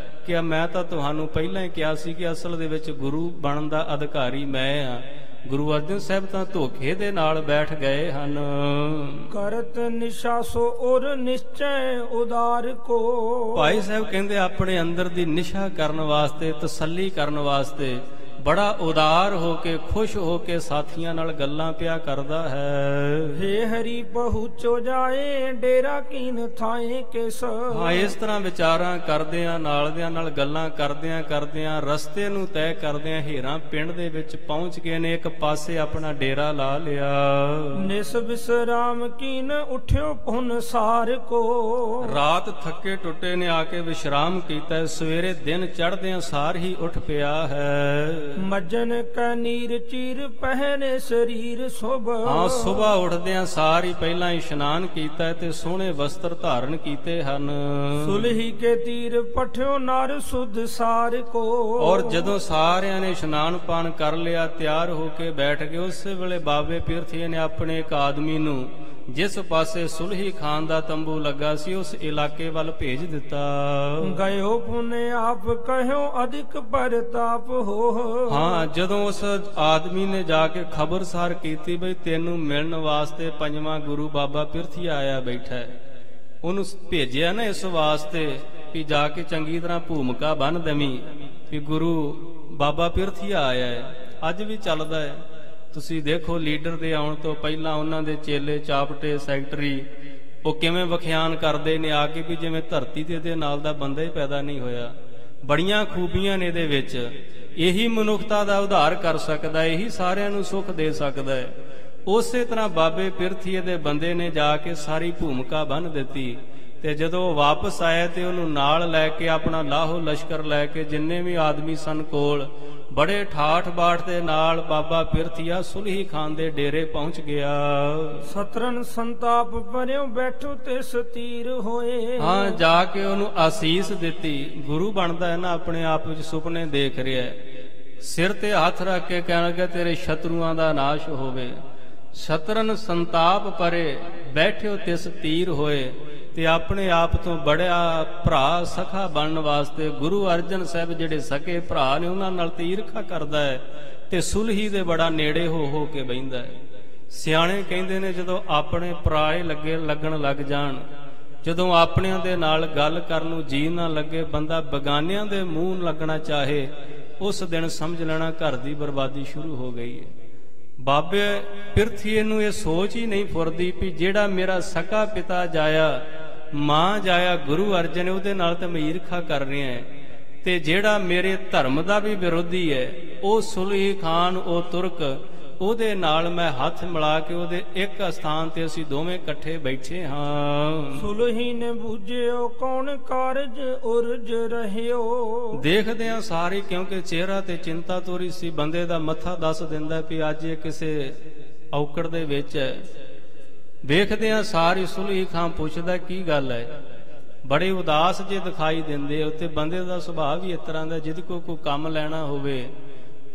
Speaker 1: ਕਿ ਮੈਂ ਤਾਂ ਤੁਹਾਨੂੰ ਪਹਿਲਾਂ ਹੀ ਕਿਹਾ ਸੀ ਕਿ ਅਸਲ ਦੇ ਵਿੱਚ ਗੁਰੂ ਬਣਨ ਦਾ ਅਧਿਕਾਰੀ ਮੈਂ ਆ। ਗੁਰੂ ਅਰਜਨ ਸਾਹਿਬ ਤਾਂ ਧੋਖੇ ਦੇ ਨਾਲ ਬੈਠ ਗਏ ਹਨ।
Speaker 2: ਕਰਤ ਨਿਸ਼ਾ ਸੋ ਔਰ ਨਿਸ਼ਚੈ ਉਦਾਰ ਕੋ।
Speaker 1: ਭਾਈ ਸਾਹਿਬ ਕਹਿੰਦੇ ਆਪਣੇ ਅੰਦਰ ਦੀ ਨਿਸ਼ਾ ਕਰਨ ਵਾਸਤੇ, ਤਸੱਲੀ ਕਰਨ ਵਾਸਤੇ ਬੜਾ ਉਦਾਰ ਹੋ ਕੇ, ਖੁਸ਼ ਹੋ ਕੇ ਸਾਥੀਆਂ ਨਾਲ ਗੱਲਾਂ ਪਿਆ ਕਰਦਾ ਹੈ।
Speaker 2: ਹੇ ਹਰੀ ਪਹੁੰਚੋ ਜਾਏ ਡੇਰਾ ਕੀਨ ਥਾਏ ਕਿਸ।
Speaker 1: ਹਾਂ, ਇਸ ਤਰ੍ਹਾਂ ਵਿਚਾਰਾਂ ਕਰਦਿਆਂ, ਨਾਲਦਿਆਂ ਨਾਲ ਗੱਲਾਂ ਕਰਦਿਆਂ ਰਸਤੇ ਨੂੰ ਤੈਅ ਕਰਦਿਆਂ ਹੀਰਾਂ ਪਿੰਡ ਦੇ ਵਿੱਚ ਪਹੁੰਚ ਗਏ ਨੇ। ਇੱਕ ਪਾਸੇ ਆਪਣਾ ਡੇਰਾ ਲਾ ਲਿਆ।
Speaker 2: ਨਿਸ ਵਿਸਰਾਮ ਕੀਨ ਉਠਿਓ ਪੁਨ ਸਾਰ ਕੋ। ਰਾਤ
Speaker 1: ਥੱਕੇ ਟੁੱਟੇ ਨੇ ਆ ਕੇ ਵਿਸ਼ਰਾਮ ਕੀਤਾ, ਸਵੇਰੇ ਦਿਨ ਚੜ੍ਹਦਿਆਂ ਸਾਰ ਹੀ ਉੱਠ ਪਿਆ ਹੈ।
Speaker 2: ਮੱਜਨ ਕਾ ਨੀਰ ਚੀਰ ਪਹਿਨੇ ਸਰੀਰ ਸੁਭ।
Speaker 1: ਹਾਂ, ਸੁਬਾ ਉੱਠਦਿਆਂ ਸਾਰ ਹੀ ਪਹਿਲਾਂ ਇਸ਼ਨਾਨ ਕੀਤਾ ਤੇ ਸੋਹਣੇ ਵਸਤਰ ਧਾਰਨ ਕੀਤੇ ਹਨ।
Speaker 2: ਸੁਲਹੀ ਕੇ ਤੀਰ ਪਠਿਓ ਨਰ ਸੁਧ ਸਾਰ ਕੋ।
Speaker 1: ਔਰ ਜਦੋਂ ਸਾਰਿਆਂ ਨੇ ਇਸ਼ਨਾਨ ਪਾਨ ਕਰ ਲਿਆ, ਤਿਆਰ ਹੋ ਕੇ ਬੈਠ ਗਏ, ਉਸੇ ਵੇਲੇ ਬਾਬੇ ਪਿਰਥੀਏ ਨੇ ਆਪਣੇ ਇੱਕ ਆਦਮੀ ਨੂੰ ਜਿਸ ਪਾਸੇ ਸੁਲਹੀ ਖਾਨ ਦਾ ਤੰਬੂ ਲੱਗਾ ਸੀ ਉਸ ਇਲਾਕੇ ਵੱਲ ਭੇਜ ਦਿੱਤਾ।
Speaker 2: ਗਇਓ ਪੁਨੇ ਆਪ ਕਹਿਓ ਅਧਿਕ ਪਰਤਾਪ ਹੋ।
Speaker 1: ਹਾਂ, ਜਦੋਂ ਉਸ ਆਦਮੀ ਨੇ ਜਾ ਕੇ ਖਬਰਸਾਰ ਕੀਤੀ ਬਈ ਤੈਨੂੰ ਮਿਲਣ ਵਾਸਤੇ ਪੰਜਵਾਂ ਗੁਰੂ ਬਾਬਾ ਪਿਰਥੀਆ ਆਇਆ ਬੈਠਾ ਹੈ, ਉਹਨੂੰ ਭੇਜਿਆ ਨਾ ਇਸ ਵਾਸਤੇ ਵੀ ਜਾ ਕੇ ਚੰਗੀ ਤਰ੍ਹਾਂ ਭੂਮਿਕਾ ਬੰਨ੍ਹ ਦੇਵੀਂ ਵੀ ਗੁਰੂ ਬਾਬਾ ਪਿਰਥੀਆ ਆਇਆ ਹੈ। ਅੱਜ ਵੀ ਚੱਲਦਾ ਹੈ। ਤੁਸੀਂ ਦੇਖੋ ਲੀਡਰ ਦੇ ਆਉਣ ਤੋਂ ਪਹਿਲਾਂ ਉਹਨਾਂ ਦੇ ਚੇਲੇ ਚਾਪਟੇ ਸੈਕਟਰੀ ਉਹ ਕਿਵੇਂ ਵਿਖਿਆਨ ਕਰਦੇ ਨੇ ਆ ਕੇ ਵੀ ਜਿਵੇਂ ਧਰਤੀ ਤੇ ਇਹਦੇ ਨਾਲ ਦਾ ਬੰਦਾ ਹੀ ਪੈਦਾ ਨਹੀਂ ਹੋਇਆ। ਬੜੀਆਂ ਖੂਬੀਆਂ ਨੇ ਇਹਦੇ ਵਿੱਚ। ਇਹੀ ਮਨੁੱਖਤਾ ਦਾ ਉਧਾਰ ਕਰ ਸਕਦਾ, ਇਹੀ ਸਾਰਿਆਂ ਨੂੰ ਸੁੱਖ ਦੇ ਸਕਦਾ ਹੈ। ਉਸੇ ਤਰ੍ਹਾਂ ਬਾਬੇ ਪਿਰਥੀਏ ਦੇ ਬੰਦੇ ਨੇ ਜਾ ਕੇ ਸਾਰੀ ਭੂਮਿਕਾ ਬੰਨ੍ਹ ਦਿੱਤੀ ਤੇ ਜਦੋਂ ਵਾਪਸ ਆਇਆ ਤੇ ਉਹਨੂੰ ਨਾਲ ਲੈ ਕੇ ਆਪਣਾ ਲਾਹੋ ਲਸ਼ਕਰ ਲੈ ਕੇ ਜਿੰਨੇ ਵੀ ਆਦਮੀ ਸਨ ਕੋਲ ਬੜੇ ਠਾਠ ਬਾਠ ਦੇ ਨਾਲ ਬਾਬਾ ਪਿਰਥੀਆ ਸੁਲਹੀ ਖਾਨ ਦੇ ਡੇਰੇ ਪਹੁੰਚ ਗਿਆ।
Speaker 2: ਸਤਰਨ ਸੰਤਾਪ ਭਰਿਓ ਬੈਠੋ ਤੇ ਸਤੀਰ ਹੋਏ।
Speaker 1: ਹਾਂ, ਜਾ ਕੇ ਉਹਨੂੰ ਆਸੀਸ ਦਿੱਤੀ। ਗੁਰੂ ਬਣਦਾ ਹੈ ਨਾ ਆਪਣੇ ਆਪ ਵਿੱਚ ਸੁਪਨੇ ਦੇਖ ਰਿਹਾ ਹੈ। ਸਿਰ ਤੇ ਹੱਥ ਰੱਖ ਕੇ ਕਹਿਣ ਲੱਗਾ ਤੇਰੇ ਸ਼ਤਰੂਆਂ ਦਾ ਨਾਸ਼ ਹੋਵੇ। ਸਤਰਨ ਸੰਤਾਪ ਪਰੇ ਬੈਠਿਓ ਤਿਸ ਤੀਰ ਹੋਏ। ਤੇ ਆਪਣੇ ਆਪ ਤੋਂ ਬੜਿਆ ਭਰਾ ਸਖਾ ਬਣਨ ਵਾਸਤੇ ਗੁਰੂ ਅਰਜਨ ਸਾਹਿਬ ਜਿਹੜੇ ਸਕੇ ਭਰਾ ਨੇ ਉਹਨਾਂ ਨਾਲ ਤੇ ਈਰਖਾ ਕਰਦਾ ਹੈ ਤੇ ਸੁਲਹੀ ਦੇ ਬੜਾ ਨੇੜੇ ਹੋ ਕੇ ਬਹਿੰਦਾ ਹੈ। ਸਿਆਣੇ ਕਹਿੰਦੇ ਨੇ ਜਦੋਂ ਆਪਣੇ ਪਰਾਏ ਲੱਗਣ ਲੱਗ ਜਾਣ, ਜਦੋਂ ਆਪਣਿਆਂ ਦੇ ਨਾਲ ਗੱਲ ਕਰਨ ਨੂੰ ਜੀ ਨਾ ਲੱਗੇ, ਬੰਦਾ ਬਗਾਨਿਆਂ ਦੇ ਮੂੰਹ ਲੱਗਣਾ ਚਾਹੇ, ਉਸ ਦਿਨ ਸਮਝ ਲੈਣਾ ਘਰ ਦੀ ਬਰਬਾਦੀ ਸ਼ੁਰੂ ਹੋ ਗਈ ਹੈ। ਬਾਬੇ ਪਿਰਥੀਏ ਨੂੰ ਇਹ ਸੋਚ ਹੀ ਨਹੀਂ ਫੁਰਦੀ ਵੀ ਜਿਹੜਾ ਮੇਰਾ ਸਕਾ ਪਿਤਾ ਜਾਇਆ, ਮਾਂ ਜਾਇਆ ਗੁਰੂ ਅਰਜਨ, ਉਹਦੇ ਨਾਲ ਤਾਂ ਮੈਂ ਈਰਖਾ ਕਰ ਰਿਹਾ ਹੈ ਤੇ ਜਿਹੜਾ ਮੇਰੇ ਧਰਮ ਦਾ ਵੀ ਵਿਰੋਧੀ ਹੈ ਉਹ ਸੁਲਹੀ ਖਾਨ, ਉਹ ਤੁਰਕ, ਉਹਦੇ ਨਾਲ ਮੈਂ ਹੱਥ ਮਿਲਾ ਕੇ ਉਹਦੇ ਇੱਕ ਸਥਾਨ ਤੇ ਅਸੀਂ ਦੋਵੇਂ ਇਕੱਠੇ ਬੈਠੇ ਹਾਂ।
Speaker 2: ਸੁਲਹੀ ਨੇ ਬੂਝਿਓ ਕੌਣ ਕਾਰਜ ਉਰਜ ਰਹਿਓ।
Speaker 1: ਦੇਖਦੇ ਹਾਂ ਸਾਰੇ, ਕਿਉਂਕਿ ਚਿਹਰਾ ਤੇ ਚਿੰਤਾ ਤੋਰੀ ਸੀ। ਬੰਦੇ ਦਾ ਮੱਥਾ ਦੱਸ ਦਿੰਦਾ ਵੀ ਅੱਜ ਇਹ ਕਿਸੇ ਔਕੜ ਦੇ ਵਿੱਚ ਹੈ। ਵੇਖਦੇ ਹਾਂ ਸਾਰੀ ਸੁਲਹੀ ਖਾਨ ਪੁੱਛਦਾ ਕੀ ਗੱਲ ਹੈ। ਬੜੇ ਉਦਾਸ ਜੇ ਦਿਖਾਈ ਦਿੰਦੇ। ਉੱਤੇ ਬੰਦੇ ਦਾ ਸੁਭਾਅ ਵੀ ਇਸ ਤਰ੍ਹਾਂ ਦਾ, ਜਿਹਦੇ ਕੋਲ ਕੋਈ ਕੰਮ ਲੈਣਾ ਹੋਵੇ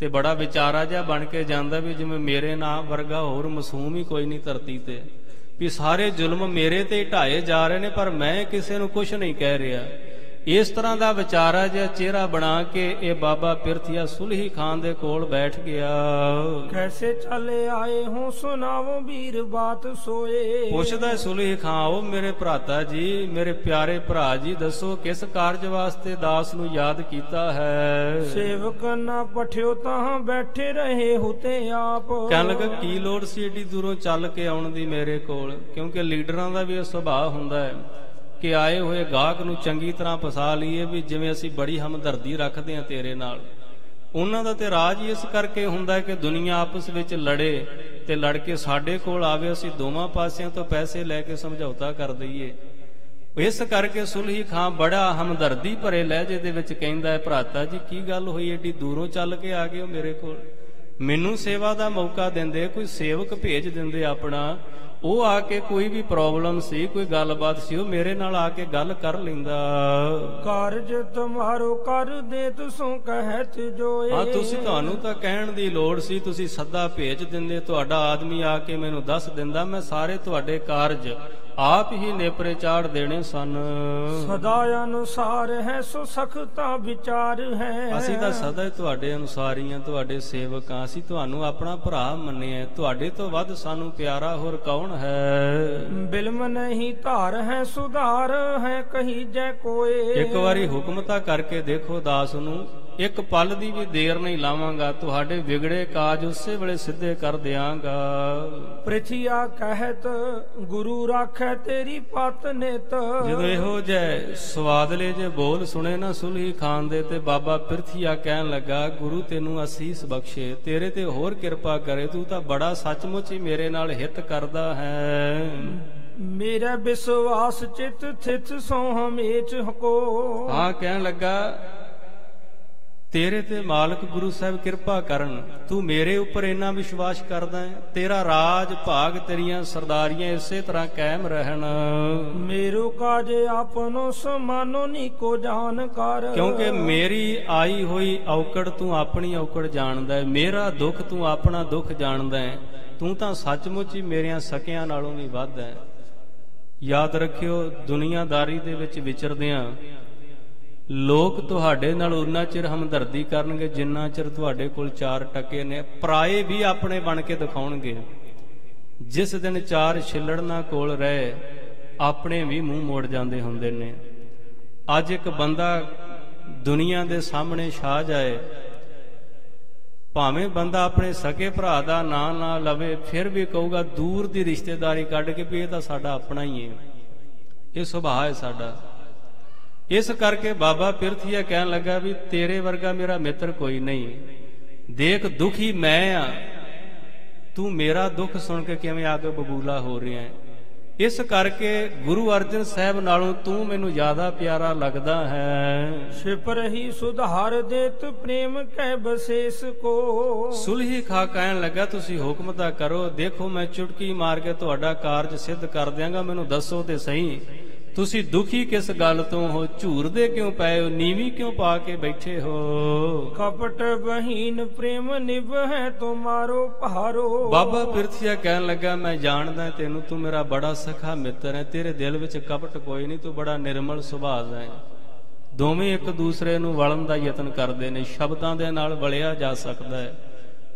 Speaker 1: ਤੇ ਬੜਾ ਵਿਚਾਰਾ ਜਿਹਾ ਬਣ ਕੇ ਜਾਂਦਾ ਵੀ ਜਿਵੇਂ ਮੇਰੇ ਨਾਂ ਵਰਗਾ ਹੋਰ ਮਾਸੂਮ ਹੀ ਕੋਈ ਨਹੀਂ ਧਰਤੀ ਤੇ, ਵੀ ਸਾਰੇ ਜ਼ੁਲਮ ਮੇਰੇ ਤੇ ਢਾਏ ਜਾ ਰਹੇ ਨੇ ਪਰ ਮੈਂ ਕਿਸੇ ਨੂੰ ਕੁਛ ਨਹੀਂ ਕਹਿ ਰਿਹਾ। ਇਸ ਤਰ੍ਹਾਂ ਦਾ ਵਿਚਾਰਾ ਜਿਹਾ ਚਿਹਰਾ ਬਣਾ ਕੇ ਇਹ ਬਾਬਾ ਪਿਰਥੀਆ ਸੁਲਹੀ ਖਾਨ ਦੇ ਕੋਲ ਬੈਠ ਗਿਆ।
Speaker 2: ਕੈਸੇ ਚਲੇ ਆਏ ਹੋ ਸੁਣਾਵੋ ਵੀਰ ਬਾਤ ਸੋਏ।
Speaker 1: ਪੁੱਛਦਾ ਸੁਲਹੀ ਖਾਨ, ਉਹ ਮੇਰੇ ਭਰਾਤਾ ਜੀ, ਮੇਰੇ ਪਿਆਰੇ ਭਰਾ ਜੀ, ਦੱਸੋ ਕਿਸ ਕਾਰਜ ਵਾਸਤੇ ਦਾਸ ਨੂੰ ਯਾਦ ਕੀਤਾ ਹੈ।
Speaker 2: ਸੇਵਕ ਨਾ ਪਠਿਓ ਤਾਂ ਬੈਠੇ ਰਹੇ ਹੁਤੇ ਆਪ।
Speaker 1: ਕਹਿਣ ਲੱਗਾ ਕੀ ਲੋੜ ਸੀ ਏਡੀ ਦੂਰੋਂ ਚੱਲ ਕੇ ਆਉਣ ਦੀ ਮੇਰੇ ਕੋਲ, ਕਿਉਂਕਿ ਲੀਡਰਾਂ ਦਾ ਵੀ ਇਹ ਸੁਭਾਅ ਹੁੰਦਾ ਹੈ ਕਿ ਆਏ ਹੋਏ ਗਾਹਕ ਨੂੰ ਚੰਗੀ ਤਰ੍ਹਾਂ ਫਸਾ ਲਈਏ ਵੀ ਜਿਵੇਂ ਅਸੀਂ ਬੜੀ ਹਮਦਰਦੀ ਰੱਖਦੇ ਹਾਂ ਤੇਰੇ ਨਾਲ। ਉਹਨਾਂ ਦਾ ਤੇ ਰਾਜ ਹੀ ਇਸ ਕਰਕੇ ਹੁੰਦਾ ਹੈ ਕਿ ਦੁਨੀਆ ਆਪਸ ਵਿੱਚ ਲੜੇ ਤੇ ਲੜ ਕੇ ਸਾਡੇ ਕੋਲ ਆਵੇ, ਅਸੀਂ ਦੋਵਾਂ ਪਾਸਿਆਂ ਤੋਂ ਪੈਸੇ ਲੈ ਕੇ ਸਮਝੌਤਾ ਕਰ ਦਈਏ। ਇਸ ਕਰਕੇ ਸੁਲਹੀ ਖਾਨ ਬੜਾ ਹਮਦਰਦੀ ਭਰੇ ਲਹਿਜੇ ਦੇ ਵਿੱਚ ਕਹਿੰਦਾ ਹੈ, ਭਰਾਤਾ ਜੀ ਕੀ ਗੱਲ ਹੋਈ, ਏਡੀ ਦੂਰੋਂ ਚੱਲ ਕੇ ਆ ਗਏ ਹੋ ਮੇਰੇ ਕੋਲ। ਮੈਨੂੰ ਸੇਵਾ ਦਾ ਮੌਕਾ ਦਿੰਦੇ, ਕੋਈ ਸੇਵਕ ਭੇਜ ਦਿੰਦੇ ਆਪਣਾ, ਉਹ ਆ ਕੇ ਕੋਈ ਵੀ ਪ੍ਰੋਬਲਮ ਸੀ, ਕੋਈ ਗੱਲਬਾਤ ਸੀ, ਉਹ ਮੇਰੇ ਨਾਲ ਆ ਕੇ ਗੱਲ ਕਰ ਲੈਂਦਾ।
Speaker 2: ਕਾਰਜ ਤੁਮਾਰੋ ਕਰ ਦੇ ਤੁਸੋਂ ਕਹਿਤ ਜੋਏ।
Speaker 1: ਹਾਂ, ਤੁਹਾਨੂੰ ਤਾਂ ਕਹਿਣ ਦੀ ਲੋੜ ਸੀ, ਤੁਸੀਂ ਸੱਦਾ ਭੇਜ ਦਿੰਦੇ, ਤੁਹਾਡਾ ਆਦਮੀ ਆ ਕੇ ਮੈਨੂੰ ਦੱਸ ਦਿੰਦਾ, ਮੈਂ ਸਾਰੇ ਤੁਹਾਡੇ ਕਾਰਜ ਆਪ ਹੀ ਨੇਪਰੇ ਚਾੜ ਦੇਣੇ ਸਨ।
Speaker 2: ਸਦਾ ਅਨੁਸਾਰ ਹੈ ਸੋ ਸਖਤਾ ਵਿਚਾਰ ਹੈ।
Speaker 1: ਅਸੀਂ ਤਾਂ ਸਦਾ ਤੁਹਾਡੇ ਅਨੁਸਾਰ ਹੀ ਹਾਂ, ਤੁਹਾਡੇ ਸੇਵਕ ਹਾਂ। ਅਸੀਂ ਤੁਹਾਨੂੰ ਆਪਣਾ ਭਰਾ ਮੰਨਿਆ, ਤੁਹਾਡੇ ਤੋਂ ਵੱਧ ਸਾਨੂੰ ਪਿਆਰਾ ਹੋਰ ਕੌਣ ਹੈ।
Speaker 2: ਬਿਲਮ ਨਹੀਂ ਧਾਰ ਹੈ ਸੁਧਾਰ ਹੈ ਕਹੀ ਜੈ ਕੋਏ।
Speaker 1: ਇੱਕ ਵਾਰੀ ਹੁਕਮ ਤਾਂ ਕਰਕੇ ਦੇਖੋ ਦਾਸ ਨੂੰ, ਇੱਕ ਪਲ ਦੀ ਵੀ ਦੇਰ ਨਹੀਂ ਲਾਵਾਂਗਾ, ਤੁਹਾਡੇ ਵਿਗੜੇ ਕਾਜ ਉਸੇ ਵੇਲੇ ਸਿੱਧੇ ਕਰ ਦਿਆਂਗਾ।
Speaker 2: ਪ੍ਰਿਥਿਆ ਕਹਿਤ ਗੁਰੂ ਰਾਖੈ ਤੇਰੀ ਪਤ ਨਿਤ।
Speaker 1: ਜਦੋਂ ਇਹੋ ਜਿਹੇ ਸਵਾਦਲੇ ਜੇ ਬੋਲ ਸੁਣੇ ਨਾ ਸੁਲਹੀ ਖਾਨ ਦੇ, ਤੇ ਬਾਬਾ ਪਿਰਥੀਆ ਕਹਿਣ ਲੱਗਾ, ਗੁਰੂ ਤੈਨੂੰ ਅਸੀਸ ਬਖਸ਼ੇ, ਤੇਰੇ ਤੇ ਹੋਰ ਕਿਰਪਾ ਕਰੇ, ਤੂੰ ਤਾਂ ਬੜਾ ਸੱਚਮੁੱਚ ਹੀ ਮੇਰੇ ਨਾਲ ਹਿੱਤ ਕਰਦਾ ਹੈ।
Speaker 2: ਮੇਰਾ ਵਿਸ਼ਵਾਸ ਚਿਤ ਥਿਤ ਸੋ ਹਮੇਚ ਹਕੋ।
Speaker 1: ਹਾਂ, ਕਹਿਣ ਲੱਗਾ ਤੇਰੇ ਤੇ ਮਾਲਕ ਗੁਰੂ ਸਾਹਿਬ ਕਿਰਪਾ ਕਰਨ, ਤੂੰ ਮੇਰੇ ਉੱਪਰ ਇੰਨਾ ਵਿਸ਼ਵਾਸ ਕਰਦਾ ਹੈ, ਤੇਰਾ ਰਾਜ ਭਾਗ, ਤੇਰੀਆਂ ਸਰਦਾਰੀਆਂ ਇਸੇ ਤਰ੍ਹਾਂ ਕਾਇਮ ਰਹਿਣ।
Speaker 2: ਮੇਰੂ ਕਾਜ ਆਪਨੋ ਸਮਾਨੋ ਨੀਕੋ ਜਾਣਕਾਰ।
Speaker 1: ਕਿਉਂਕਿ ਮੇਰੀ ਆਈ ਹੋਈ ਔਕੜ ਤੂੰ ਆਪਣੀ ਔਕੜ ਜਾਣਦਾ ਹੈ, ਮੇਰਾ ਦੁੱਖ ਤੂੰ ਆਪਣਾ ਦੁੱਖ ਜਾਣਦਾ ਹੈ, ਤੂੰ ਤਾਂ ਸੱਚਮੁੱਚ ਹੀ ਮੇਰਿਆਂ ਸਕਿਆਂ ਨਾਲੋਂ ਵੀ ਵੱਧ ਹੈ। ਯਾਦ ਰੱਖਿਓ, ਦੁਨੀਆਦਾਰੀ ਦੇ ਵਿੱਚ ਵਿਚਰਦਿਆਂ ਲੋਕ ਤੁਹਾਡੇ ਨਾਲ ਉਨਾ ਚਿਰ ਹਮਦਰਦੀ ਕਰਨਗੇ ਜਿੰਨਾ ਚਿਰ ਤੁਹਾਡੇ ਕੋਲ 4 ਟਕੇ ਨੇ। ਪਰਾਏ ਵੀ ਆਪਣੇ ਬਣ ਕੇ ਦਿਖਾਉਣਗੇ। ਜਿਸ ਦਿਨ 4 ਛਿੱਲੜਨਾ ਕੋਲ ਰਹੇ, ਆਪਣੇ ਵੀ ਮੂੰਹ ਮੋੜ ਜਾਂਦੇ ਹੁੰਦੇ ਨੇ। ਅੱਜ ਇੱਕ ਬੰਦਾ ਦੁਨੀਆ ਦੇ ਸਾਹਮਣੇ ਛਾ ਜਾਏ, ਭਾਵੇਂ ਬੰਦਾ ਆਪਣੇ ਸਕੇ ਭਰਾ ਦਾ ਨਾਂ ਨਾ ਲਵੇ, ਫਿਰ ਵੀ ਕਹੂਗਾ ਦੂਰ ਦੀ ਰਿਸ਼ਤੇਦਾਰੀ ਕੱਢ ਕੇ ਵੀ ਇਹ ਤਾਂ ਸਾਡਾ ਆਪਣਾ ਹੀ ਹੈ, ਇਹ ਸੁਭਾਅ ਹੈ ਸਾਡਾ। ਇਸ ਕਰਕੇ ਬਾਬਾ ਪਿਰਥੀਆ ਕਹਿਣ ਲੱਗਾ ਵੀ ਤੇਰੇ ਵਰਗਾ ਮੇਰਾ ਮਿੱਤਰ ਕੋਈ ਨਹੀਂ, ਦੇਖ ਦੁਖੀ ਮੈਂ ਆ, ਤੂੰ ਮੇਰਾ ਦੁੱਖ ਸੁਣ ਕੇ ਕਿਵੇਂ ਆ ਕੇ ਬਬੂਲਾ ਹੋ ਰਿਹਾ ਹੈ। ਇਸ ਕਰਕੇ ਗੁਰੂ ਅਰਜਨ ਸਾਹਿਬ ਨਾਲੋਂ ਤੂੰ ਮੈਨੂੰ ਜ਼ਿਆਦਾ ਪਿਆਰਾ ਲੱਗਦਾ ਹੈ।
Speaker 2: ਸਿਪਰਹੀ ਸੁਧਾਰ ਦੇਤ ਪ੍ਰੇਮ ਕੈ ਬਸੇਸ ਕੋ।
Speaker 1: ਸੁਲਹੀ ਖਾ ਕਹਿਣ ਲੱਗਾ ਤੁਸੀਂ ਹੁਕਮ ਤਾਂ ਕਰੋ, ਦੇਖੋ ਮੈਂ ਚੁਟਕੀ ਮਾਰ ਕੇ ਤੁਹਾਡਾ ਕਾਰਜ ਸਿੱਧ ਕਰ ਦਿਆਂਗਾ, ਮੈਨੂੰ ਦੱਸੋ ਤੇ ਸਹੀ ਤੁਸੀਂ ਦੁਖੀ ਕਿਸ ਗੱਲ ਤੋਂ ਹੋ, ਝੂਰਦੇ ਕਿਉਂ ਪਏ ਹੋ, ਨੀਵੀਂ ਕਿਉਂ ਪਾ ਕੇ ਬੈਠੇ ਹੋ।
Speaker 2: ਕਪਟ ਬਹੀਨ ਪ੍ਰੇਮ ਨਿਭ ਹੈ ਤੁਮਾਰੋ ਭਾਰੋ।
Speaker 1: ਬਾਬਾ ਪਿਰਥੀਆ ਕਹਿਣ ਲੱਗਾ ਮੈਂ ਜਾਣਦਾ ਤੈਨੂੰ, ਤੂੰ ਮੇਰਾ ਬੜਾ ਸਖਾ ਮਿੱਤਰ ਹੈ, ਤੇਰੇ ਦਿਲ ਵਿੱਚ ਕਪਟ ਕੋਈ ਨਹੀਂ, ਤੂੰ ਬੜਾ ਨਿਰਮਲ ਸੁਭਾਅ ਦਾ ਹੈ। ਦੋਵੇਂ ਇੱਕ ਦੂਸਰੇ ਨੂੰ ਵਲਣ ਦਾ ਯਤਨ ਕਰਦੇ ਨੇ, ਸ਼ਬਦਾਂ ਦੇ ਨਾਲ ਵਲਿਆ ਜਾ ਸਕਦਾ ਹੈ,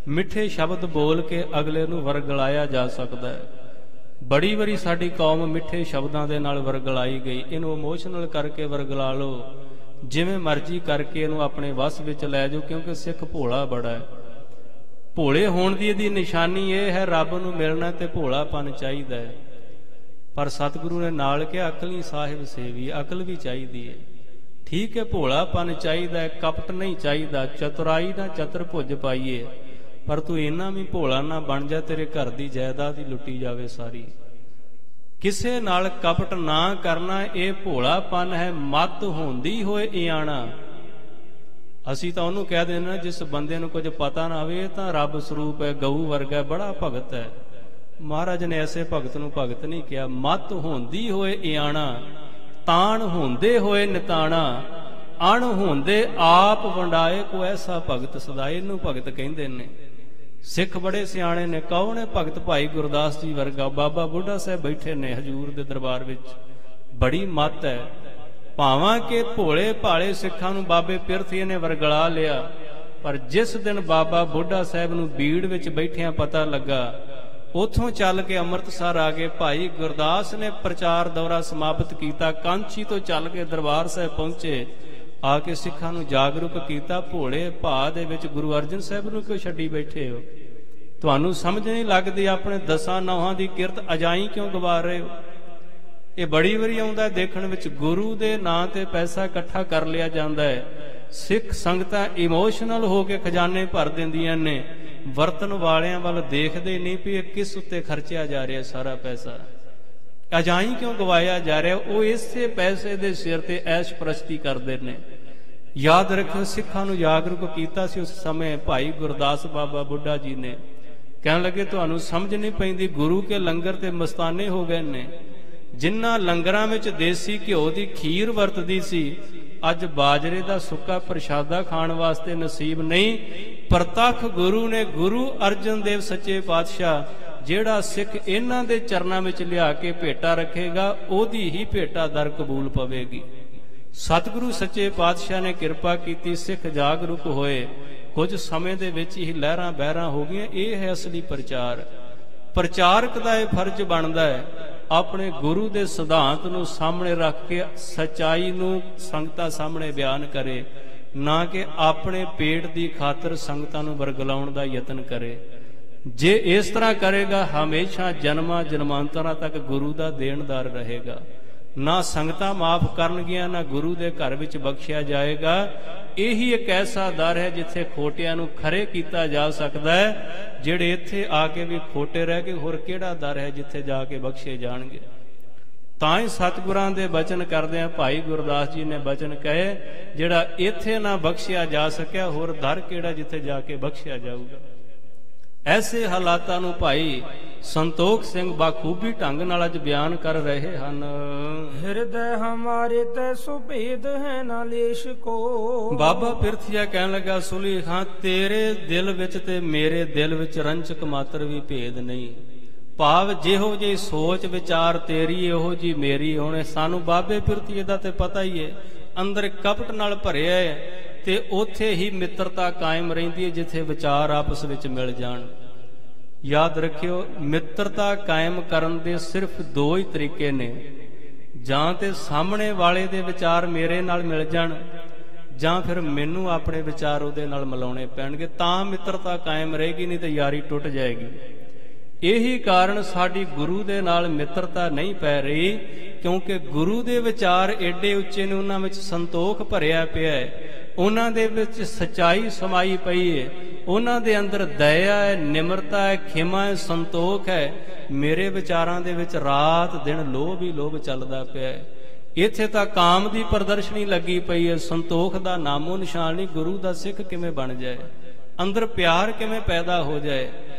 Speaker 1: ਮਿੱਠੇ ਸ਼ਬਦ ਬੋਲ ਕੇ ਅਗਲੇ ਨੂੰ ਵਰਗਲਾਇਆ ਜਾ ਸਕਦਾ ਹੈ। ਬੜੀ ਵਾਰੀ ਸਾਡੀ ਕੌਮ ਮਿੱਠੇ ਸ਼ਬਦਾਂ ਦੇ ਨਾਲ ਵਰਗਲਾਈ ਗਈ, ਇਹਨੂੰ ਇਮੋਸ਼ਨਲ ਕਰਕੇ ਵਰਗਲਾ ਲਓ, ਜਿਵੇਂ ਮਰਜ਼ੀ ਕਰਕੇ ਇਹਨੂੰ ਆਪਣੇ ਵੱਸ ਵਿੱਚ ਲੈ ਜਾਓ, ਕਿਉਂਕਿ ਸਿੱਖ ਭੋਲਾ ਬੜਾ ਹੈ। ਭੋਲੇ ਹੋਣ ਦੀ ਇਹਦੀ ਨਿਸ਼ਾਨੀ ਇਹ ਹੈ, ਰੱਬ ਨੂੰ ਮਿਲਣਾ ਤੇ ਭੋਲਾਪਨ ਚਾਹੀਦਾ ਹੈ। ਪਰ ਸਤਿਗੁਰੂ ਨੇ ਨਾਲ ਕਿਹਾ ਅਕਲੀ ਸਾਹਿਬ ਸੇਵੀ, ਅਕਲ ਵੀ ਚਾਹੀਦੀ ਹੈ। ਠੀਕ ਹੈ ਭੋਲਾਪਨ ਚਾਹੀਦਾ ਹੈ, ਕਪਟ ਨਹੀਂ ਚਾਹੀਦਾ, ਚਤੁਰਾਈ ਦਾ ਚਤੁਰ ਭੁੱਜ ਪਾਈਏ, ਪਰ ਤੂੰ ਇੰਨਾ ਵੀ ਭੋਲਾ ਨਾ ਬਣ ਜਾ ਤੇਰੇ ਘਰ ਦੀ ਜਾਇਦਾਦ ਹੀ ਲੁੱਟੀ ਜਾਵੇ ਸਾਰੀ। ਕਿਸੇ ਨਾਲ ਕਪਟ ਨਾ ਕਰਨਾ ਇਹ ਭੋਲਾਪਨ ਹੈ, ਮੱਤ ਹੁੰਦੀ ਹੋਏ ਇਆਣਾ। ਅਸੀਂ ਤਾਂ ਉਹਨੂੰ ਕਹਿ ਦਿੰਦੇ ਜਿਸ ਬੰਦੇ ਨੂੰ ਕੁਝ ਪਤਾ ਨਾ ਹੋਵੇ, ਇਹ ਤਾਂ ਰੱਬ ਸਰੂਪ ਹੈ, ਗਊ ਵਰਗਾ, ਬੜਾ ਭਗਤ ਹੈ। ਮਹਾਰਾਜ ਨੇ ਐਸੇ ਭਗਤ ਨੂੰ ਭਗਤ ਨਹੀਂ ਕਿਹਾ। ਮੱਤ ਹੁੰਦੀ ਹੋਏ ਇਆਣਾ, ਤਾਣ ਹੁੰਦੇ ਹੋਏ ਨਿਤਾਣਾ, ਅਣ ਹੁੰਦੇ ਆਪ ਵੰਡਾਏ ਕੋ ਐਸਾ ਭਗਤ ਸਦਾਏ, ਇਹਨੂੰ ਭਗਤ ਕਹਿੰਦੇ ਨੇ। ਸਿੱਖ ਬੜੇ ਸਿਆਣੇ ਨੇ। ਕੌਣ ਹੈ ਭਗਤ? ਭਾਈ ਗੁਰਦਾਸ ਜੀ ਵਰਗਾ। ਬਾਬਾ ਬੁੱਢਾ ਸਾਹਿਬ ਬੈਠੇ ਨੇ ਹਜੂਰ ਦੇ ਦਰਬਾਰ ਵਿੱਚ, ਬੜੀ ਮੱਤ ਹੈ। ਭਾਵਾਂ ਕਿ ਭੋਲੇ ਭਾਲੇ ਸਿੱਖਾਂ ਨੂੰ ਬਾਬੇ ਪਿਰਥੀਏ ਨੇ ਵਰਗਲਾ ਲਿਆ, ਪਰ ਜਿਸ ਦਿਨ ਬਾਬਾ ਬੁੱਢਾ ਸਾਹਿਬ ਨੂੰ ਬੀੜ ਵਿੱਚ ਬੈਠਿਆਂ ਪਤਾ ਲੱਗਾ, ਉਥੋਂ ਚੱਲ ਕੇ ਅੰਮ੍ਰਿਤਸਰ ਆ ਗਏ। ਭਾਈ ਗੁਰਦਾਸ ਨੇ ਪ੍ਰਚਾਰ ਦੌਰਾ ਸਮਾਪਤ ਕੀਤਾ, ਕਾਂਚੀ ਤੋਂ ਚੱਲ ਕੇ ਦਰਬਾਰ ਸਾਹਿਬ ਪਹੁੰਚੇ, ਆ ਕੇ ਸਿੱਖਾਂ ਨੂੰ ਜਾਗਰੂਕ ਕੀਤਾ। ਭੋਲੇ ਭਾਅ ਦੇ ਵਿੱਚ ਗੁਰੂ ਅਰਜਨ ਸਾਹਿਬ ਨੂੰ ਕਿਉਂ ਛੱਡੀ ਬੈਠੇ ਹੋ? ਤੁਹਾਨੂੰ ਸਮਝ ਨਹੀਂ ਲੱਗਦੀ? ਆਪਣੇ 10 ਨੌਹਾਂ ਦੀ ਕਿਰਤ ਅਜਾਈ ਕਿਉਂ ਗਵਾ ਰਹੇ ਹੋ? ਇਹ ਬੜੀ ਵਾਰੀ ਆਉਂਦਾ ਦੇਖਣ ਵਿੱਚ। ਗੁਰੂ ਦੇ ਨਾਂ ਤੇ ਪੈਸਾ ਇਕੱਠਾ ਕਰ ਲਿਆ ਜਾਂਦਾ ਹੈ। ਸਿੱਖ ਸੰਗਤਾਂ ਇਮੋਸ਼ਨਲ ਹੋ ਕੇ ਖਜ਼ਾਨੇ ਭਰ ਦਿੰਦੀਆਂ ਨੇ, ਵਰਤਨ ਵਾਲਿਆਂ ਵੱਲ ਦੇਖਦੇ ਨਹੀਂ ਵੀ ਇਹ ਕਿਸ ਉੱਤੇ ਖਰਚਿਆ ਜਾ ਰਿਹਾ ਸਾਰਾ ਪੈਸਾ, ਅਜਾਈ ਕਿਉਂ ਗਵਾਇਆ ਜਾ ਰਿਹਾ। ਉਹ ਇਸੇ ਪੈਸੇ ਦੇ ਸਿਰ ਤੇ ਐਸ਼ ਪ੍ਰਸਤੀ ਕਰਦੇ ਨੇ। ਯਾਦ ਰੱਖੋ, ਸਿੱਖਾਂ ਨੂੰ ਜਾਗਰੂਕ ਕੀਤਾ ਸੀ ਉਸ ਸਮੇਂ ਭਾਈ ਗੁਰਦਾਸ ਬਾਬਾ ਬੁੱਢਾ ਜੀ ਨੇ। ਕਹਿਣ ਲੱਗੇ ਤੁਹਾਨੂੰ ਸਮਝ ਨਹੀਂ ਪੈਂਦੀ, ਗੁਰੂ ਕੇ ਲੰਗਰ ਤੇ ਮਸਤਾਨੇ ਹੋ ਗਏ ਨੇ। ਜਿਨ੍ਹਾਂ ਲੰਗਰਾਂ ਵਿੱਚ ਦੇਸੀ ਘਿਓ ਦੀ ਖੀਰ ਵਰਤਦੀ ਸੀ, ਅੱਜ ਬਾਜਰੇ ਦਾ ਸੁੱਕਾ ਪ੍ਰਸ਼ਾਦਾ ਖਾਣ ਵਾਸਤੇ ਨਸੀਬ ਨਹੀਂ। ਪ੍ਰਤੱਖ ਗੁਰੂ ਨੇ, ਗੁਰੂ ਅਰਜਨ ਦੇਵ ਸੱਚੇ ਪਾਤਸ਼ਾਹ, ਜਿਹੜਾ ਸਿੱਖ ਇਹਨਾਂ ਦੇ ਚਰਨਾਂ ਵਿੱਚ ਲਿਆ ਕੇ ਭੇਟਾ ਰੱਖੇਗਾ, ਉਹਦੀ ਹੀ ਭੇਟਾ ਦਰ ਕਬੂਲ ਪਵੇਗੀ। ਸਤਿਗੁਰੂ ਸੱਚੇ ਪਾਤਸ਼ਾਹ ਨੇ ਕਿਰਪਾ ਕੀਤੀ, ਸਿੱਖ ਜਾਗਰੂਕ ਹੋਏ। ਕੁਝ ਸਮੇਂ ਦੇ ਵਿੱਚ ਹੀ ਲਹਿਰਾਂ ਬਹਿਰਾਂ ਹੋ ਗਈਆਂ। ਇਹ ਹੈ ਅਸਲੀ ਪ੍ਰਚਾਰ। ਪ੍ਰਚਾਰਕ ਦਾ ਇਹ ਫਰਜ਼ ਬਣਦਾ ਹੈ, ਆਪਣੇ ਗੁਰੂ ਦੇ ਸਿਧਾਂਤ ਨੂੰ ਸਾਹਮਣੇ ਰੱਖ ਕੇ ਸੱਚਾਈ ਨੂੰ ਸੰਗਤਾਂ ਸਾਹਮਣੇ ਬਿਆਨ ਕਰੇ, ਨਾ ਕਿ ਆਪਣੇ ਪੇਟ ਦੀ ਖਾਤਰ ਸੰਗਤਾਂ ਨੂੰ ਵਰਗਲਾਉਣ ਦਾ ਯਤਨ ਕਰੇ। ਜੇ ਇਸ ਤਰ੍ਹਾਂ ਕਰੇਗਾ, ਹਮੇਸ਼ਾ ਜਨਮਾਂ ਜਨਮਾਂਤਰਾਂ ਤੱਕ ਗੁਰੂ ਦਾ ਦੇਣਦਾਰ ਰਹੇਗਾ। ਨਾ ਸੰਗਤਾਂ ਮਾਫ ਕਰਨਗੀਆਂ, ਨਾ ਗੁਰੂ ਦੇ ਘਰ ਵਿੱਚ ਬਖਸ਼ਿਆ ਜਾਏਗਾ। ਇਹੀ ਇੱਕ ਐਸਾ ਦਰ ਹੈ ਜਿੱਥੇ ਖੋਟਿਆਂ ਨੂੰ ਖਰੇ ਕੀਤਾ ਜਾ ਸਕਦਾ ਹੈ। ਜਿਹੜੇ ਇੱਥੇ ਆ ਕੇ ਵੀ ਖੋਟੇ ਰਹਿ ਗਏ, ਹੋਰ ਕਿਹੜਾ ਦਰ ਹੈ ਜਿੱਥੇ ਜਾ ਕੇ ਬਖਸ਼ੇ ਜਾਣਗੇ। ਤਾਂ ਹੀ ਸਤਿਗੁਰਾਂ ਦੇ ਬਚਨ ਕਰਦੇ ਆ। ਭਾਈ ਗੁਰਦਾਸ ਜੀ ਨੇ ਬਚਨ ਕਹੇ, ਜਿਹੜਾ ਇੱਥੇ ਨਾ ਬਖਸ਼ਿਆ ਜਾ ਸਕਿਆ, ਹੋਰ ਦਰ ਕਿਹੜਾ ਜਿੱਥੇ ਜਾ ਕੇ ਬਖਸ਼ਿਆ ਜਾਊਗਾ। ਐਸੇ ਹਾਲਾਤਾਂ ਨੂੰ ਭਾਈ ਸੰਤੋਖ ਸਿੰਘ ਬਾਖੂਬੀ ਢੰਗ ਨਾਲ ਅੱਜ ਬਿਆਨ ਕਰ ਰਹੇ ਹਨ।
Speaker 2: ਹਿਰਦੈ ਹਮਾਰੇ ਤੈ ਸੁਭੇਦ ਹੈ ਨਾ ਲੇਸ਼ ਕੋ।
Speaker 1: ਬਾਬਾ ਪਿਰਥੀਆ ਕਹਿਣ ਲੱਗਾ, ਸੁਲੀ ਖਾਂ ਤੇਰੇ ਦਿਲ ਵਿੱਚ ਤੇ ਮੇਰੇ ਦਿਲ ਵਿੱਚ ਰੰਚਕ ਮਾਤਰ ਵੀ ਭੇਦ ਨਹੀਂ। ਭਾਵ ਜਿਹੋ ਜਿਹੀ ਸੋਚ ਵਿਚਾਰ ਤੇਰੀ, ਇਹੋ ਜੀ ਮੇਰੀ। ਹੁਣ ਸਾਨੂੰ ਬਾਬੇ ਪਿਰਥੀਏ ਦਾ ਤੇ ਪਤਾ ਹੀ ਹੈ, ਅੰਦਰ ਕਪਟ ਨਾਲ ਭਰਿਆ ਹੈ, ਤੇ ਉੱਥੇ ਹੀ ਮਿੱਤਰਤਾ ਕਾਇਮ ਰਹਿੰਦੀ ਹੈ ਜਿੱਥੇ ਵਿਚਾਰ ਆਪਸ ਵਿੱਚ ਮਿਲ ਜਾਣ। ਯਾਦ ਰੱਖਿਓ, ਮਿੱਤਰਤਾ ਕਾਇਮ ਕਰਨ ਦੇ ਸਿਰਫ 2 ਹੀ ਤਰੀਕੇ ਨੇ। ਜਾਂ ਤੇ ਸਾਹਮਣੇ ਵਾਲੇ ਦੇ ਵਿਚਾਰ ਮੇਰੇ ਨਾਲ ਮਿਲ ਜਾਣ, ਜਾਂ ਫਿਰ ਮੈਨੂੰ ਆਪਣੇ ਵਿਚਾਰ ਉਹਦੇ ਨਾਲ ਮਿਲਾਉਣੇ ਪੈਣਗੇ, ਤਾਂ ਮਿੱਤਰਤਾ ਕਾਇਮ ਰਹੇਗੀ, ਨਹੀਂ ਤੇ ਯਾਰੀ ਟੁੱਟ ਜਾਏਗੀ। ਇਹੀ ਕਾਰਨ ਸਾਡੀ ਗੁਰੂ ਦੇ ਨਾਲ ਮਿੱਤਰਤਾ ਨਹੀਂ ਪੈ ਰਹੀ, ਕਿਉਂਕਿ ਗੁਰੂ ਦੇ ਵਿਚਾਰ ਏਡੇ ਉੱਚੇ ਨੇ, ਉਹਨਾਂ ਵਿੱਚ ਸੰਤੋਖ ਭਰਿਆ ਪਿਆ ਹੈ, ਉਹਨਾਂ ਦੇ ਵਿੱਚ ਸਚਾਈ ਸਮਾਈ ਪਈ ਹੈ, ਉਹਨਾਂ ਦੇ ਅੰਦਰ ਦਇਆ ਹੈ, ਨਿਮਰਤਾ ਹੈ, ਖਿਮਾ ਹੈ, ਸੰਤੋਖ ਹੈ। ਮੇਰੇ ਵਿਚਾਰਾਂ ਦੇ ਵਿੱਚ ਰਾਤ ਦਿਨ ਲੋਭ ਹੀ ਲੋਭ ਚੱਲਦਾ ਪਿਆ ਹੈ। ਇੱਥੇ ਤਾਂ ਕਾਮ ਦੀ ਪ੍ਰਦਰਸ਼ਨੀ ਲੱਗੀ ਪਈ ਹੈ, ਸੰਤੋਖ ਦਾ ਨਾਮੋ ਨਿਸ਼ਾਨ ਨਹੀਂ। ਗੁਰੂ ਦਾ ਸਿੱਖ ਕਿਵੇਂ ਬਣ ਜਾਏ, ਅੰਦਰ ਪਿਆਰ ਕਿਵੇਂ ਪੈਦਾ ਹੋ ਜਾਏ।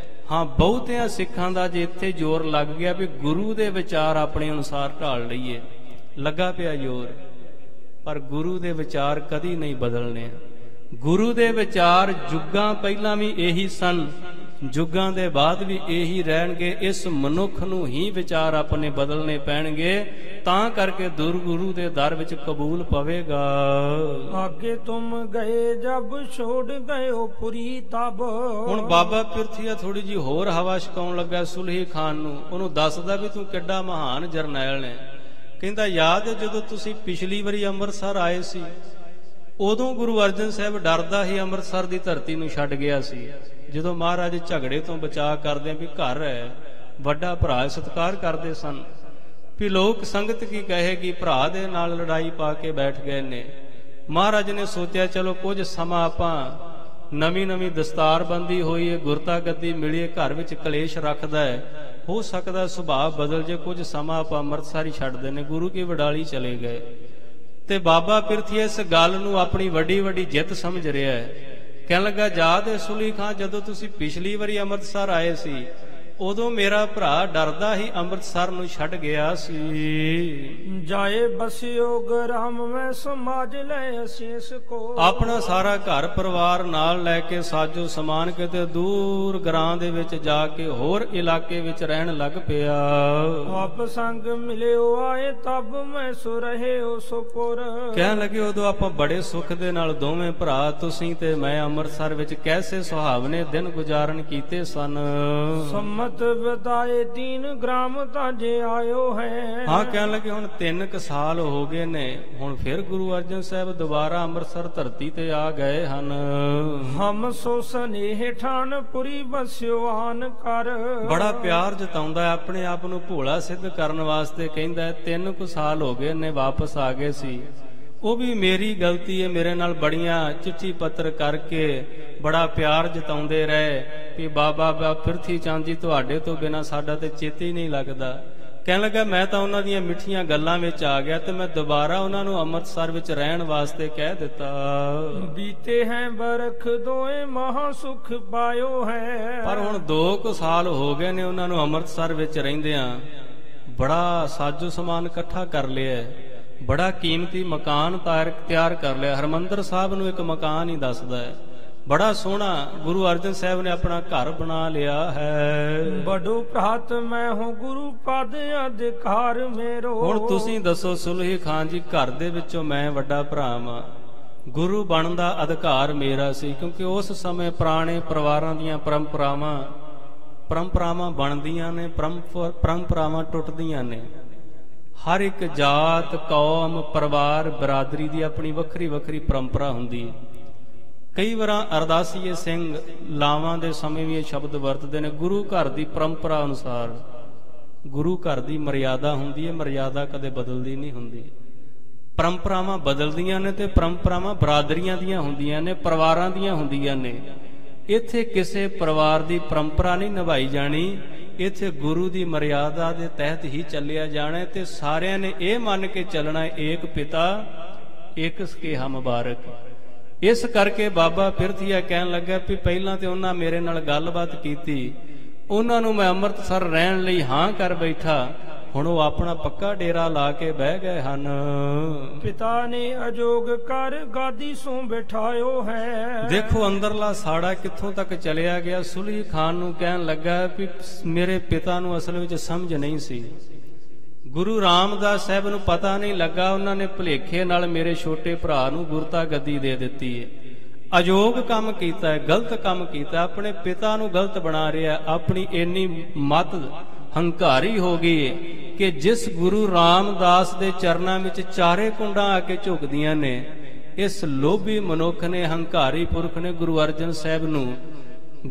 Speaker 1: ਹਾਂ, ਬਹੁਤਿਆਂ ਸਿੱਖਾਂ ਦਾ ਜੇ ਇੱਥੇ ਜ਼ੋਰ ਲੱਗ ਗਿਆ ਵੀ ਗੁਰੂ ਦੇ ਵਿਚਾਰ ਆਪਣੇ ਅਨੁਸਾਰ ਢਾਲ ਲਈਏ, ਲੱਗਾ ਪਿਆ ਜ਼ੋਰ, ਪਰ ਗੁਰੂ ਦੇ ਵਿਚਾਰ ਕਦੀ ਨਹੀਂ ਬਦਲਣੇ। ਗੁਰੂ ਦੇ ਵਿਚਾਰ ਜੁੱਗਾਂ ਪਹਿਲਾਂ ਵੀ ਇਹੀ ਸਨ, ਜੁੱਗਾਂ ਦੇ ਬਾਅਦ ਵੀ ਇਹੀ ਰਹਿਣਗੇ। ਇਸ ਮਨੁੱਖ ਨੂੰ ਹੀ ਵਿਚਾਰ ਆਪਣੇ ਬਦਲਣੇ ਪੈਣਗੇ, ਤਾਂ ਕਰਕੇ ਗੁਰੂ ਦੇ ਦਰ ਵਿੱਚ ਕਬੂਲ ਪਵੇਗਾ।
Speaker 2: ਆਗੇ ਤੁਮ ਗਏ ਜਬ ਛੋੜ ਗਇਓ ਪੁਰੀ ਤਬ।
Speaker 1: ਹੁਣ ਬਾਬਾ ਪਿਰਥੀਆ ਥੋੜੀ ਜੀ ਹੋਰ ਹਵਾ ਛਕਾਉਣ ਲੱਗਾ ਸੁਲਹੀ ਖਾਨ ਨੂੰ। ਉਹਨੂੰ ਦੱਸਦਾ ਵੀ ਤੂੰ ਕਿੱਡਾ ਮਹਾਨ ਜਰਨੈਲ ਨੇ। ਕਹਿੰਦਾ ਯਾਦ ਹੈ ਜਦੋਂ ਤੁਸੀਂ ਪਿਛਲੀ ਵਾਰੀ ਅੰਮ੍ਰਿਤਸਰ ਆਏ ਸੀ, ਉਦੋਂ ਗੁਰੂ ਅਰਜਨ ਸਾਹਿਬ ਡਰਦਾ ਹੀ ਅੰਮ੍ਰਿਤਸਰ ਦੀ ਧਰਤੀ ਨੂੰ ਛੱਡ ਗਿਆ ਸੀ। ਜਦੋਂ ਮਹਾਰਾਜ ਝਗੜੇ ਤੋਂ ਬਚਾ ਕਰਦੇ ਵੀ ਘਰ ਹੈ, ਵੱਡਾ ਭਰਾ ਸਤਿਕਾਰ ਕਰਦੇ ਸਨ ਵੀ ਲੋਕ ਸੰਗਤ ਕੀ ਕਹੇਗੀ, ਭਰਾ ਦੇ ਨਾਲ ਲੜਾਈ ਪਾ ਕੇ ਬੈਠ ਗਏ ਨੇ। ਮਹਾਰਾਜ ਨੇ ਸੋਚਿਆ ਚਲੋ ਕੁਝ ਸਮਾਂ ਆਪਾਂ ਨਵੀਂ ਦਸਤਾਰਬੰਦੀ ਹੋਈ ਹੈ, ਗੁਰਤਾ ਗੱਦੀ ਮਿਲੀ ਹੈ, ਘਰ ਵਿੱਚ ਕਲੇਸ਼ ਰੱਖਦਾ ਹੈ, ਹੋ ਸਕਦਾ ਸੁਭਾਅ ਬਦਲ ਜੇ, ਕੁਝ ਸਮਾਂ ਆਪਾਂ ਅੰਮ੍ਰਿਤਸਰ ਹੀ ਛੱਡਦੇ ਨੇ। ਗੁਰੂ ਕੀ ਵਡਾਲੀ ਚਲੇ ਗਏ ਤੇ ਬਾਬਾ ਪਿਰਥੀ ਇਸ ਗੱਲ ਨੂੰ ਆਪਣੀ ਵੱਡੀ ਜਿੱਤ ਸਮਝ ਰਿਹਾ ਹੈ। ਕਹਿਣ ਲੱਗਾ ਯਾਦ ਹੈ ਸੁਲਹੀ ਖਾਂ, ਜਦੋਂ ਤੁਸੀਂ ਪਿਛਲੀ ਵਾਰੀ ਅੰਮ੍ਰਿਤਸਰ ਆਏ ਸੀ, ਉਦੋਂ ਮੇਰਾ ਭਰਾ ਡਰਦਾ ਹੀ ਅੰਮ੍ਰਿਤਸਰ ਨੂੰ ਛੱਡ ਗਿਆ ਸੀ।
Speaker 2: ਜਾਏ ਬਸਿਓ ਗ੍ਰਾਮ ਮੈਂ ਸਮਾਜ ਲੈ ਅਸੀਸ ਕੋ। ਆਪਣਾ
Speaker 1: ਸਾਰਾ ਘਰ ਪਰਿਵਾਰ ਨਾਲ ਲੈ ਕੇ ਸਾਜੋ ਸਮਾਨ ਕਿਤੇ ਦੂਰ ਗ੍ਰਾਂ ਦੇ ਵਿੱਚ ਜਾ ਕੇ ਹੋਰ ਇਲਾਕੇ ਵਿੱਚ ਰਹਿਣ ਲੱਗ ਪਿਆ।
Speaker 2: ਆਪ ਸੰਗ ਮਿਲਿਓ ਆਏ ਤਬ ਮੈਂ ਸੁ ਰਹਿਓ ਸੁਪੁਰ।
Speaker 1: ਕਹਿਣ ਲੱਗੇ ਉਦੋਂ ਆਪਾਂ ਬੜੇ ਸੁੱਖ ਦੇ ਨਾਲ ਦੋਵੇਂ ਭਰਾ, ਤੁਸੀਂ ਤੇ ਮੈਂ, ਅੰਮ੍ਰਿਤਸਰ ਵਿੱਚ ਕੈਸੇ ਸੁਹਾਵਨੇ ਦਿਨ ਗੁਜ਼ਾਰਨ ਕੀਤੇ ਸਨ।
Speaker 2: ਮਤ ਬਤਾਏ 3 ਗ੍ਰਾਮ ਤਾਜੇ ਆਇਓ ਹੈ।
Speaker 1: ਹਾਂ, ਕਹਿਣ ਲੱਗੇ ਹੁਣ 3 ਸਾਲ ਹੋ ਗਏ ਨੇ, ਹੁਣ ਫਿਰ ਗੁਰੂ ਅਰਜਨ ਸਾਹਿਬ ਦੁਬਾਰਾ ਅੰਮ੍ਰਿਤਸਰ ਧਰਤੀ ਤੇ ਆ ਗਏ ਹਨ।
Speaker 2: ਹਮ ਸੋ ਸਨੇਹ ਠਾਨ ਪੁਰੀ ਬਸਿਓ ਆਨ ਕਰ।
Speaker 1: ਬੜਾ ਪਿਆਰ ਜਤਾਉਂਦਾ, ਆਪਣੇ ਆਪ ਨੂੰ ਭੋਲਾ ਸਿੱਧ ਕਰਨ ਵਾਸਤੇ ਕਹਿੰਦਾ 3 ਸਾਲ ਹੋ ਗਏ ਨੇ, ਵਾਪਸ ਆ ਗਏ ਸੀ। ਉਹ ਵੀ ਮੇਰੀ ਗਲਤੀ ਹੈ, ਮੇਰੇ ਨਾਲ ਬੜੀਆਂ ਚਿੱਠੀ ਪੱਤਰ ਕਰਕੇ ਬੜਾ ਪਿਆਰ ਜਤਾਉਂਦੇ ਰਹੇ ਕਿ ਬਾਬਾ ਪਿਰਥੀ ਚੰਦ ਜੀ ਤੁਹਾਡੇ ਤੋਂ ਬਿਨਾਂ ਸਾਡਾ ਤੇ ਚੇਤੇ ਹੀ ਨਹੀਂ ਲੱਗਦਾ। ਕਹਿਣ ਲੱਗਾ ਮੈਂ ਤਾਂ ਉਹਨਾਂ ਦੀਆਂ ਮਿੱਠੀਆਂ ਗੱਲਾਂ ਵਿੱਚ ਆ ਗਿਆ ਤੇ ਮੈਂ ਦੁਬਾਰਾ ਉਹਨਾਂ ਨੂੰ ਅੰਮ੍ਰਿਤਸਰ ਵਿੱਚ ਰਹਿਣ ਵਾਸਤੇ ਕਹਿ ਦਿੱਤਾ।
Speaker 2: ਬੀਤੇ ਹੈ ਬਰਖ ਦੋਏ ਮਹਾ ਸੁਖ ਪਾਇਓ ਹੈ।
Speaker 1: ਪਰ ਹੁਣ 2 ਸਾਲ ਹੋ ਗਏ ਨੇ ਉਹਨਾਂ ਨੂੰ ਅੰਮ੍ਰਿਤਸਰ ਵਿੱਚ ਰਹਿੰਦਿਆਂ। ਬੜਾ ਸਾਜੋ ਸਮਾਨ ਇਕੱਠਾ ਕਰ ਲਿਆ, ਬੜਾ ਕੀਮਤੀ ਮਕਾਨ ਤਿਆਰ ਕਰ ਲਿਆ। ਹਰਿਮੰਦਰ ਸਾਹਿਬ ਨੂੰ ਇੱਕ ਮਕਾਨ ਹੀ ਦੱਸਦਾ ਹੈ, ਬੜਾ ਸੋਹਣਾ ਗੁਰੂ ਅਰਜਨ ਸਾਹਿਬ ਨੇ ਆਪਣਾ ਘਰ ਬਣਾ ਲਿਆ ਹੈ।
Speaker 2: ਬੜੋ ਭਰਾਤ ਮੈਂ ਹੂੰ ਗੁਰੂ ਪਦ ਅਧਿਕਾਰ ਮੇਰੋ।
Speaker 1: ਹੁਣ ਤੁਸੀਂ ਦੱਸੋ ਸੁਲਹੀ ਖਾਨ ਜੀ, ਘਰ ਦੇ ਵਿੱਚੋਂ ਮੈਂ ਵੱਡਾ ਭਰਾ ਵਾਂ, ਗੁਰੂ ਬਣਨ ਦਾ ਅਧਿਕਾਰ ਮੇਰਾ ਸੀ, ਕਿਉਂਕਿ ਉਸ ਸਮੇਂ ਪੁਰਾਣੇ ਪਰਿਵਾਰਾਂ ਦੀਆਂ ਪਰੰਪਰਾਵਾਂ ਬਣਦੀਆਂ ਨੇ, ਪਰੰਪਰਾਵਾਂ ਟੁੱਟਦੀਆਂ ਨੇ। ਹਰ ਇੱਕ ਜਾਤ, ਕੌਮ, ਪਰਿਵਾਰ, ਬਰਾਦਰੀ ਦੀ ਆਪਣੀ ਵੱਖਰੀ ਪਰੰਪਰਾ ਹੁੰਦੀ ਹੈ। ਕਈ ਵਾਰਾਂ ਅਰਦਾਸੀਏ ਸਿੰਘ ਲਾਵਾਂ ਦੇ ਸਮੇਂ ਵੀ ਇਹ ਸ਼ਬਦ ਵਰਤਦੇ ਨੇ, ਗੁਰੂ ਘਰ ਦੀ ਪਰੰਪਰਾ ਅਨੁਸਾਰ। ਗੁਰੂ ਘਰ ਦੀ ਮਰਿਆਦਾ ਹੁੰਦੀ ਹੈ, ਮਰਿਆਦਾ ਕਦੇ ਬਦਲਦੀ ਨਹੀਂ ਹੁੰਦੀ। ਪਰੰਪਰਾਵਾਂ ਬਦਲਦੀਆਂ ਨੇ ਤੇ ਪਰੰਪਰਾਵਾਂ ਬਰਾਦਰੀਆਂ ਦੀਆਂ ਹੁੰਦੀਆਂ ਨੇ, ਪਰਿਵਾਰਾਂ ਦੀਆਂ ਹੁੰਦੀਆਂ ਨੇ। ਇੱਥੇ ਕਿਸੇ ਪਰਿਵਾਰ ਦੀ ਪਰੰਪਰਾ ਨਹੀਂ ਨਿਭਾਈ ਜਾਣੀ, ਇੱਥੇ ਗੁਰੂ ਦੀ ਮਰਿਆਦਾ ਦੇ ਤਹਿਤ ਹੀ ਚੱਲਿਆ ਜਾਣਾ ਤੇ ਸਾਰਿਆਂ ਨੇ ਇਹ ਮੰਨ ਕੇ ਚੱਲਣਾ ਏਕ ਪਿਤਾ ਏਕ ਸਕੇਹਾ ਮੁਬਾਰਕ। ਇਸ ਕਰਕੇ ਬਾਬਾ ਪਿਰਥੀਆ ਕਹਿਣ ਲੱਗਾ ਵੀ ਪਹਿਲਾਂ ਤੇ ਉਹਨਾਂ ਮੇਰੇ ਨਾਲ ਗੱਲਬਾਤ ਕੀਤੀ, ਉਹਨਾਂ ਨੂੰ ਮੈਂ ਅੰਮ੍ਰਿਤਸਰ ਰਹਿਣ ਲਈ ਹਾਂ ਕਰ ਬੈਠਾ, ਹੁਣ ਉਹ ਆਪਣਾ ਪੱਕਾ ਡੇਰਾ ਲਾ ਕੇ ਬਹਿ ਗਏ ਹਨ।
Speaker 2: ਪਿਤਾ ਨੇ ਅਜੋਗ ਕਰ ਗਾਦੀ ਸੋਂ ਬਿਠਾਇਓ ਹੈ।
Speaker 1: ਦੇਖੋ ਅੰਦਰਲਾ ਸਾੜਾ ਕਿੱਥੋਂ ਤੱਕ ਚਲਿਆ ਗਿਆ। ਸੁਲਹੀ ਖਾਨ ਨੂੰ ਕਹਿਣ ਲੱਗਾ ਵੀ ਮੇਰੇ ਪਿਤਾ ਨੂੰ ਅਸਲ ਵਿੱਚ ਸਮਝ ਨਹੀਂ ਸੀ, ਗੁਰੂ ਰਾਮਦਾਸ ਸਾਹਿਬ ਨੂੰ ਪਤਾ ਨਹੀਂ ਲੱਗਾ, ਉਹਨਾਂ ਨੇ ਭੁਲੇਖੇ ਨਾਲ ਮੇਰੇ ਛੋਟੇ ਭਰਾ ਨੂੰ ਗੁਰਤਾ ਗੱਦੀ ਦੇ ਦਿੱਤੀ ਹੈ। ਅਯੋਗ ਕੰਮ ਕੀਤਾ ਹੈ, ਗਲਤ ਕੰਮ ਕੀਤਾ, ਆਪਣੇ ਪਿਤਾ ਨੂੰ ਗਲਤ ਬਣਾ ਰਿਹਾ, ਆਪਣੀ ਇੰਨੀ ਮਤ ਹੰਕਾਰੀ ਹੋ ਗਈ ਕਿ ਜਿਸ ਗੁਰੂ ਰਾਮਦਾਸ ਦੇ ਚਰਨਾਂ ਵਿੱਚ ਚਾਰੇ ਕੁੰਡਾਂ ਆ ਕੇ ਝੁਕਦੀਆਂ ਨੇ, ਇਸ ਲੋਭੀ ਮਨੁੱਖ ਨੇ, ਹੰਕਾਰੀ ਪੁਰਖ ਨੇ ਗੁਰੂ ਅਰਜਨ ਸਾਹਿਬ ਨੂੰ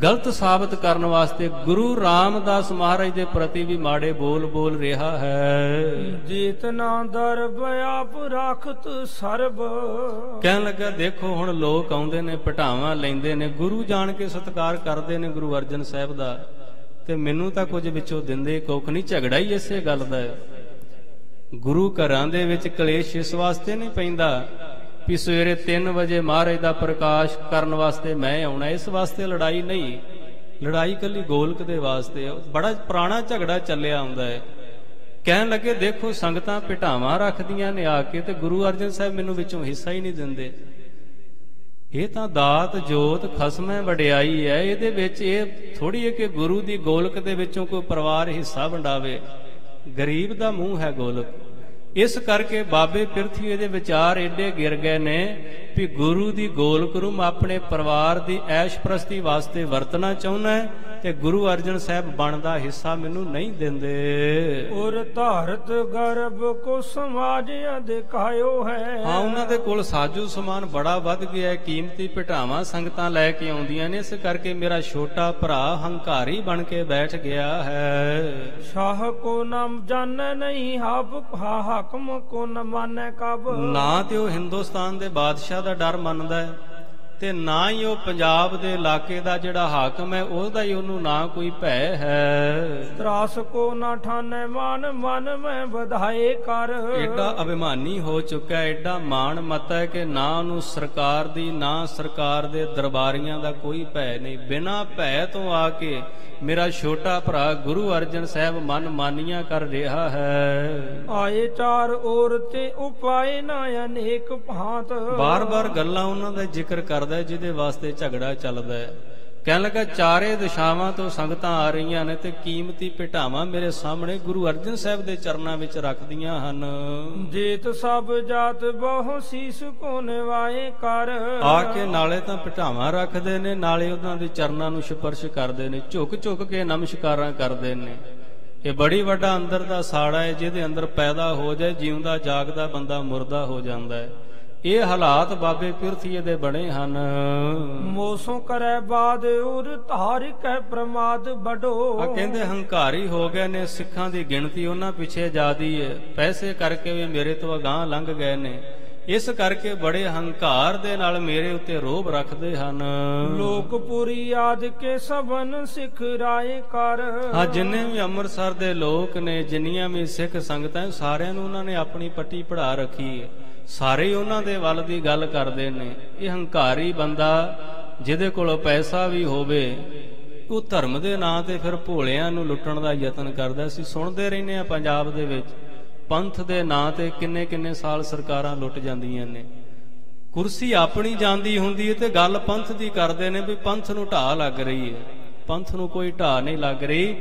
Speaker 1: ਗਲਤ ਸਾਬਤ ਕਰਨ ਵਾਸਤੇ ਗੁਰੂ ਰਾਮਦਾਸ ਮਹਾਰਾਜ ਦੇ ਪ੍ਰਤੀ ਵੀ ਮਾੜੇ ਬੋਲ ਬੋਲ ਰਿਹਾ ਹੈ।
Speaker 2: ਜੇਤਨਾ ਦਰਬ ਆਪ ਰਾਖਤ ਸਰਬ।
Speaker 1: ਕਹਿਣ ਲੱਗਾ ਦੇਖੋ ਹੁਣ ਲੋਕ ਆਉਂਦੇ ਨੇ, ਭਟਾਵਾਂ ਲੈਂਦੇ ਨੇ, ਗੁਰੂ ਜਾਣ ਕੇ ਸਤਿਕਾਰ ਕਰਦੇ ਨੇ ਗੁਰੂ ਅਰਜਨ ਸਾਹਿਬ ਦਾ, ਤੇ ਮੈਨੂੰ ਤਾਂ ਕੁਝ ਵਿੱਚੋਂ ਦਿੰਦੇ ਕੁੱਖ ਨਹੀਂ। ਝਗੜਾ ਹੀ ਇਸੇ ਗੱਲ ਦਾ ਹੈ। ਗੁਰੂ ਘਰਾਂ ਦੇ ਵਿੱਚ ਕਲੇਸ਼ ਇਸ ਵਾਸਤੇ ਨਹੀਂ ਪੈਂਦਾ ਵੀ ਸਵੇਰੇ 3 ਵਜੇ ਮਹਾਰਾਜ ਦਾ ਪ੍ਰਕਾਸ਼ ਕਰਨ ਵਾਸਤੇ ਮੈਂ ਆਉਣਾ, ਇਸ ਵਾਸਤੇ ਲੜਾਈ ਨਹੀਂ। ਲੜਾਈ ਇਕੱਲੀ ਗੋਲਕ ਦੇ ਵਾਸਤੇ। ਬੜਾ ਪੁਰਾਣਾ ਝਗੜਾ ਚੱਲਿਆ ਆਉਂਦਾ ਹੈ। ਕਹਿਣ ਲੱਗੇ ਦੇਖੋ ਸੰਗਤਾਂ ਭਟਾਵਾਂ ਰੱਖਦੀਆਂ ਨੇ ਆ ਕੇ, ਤੇ ਗੁਰੂ ਅਰਜਨ ਸਾਹਿਬ ਮੈਨੂੰ ਵਿੱਚੋਂ ਹਿੱਸਾ ਹੀ ਨਹੀਂ ਦਿੰਦੇ। ਇਹ ਤਾਂ ਦਾਤ ਜੋਤ ਖਸਮੈ ਵਡਿਆਈ ਹੈ। ਇਹਦੇ ਵਿੱਚ ਇਹ ਥੋੜੀ ਹੈ ਕਿ ਗੁਰੂ ਦੀ ਗੋਲਕ ਦੇ ਵਿੱਚੋਂ ਕੋਈ ਪਰਿਵਾਰ ਹਿੱਸਾ ਵੰਡਾਵੇ। ਗਰੀਬ ਦਾ ਮੂੰਹ ਹੈ ਗੋਲਕ। ਇਸ ਕਰਕੇ ਬਾਬੇ ਪਿਰਥੀਏ ਦੇ ਵਿਚਾਰ ਏਡੇ ਗਿਰ ਗਏ ਨੇ ਵੀ ਗੁਰੂ ਦੀ ਗੋਲਕ ਨੂੰ ਆਪਣੇ ਪਰਿਵਾਰ ਦੀ ਐਸ਼ ਪ੍ਰਸਤੀ ਵਾਸਤੇ ਵਰਤਣਾ ਚਾਹੁੰਦਾ ਤੇ ਗੁਰੂ ਅਰਜਨ ਸਾਹਿਬ ਬਣਦਾ ਹਿੱਸਾ ਮੈਨੂੰ ਨਹੀਂ ਦਿੰਦੇ।
Speaker 2: ਔਰ ਧਾਰਤ ਗਰਭ ਕੋ ਸਮਾਜ ਅਧਿਕਾਇਓ ਹੈ।
Speaker 1: ਹਾਂ, ਉਹਨਾਂ ਦੇ ਕੋਲ ਸਾਜੋ ਸਮਾਨ ਬੜਾ ਵੱਧ ਗਿਆ ਹੈ। ਕੀਮਤੀ ਭਟਾਵਾਂ ਸੰਗਤਾਂ ਲੈ ਕੇ ਆਉਂਦੀਆਂ ਨੇ, ਇਸ ਕਰਕੇ ਮੇਰਾ ਛੋਟਾ ਭਰਾ ਹੰਕਾਰੀ ਬਣ ਕੇ ਬੈਠ ਗਿਆ ਹੈ।
Speaker 2: ਸ਼ਾਹ ਕੋ ਨਾਮ ਜਾਣੈ ਨਹੀਂ ਹਾਕਮ ਕੋ ਨ ਮਾਨੈ ਕਬ।
Speaker 1: ਨਾ ਤੇ ਉਹ ਹਿੰਦੁਸਤਾਨ ਦੇ ਬਾਦਸ਼ਾਹ ਦਾ ਡਰ ਮੰਨਦਾ ਹੈ, ਤੇ ਨਾ ਹੀ ਉਹ ਪੰਜਾਬ ਦੇ ਇਲਾਕੇ ਦਾ ਜਿਹੜਾ ਹਾਕਮ ਹੈ ਉਹਦਾ ਹੀ ਉਹਨੂੰ ਨਾ ਕੋਈ ਭੈ ਹੈ।
Speaker 2: ਤਰਾਸ ਕੋ ਨਾ ਠਾਨੈ ਮਾਨ ਮਨ ਮੈਂ ਵਧਾਏ ਕਰ।
Speaker 1: ਐਡਾ ਅਭਿਮਾਨੀ ਹੋ ਚੁੱਕਾ, ਐਡਾ ਮਾਣ ਮਤਾ ਹੈ ਕਿ ਨਾ ਉਹਨੂੰ ਸਰਕਾਰ ਦੀ ਨਾ ਸਰਕਾਰ ਦੇ ਦਰਬਾਰੀਆਂ ਦਾ ਕੋਈ ਭੈ ਨਹੀਂ। ਬਿਨਾਂ ਭੈ ਤੋਂ ਆ ਕੇ ਮੇਰਾ ਛੋਟਾ ਭਰਾ ਗੁਰੂ ਅਰਜਨ ਸਾਹਿਬ ਮਨ ਮਾਨੀਆਂ ਕਰ ਰਿਹਾ ਹੈ।
Speaker 2: ਆਏ ਚਾਰ ਔਰ ਤੇ ਉਪਾਏ ਨਾ ਅਨੇਕ ਭਾਂਤ।
Speaker 1: ਬਾਰ-ਬਾਰ ਗੱਲਾਂ ਉਹਨਾਂ ਦਾ ਜ਼ਿਕਰ ਕਰਦਾ ਜਿਹਦੇ ਵਾਸਤੇ ਝਗੜਾ ਚੱਲਦਾ ਹੈ। ਕਹਿਣ ਲੱਗਾ ਚਾਰੇ ਦਿਸ਼ਾਵਾਂ ਤੋਂ ਸੰਗਤਾਂ ਆ ਰਹੀਆਂ ਨੇ ਤੇ ਕੀਮਤੀ ਭਟਾਵਾਂ ਮੇਰੇ ਸਾਹਮਣੇ ਗੁਰੂ ਅਰਜਨ ਸਾਹਿਬ ਦੇ ਚਰਨਾਂ ਵਿੱਚ ਰੱਖਦੀਆਂ ਹਨ।
Speaker 2: ਜੇਤ ਸਭ ਜਾਤ ਬਹੁ ਸੀਸ ਕੋ ਨਿਵਾਏ ਕਰ।
Speaker 1: ਆ ਕੇ ਨਾਲੇ ਤਾਂ ਭਟਾਵਾਂ ਰੱਖਦੇ ਨੇ, ਨਾਲੇ ਉਹਨਾਂ ਦੇ ਚਰਨਾਂ ਨੂੰ ਸਪਰਸ਼ ਕਰਦੇ ਨੇ, ਝੁਕ ਝੁਕ ਕੇ ਨਮਸਕਾਰਾਂ ਕਰਦੇ ਨੇ। ਇਹ ਬੜੀ ਵੱਡਾ ਅੰਦਰ ਦਾ ਸਾੜਾ ਹੈ ਜਿਹਦੇ ਅੰਦਰ ਪੈਦਾ ਹੋ ਜਾਏ ਜਿਉਂਦਾ ਜਾਗਦਾ ਬੰਦਾ ਮੁਰਦਾ ਹੋ ਜਾਂਦਾ ਹੈ। ਇਹ ਹਾਲਾਤ ਬਾਬੇ ਪਿਰਥੀਏ ਦੇ ਬਣੇ ਹਨ।
Speaker 2: ਮੋਸੋਂ ਕਰੈ ਬਾਦ ਉਰ ਧਾਰਿਕ ਹੈ ਪ੍ਰਮਾਦ ਬਡੋ।
Speaker 1: ਆ ਕਹਿੰਦੇ ਹੰਕਾਰੀ ਹੋ ਗਏ ਨੇ, ਸਿੱਖਾਂ ਦੀ ਗਿਣਤੀ ਉਹਨਾਂ ਪਿੱਛੇ ਜ਼ਿਆਦੀ ਹੈ, ਪੈਸੇ ਕਰਕੇ ਵੀ ਮੇਰੇ ਤੋਂ ਅਗਾਂਹ ਲੰਘ ਗਏ ਨੇ। ਇਸ ਕਰਕੇ ਬੜੇ ਹੰਕਾਰ ਦੇ ਨਾਲ ਮੇਰੇ ਉੱਤੇ ਰੋਹਬ ਰੱਖਦੇ ਹਨ।
Speaker 2: ਲੋਕਪੁਰੀ ਆਦਿ ਕੇ ਸਭਨ ਸਿੱਖ ਰਾਏ ਕਰ।
Speaker 1: ਹਾਂ, ਜਿੰਨੇ ਵੀ ਅੰਮ੍ਰਿਤਸਰ ਦੇ ਲੋਕ ਨੇ, ਜਿੰਨੀਆਂ ਵੀ ਸਿੱਖ ਸੰਗਤਾਂ, ਸਾਰਿਆਂ ਨੂੰ ਉਹਨਾਂ ਨੇ ਆਪਣੀ ਪੱਟੀ ਪੜ੍ਹਾ ਰੱਖੀ ਹੈ। ਸਾਰੇ ਉਹਨਾਂ ਦੇ ਵੱਲ ਦੀ ਗੱਲ ਕਰਦੇ ਨੇ। ਇਹ ਹੰਕਾਰੀ ਬੰਦਾ ਜਿਹਦੇ ਕੋਲ ਪੈਸਾ ਵੀ ਹੋਵੇ, ਉਹ ਧਰਮ ਦੇ ਨਾਂ ਤੇ ਫਿਰ ਭੋਲਿਆਂ ਨੂੰ ਲੁੱਟਣ ਦਾ ਯਤਨ ਕਰਦਾ। ਅਸੀਂ ਸੁਣਦੇ ਰਹਿੰਦੇ ਹਾਂ ਪੰਜਾਬ ਦੇ ਵਿੱਚ ਪੰਥ ਦੇ ਨਾਂ ਤੇ ਕਿੰਨੇ ਕਿੰਨੇ ਸਾਲ ਸਰਕਾਰਾਂ ਲੁੱਟ ਜਾਂਦੀਆਂ ਨੇ। ਕੁਰਸੀ ਆਪਣੀ ਜਾਂਦੀ ਹੁੰਦੀ ਹੈ ਤੇ ਗੱਲ ਪੰਥ ਦੀ ਕਰਦੇ ਨੇ ਵੀ ਪੰਥ ਨੂੰ ਢਾਹ ਲੱਗ ਰਹੀ ਹੈ। ਪੰਥ ਨੂੰ ਕੋਈ ਢਾਹ ਨਹੀਂ ਲੱਗ ਰਹੀ,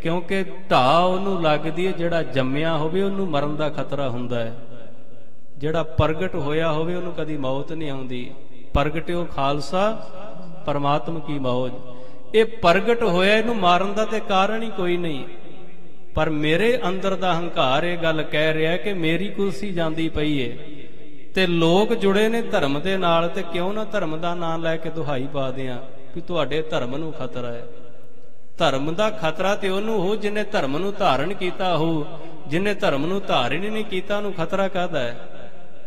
Speaker 1: ਕਿਉਂਕਿ ਢਾਹ ਉਹਨੂੰ ਲੱਗਦੀ ਹੈ ਜਿਹੜਾ ਜੰਮਿਆ ਹੋਵੇ, ਉਹਨੂੰ ਮਰਨ ਦਾ ਖਤਰਾ ਹੁੰਦਾ ਹੈ। ਜਿਹੜਾ ਪ੍ਰਗਟ ਹੋਇਆ ਹੋਵੇ ਉਹਨੂੰ ਕਦੀ ਮੌਤ ਨਹੀਂ ਆਉਂਦੀ। ਪ੍ਰਗਟਿਓ ਖਾਲਸਾ ਪਰਮਾਤਮ ਕੀ ਮੌਜ। ਇਹ ਪ੍ਰਗਟ ਹੋਇਆ, ਇਹਨੂੰ ਮਾਰਨ ਦਾ ਤੇ ਕਾਰਨ ਹੀ ਕੋਈ ਨਹੀਂ। ਪਰ ਮੇਰੇ ਅੰਦਰ ਦਾ ਹੰਕਾਰ ਇਹ ਗੱਲ ਕਹਿ ਰਿਹਾ ਕਿ ਮੇਰੀ ਕੁਰਸੀ ਜਾਂਦੀ ਪਈ ਏ ਤੇ ਲੋਕ ਜੁੜੇ ਨੇ ਧਰਮ ਦੇ ਨਾਲ, ਤੇ ਕਿਉਂ ਨਾ ਧਰਮ ਦਾ ਨਾਮ ਲੈ ਕੇ ਦੁਹਾਈ ਪਾ ਦਿਆਂ ਵੀ ਤੁਹਾਡੇ ਧਰਮ ਨੂੰ ਖਤਰਾ ਹੈ। ਧਰਮ ਦਾ ਖਤਰਾ ਤੇ ਉਹਨੂੰ ਹੋ ਜਿਹਨੇ ਧਰਮ ਨੂੰ ਧਾਰਨ ਕੀਤਾ ਹੋ, ਜਿਹਨੇ ਧਰਮ ਨੂੰ ਧਾਰਨ ਹੀ ਨਹੀਂ ਕੀਤਾ ਉਹਨੂੰ ਖਤਰਾ ਕਾਹਦਾ ਹੈ।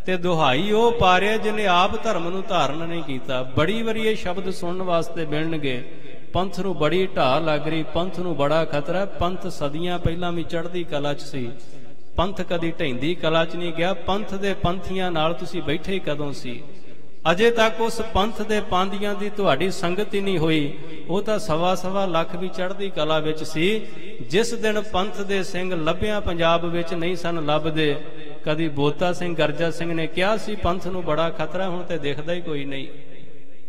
Speaker 1: ਤੇ ਦੁਹਾਈ ਉਹ ਪਾ ਰਿਹਾ ਜਿਹਨੇ ਆਪ ਧਰਮ ਨੂੰ ਧਾਰਨ ਨਹੀਂ ਕੀਤਾ। ਬੜੀ ਵਾਰੀ ਇਹ ਸ਼ਬਦ ਸੁਣਨ ਵਾਸਤੇ ਮਿਲਣਗੇ, ਪੰਥ ਨੂੰ ਬੜੀ ਢਾਹ ਲੱਗ ਰਹੀ, ਪੰਥ ਨੂੰ ਬੜਾ ਖਤਰਾ। ਪੰਥ ਸਦੀਆਂ ਪਹਿਲਾਂ ਵੀ ਚੜ੍ਹਦੀ ਕਲਾ 'ਚ ਸੀ, ਪੰਥ ਕਦੀ ਢਹਿੰਦੀ ਕਲਾ 'ਚ ਨਹੀਂ ਗਿਆ। ਪੰਥ ਦੇ ਪੰਥੀਆਂ ਨਾਲ ਤੁਸੀਂ ਬੈਠੇ ਕਦੋਂ ਸੀ? ਅਜੇ ਤੱਕ ਉਸ ਪੰਥ ਦੇ ਪਾਂਦੀਆਂ ਦੀ ਤੁਹਾਡੀ ਸੰਗਤ ਹੀ ਨਹੀਂ ਹੋਈ। ਉਹ ਤਾਂ 1.25 ਲੱਖ ਵੀ ਚੜ੍ਹਦੀ ਕਲਾ ਵਿੱਚ ਸੀ। ਜਿਸ ਦਿਨ ਪੰਥ ਦੇ ਸਿੰਘ ਲੱਭਿਆ ਪੰਜਾਬ ਵਿੱਚ ਨਹੀਂ ਸਨ ਲੱਭਦੇ। ਕਦੀ ਬੋਤਾ ਸਿੰਘ ਗਰਜਾ ਸਿੰਘ ਨੇ ਕਿਹਾ ਸੀ ਪੰਥ ਨੂੰ ਬੜਾ ਖਤਰਾ, ਹੁਣ ਤੇ ਦਿਖਦਾ ਹੀ ਕੋਈ ਨਹੀਂ।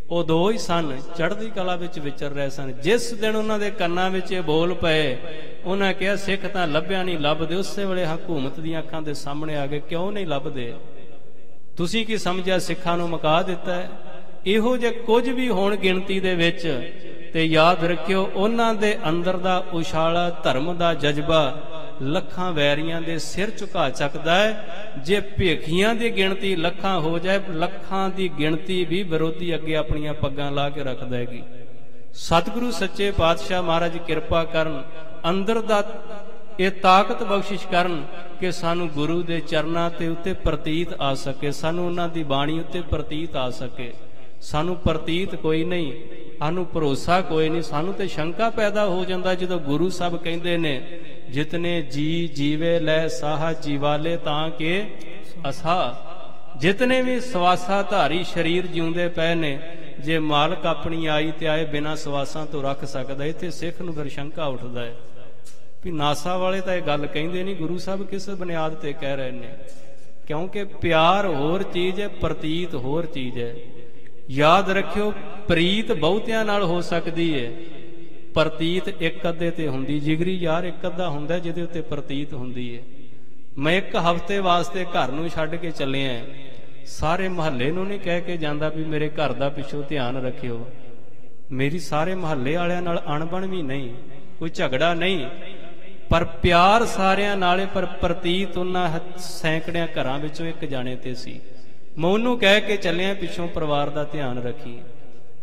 Speaker 1: ਉਹ ਦੋ ਹੀ ਸਨ, ਚੜ੍ਹਦੀ ਕਲਾ ਵਿੱਚ ਵਿਚਰ ਰਹੇ ਸਨ। ਜਿਸ ਦਿਨ ਉਹਨਾਂ ਦੇ ਕੰਨਾਂ ਵਿੱਚ ਇਹ ਬੋਲ ਪਏ, ਉਹਨਾਂ ਕਿਹਾ ਸਿੱਖ ਤਾਂ ਲੱਭਿਆ ਨਹੀਂ ਲੱਭਦੇ। ਉਸੇ ਵੇਲੇ ਹਕੂਮਤ ਦੀਆਂ ਅੱਖਾਂ ਦੇ ਸਾਹਮਣੇ ਆ ਗਏ, ਕਿਉਂ ਨਹੀਂ ਲੱਭਦੇ? ਤੁਸੀਂ ਕੀ ਸਮਝਿਆ ਸਿੱਖਾਂ ਨੂੰ ਮੁਕਾ ਦਿੱਤਾ ਹੈ? ਇਹੋ ਜਿਹੇ ਕੁਝ ਵੀ ਹੋਣ ਗਿਣਤੀ ਦੇ ਵਿੱਚ, ਤੇ ਯਾਦ ਰੱਖਿਓ ਉਹਨਾਂ ਦੇ ਅੰਦਰ ਦਾ ਉਛਾਲਾ ਧਰਮ ਦਾ ਜਜ਼ਬਾ ਲੱਖਾਂ ਵੈਰੀਆਂ ਦੇ ਸਿਰ ਝੁਕਾ ਚੱਕਦਾ ਹੈ। ਜੇ ਭੇਖੀਆਂ ਦੀ ਗਿਣਤੀ ਲੱਖਾਂ ਹੋ ਜਾਏ, ਲੱਖਾਂ ਦੀ ਗਿਣਤੀ ਵੀ ਵਿਰੋਧੀ ਅੱਗੇ ਆਪਣੀਆਂ ਪੱਗਾਂ ਲਾ ਕੇ ਰੱਖ ਦੇਗੀ। ਸਤਿਗੁਰੂ ਸੱਚੇ ਪਾਤਸ਼ਾਹ ਮਹਾਰਾਜ ਕਿਰਪਾ ਕਰਨ, ਅੰਦਰ ਦਾ ਇਹ ਤਾਕਤ ਬਖਸ਼ਿਸ਼ ਕਰਨ ਕਿ ਸਾਨੂੰ ਗੁਰੂ ਦੇ ਚਰਨਾਂ ਤੇ ਉੱਤੇ ਪ੍ਰਤੀਤ ਆ ਸਕੇ, ਸਾਨੂੰ ਉਹਨਾਂ ਦੀ ਬਾਣੀ ਉੱਤੇ ਪ੍ਰਤੀਤ ਆ ਸਕੇ। ਸਾਨੂੰ ਪ੍ਰਤੀਤ ਕੋਈ ਨਹੀਂ, ਸਾਨੂੰ ਭਰੋਸਾ ਕੋਈ ਨਹੀਂ, ਸਾਨੂੰ ਤੇ ਸ਼ੰਕਾ ਪੈਦਾ ਹੋ ਜਾਂਦਾ ਜਦੋਂ ਗੁਰੂ ਸਾਹਿਬ ਕਹਿੰਦੇ ਨੇ ਜਿਤਨੇ ਜੀ ਜੀਵੇ ਲੈ ਸਾਹਾ ਜੀਵਾਲੇ ਤਾਂ ਕਿ ਅਸਾ। ਜਿਤਨੇ ਵੀ ਸਵਾਸਾਂ ਧਾਰੀ ਸਰੀਰ ਜਿਉਂਦੇ ਪਏ ਨੇ, ਜੇ ਮਾਲਕ ਆਪਣੀ ਆਈ ਤੇ ਆਏ ਬਿਨਾਂ ਸਵਾਸਾਂ ਤੋਂ ਰੱਖ ਸਕਦਾ, ਇੱਥੇ ਸਿੱਖ ਨੂੰ ਫਿਰ ਸ਼ੰਕਾ ਉੱਠਦਾ ਹੈ ਵੀ ਨਾਸਾ ਵਾਲੇ ਤਾਂ ਇਹ ਗੱਲ ਕਹਿੰਦੇ ਨਹੀਂ, ਗੁਰੂ ਸਾਹਿਬ ਕਿਸ ਬੁਨਿਆਦ ਤੇ ਕਹਿ ਰਹੇ ਨੇ। ਕਿਉਂਕਿ ਪਿਆਰ ਹੋਰ ਚੀਜ਼ ਹੈ, ਪ੍ਰਤੀਤ ਹੋਰ ਚੀਜ਼ ਹੈ। ਯਾਦ ਰੱਖਿਓ, ਪ੍ਰੀਤ ਬਹੁਤਿਆਂ ਨਾਲ ਹੋ ਸਕਦੀ ਹੈ, ਪ੍ਰਤੀਤ ਇੱਕ ਅੱਧੇ ਤੇ ਹੁੰਦੀ। ਜਿਗਰੀ ਯਾਰ ਇੱਕ ਅੱਧਾ ਹੁੰਦਾ ਜਿਹਦੇ ਉੱਤੇ ਪ੍ਰਤੀਤ ਹੁੰਦੀ ਹੈ। ਮੈਂ ਇੱਕ ਹਫ਼ਤੇ ਵਾਸਤੇ ਘਰ ਨੂੰ ਛੱਡ ਕੇ ਚੱਲਿਆ, ਸਾਰੇ ਮਹੱਲੇ ਨੂੰ ਨਹੀਂ ਕਹਿ ਕੇ ਜਾਂਦਾ ਵੀ ਮੇਰੇ ਘਰ ਦਾ ਪਿੱਛੋਂ ਧਿਆਨ ਰੱਖਿਓ। ਮੇਰੀ ਸਾਰੇ ਮਹੱਲੇ ਵਾਲਿਆਂ ਨਾਲ ਅਣਬਣ ਵੀ ਨਹੀਂ, ਕੋਈ ਝਗੜਾ ਨਹੀਂ, ਪਰ ਪਿਆਰ ਸਾਰਿਆਂ ਨਾਲੇ, ਪਰ ਪ੍ਰਤੀਤ ਉਹਨਾਂ ਸੈਂਕੜਿਆਂ ਘਰਾਂ ਵਿੱਚੋਂ ਇੱਕ ਜਾਣੇ ਤੇ ਸੀ। ਮੈਂ ਉਹਨੂੰ ਕਹਿ ਕੇ ਚੱਲਿਆ ਪਿੱਛੋਂ ਪਰਿਵਾਰ ਦਾ ਧਿਆਨ ਰੱਖੀ।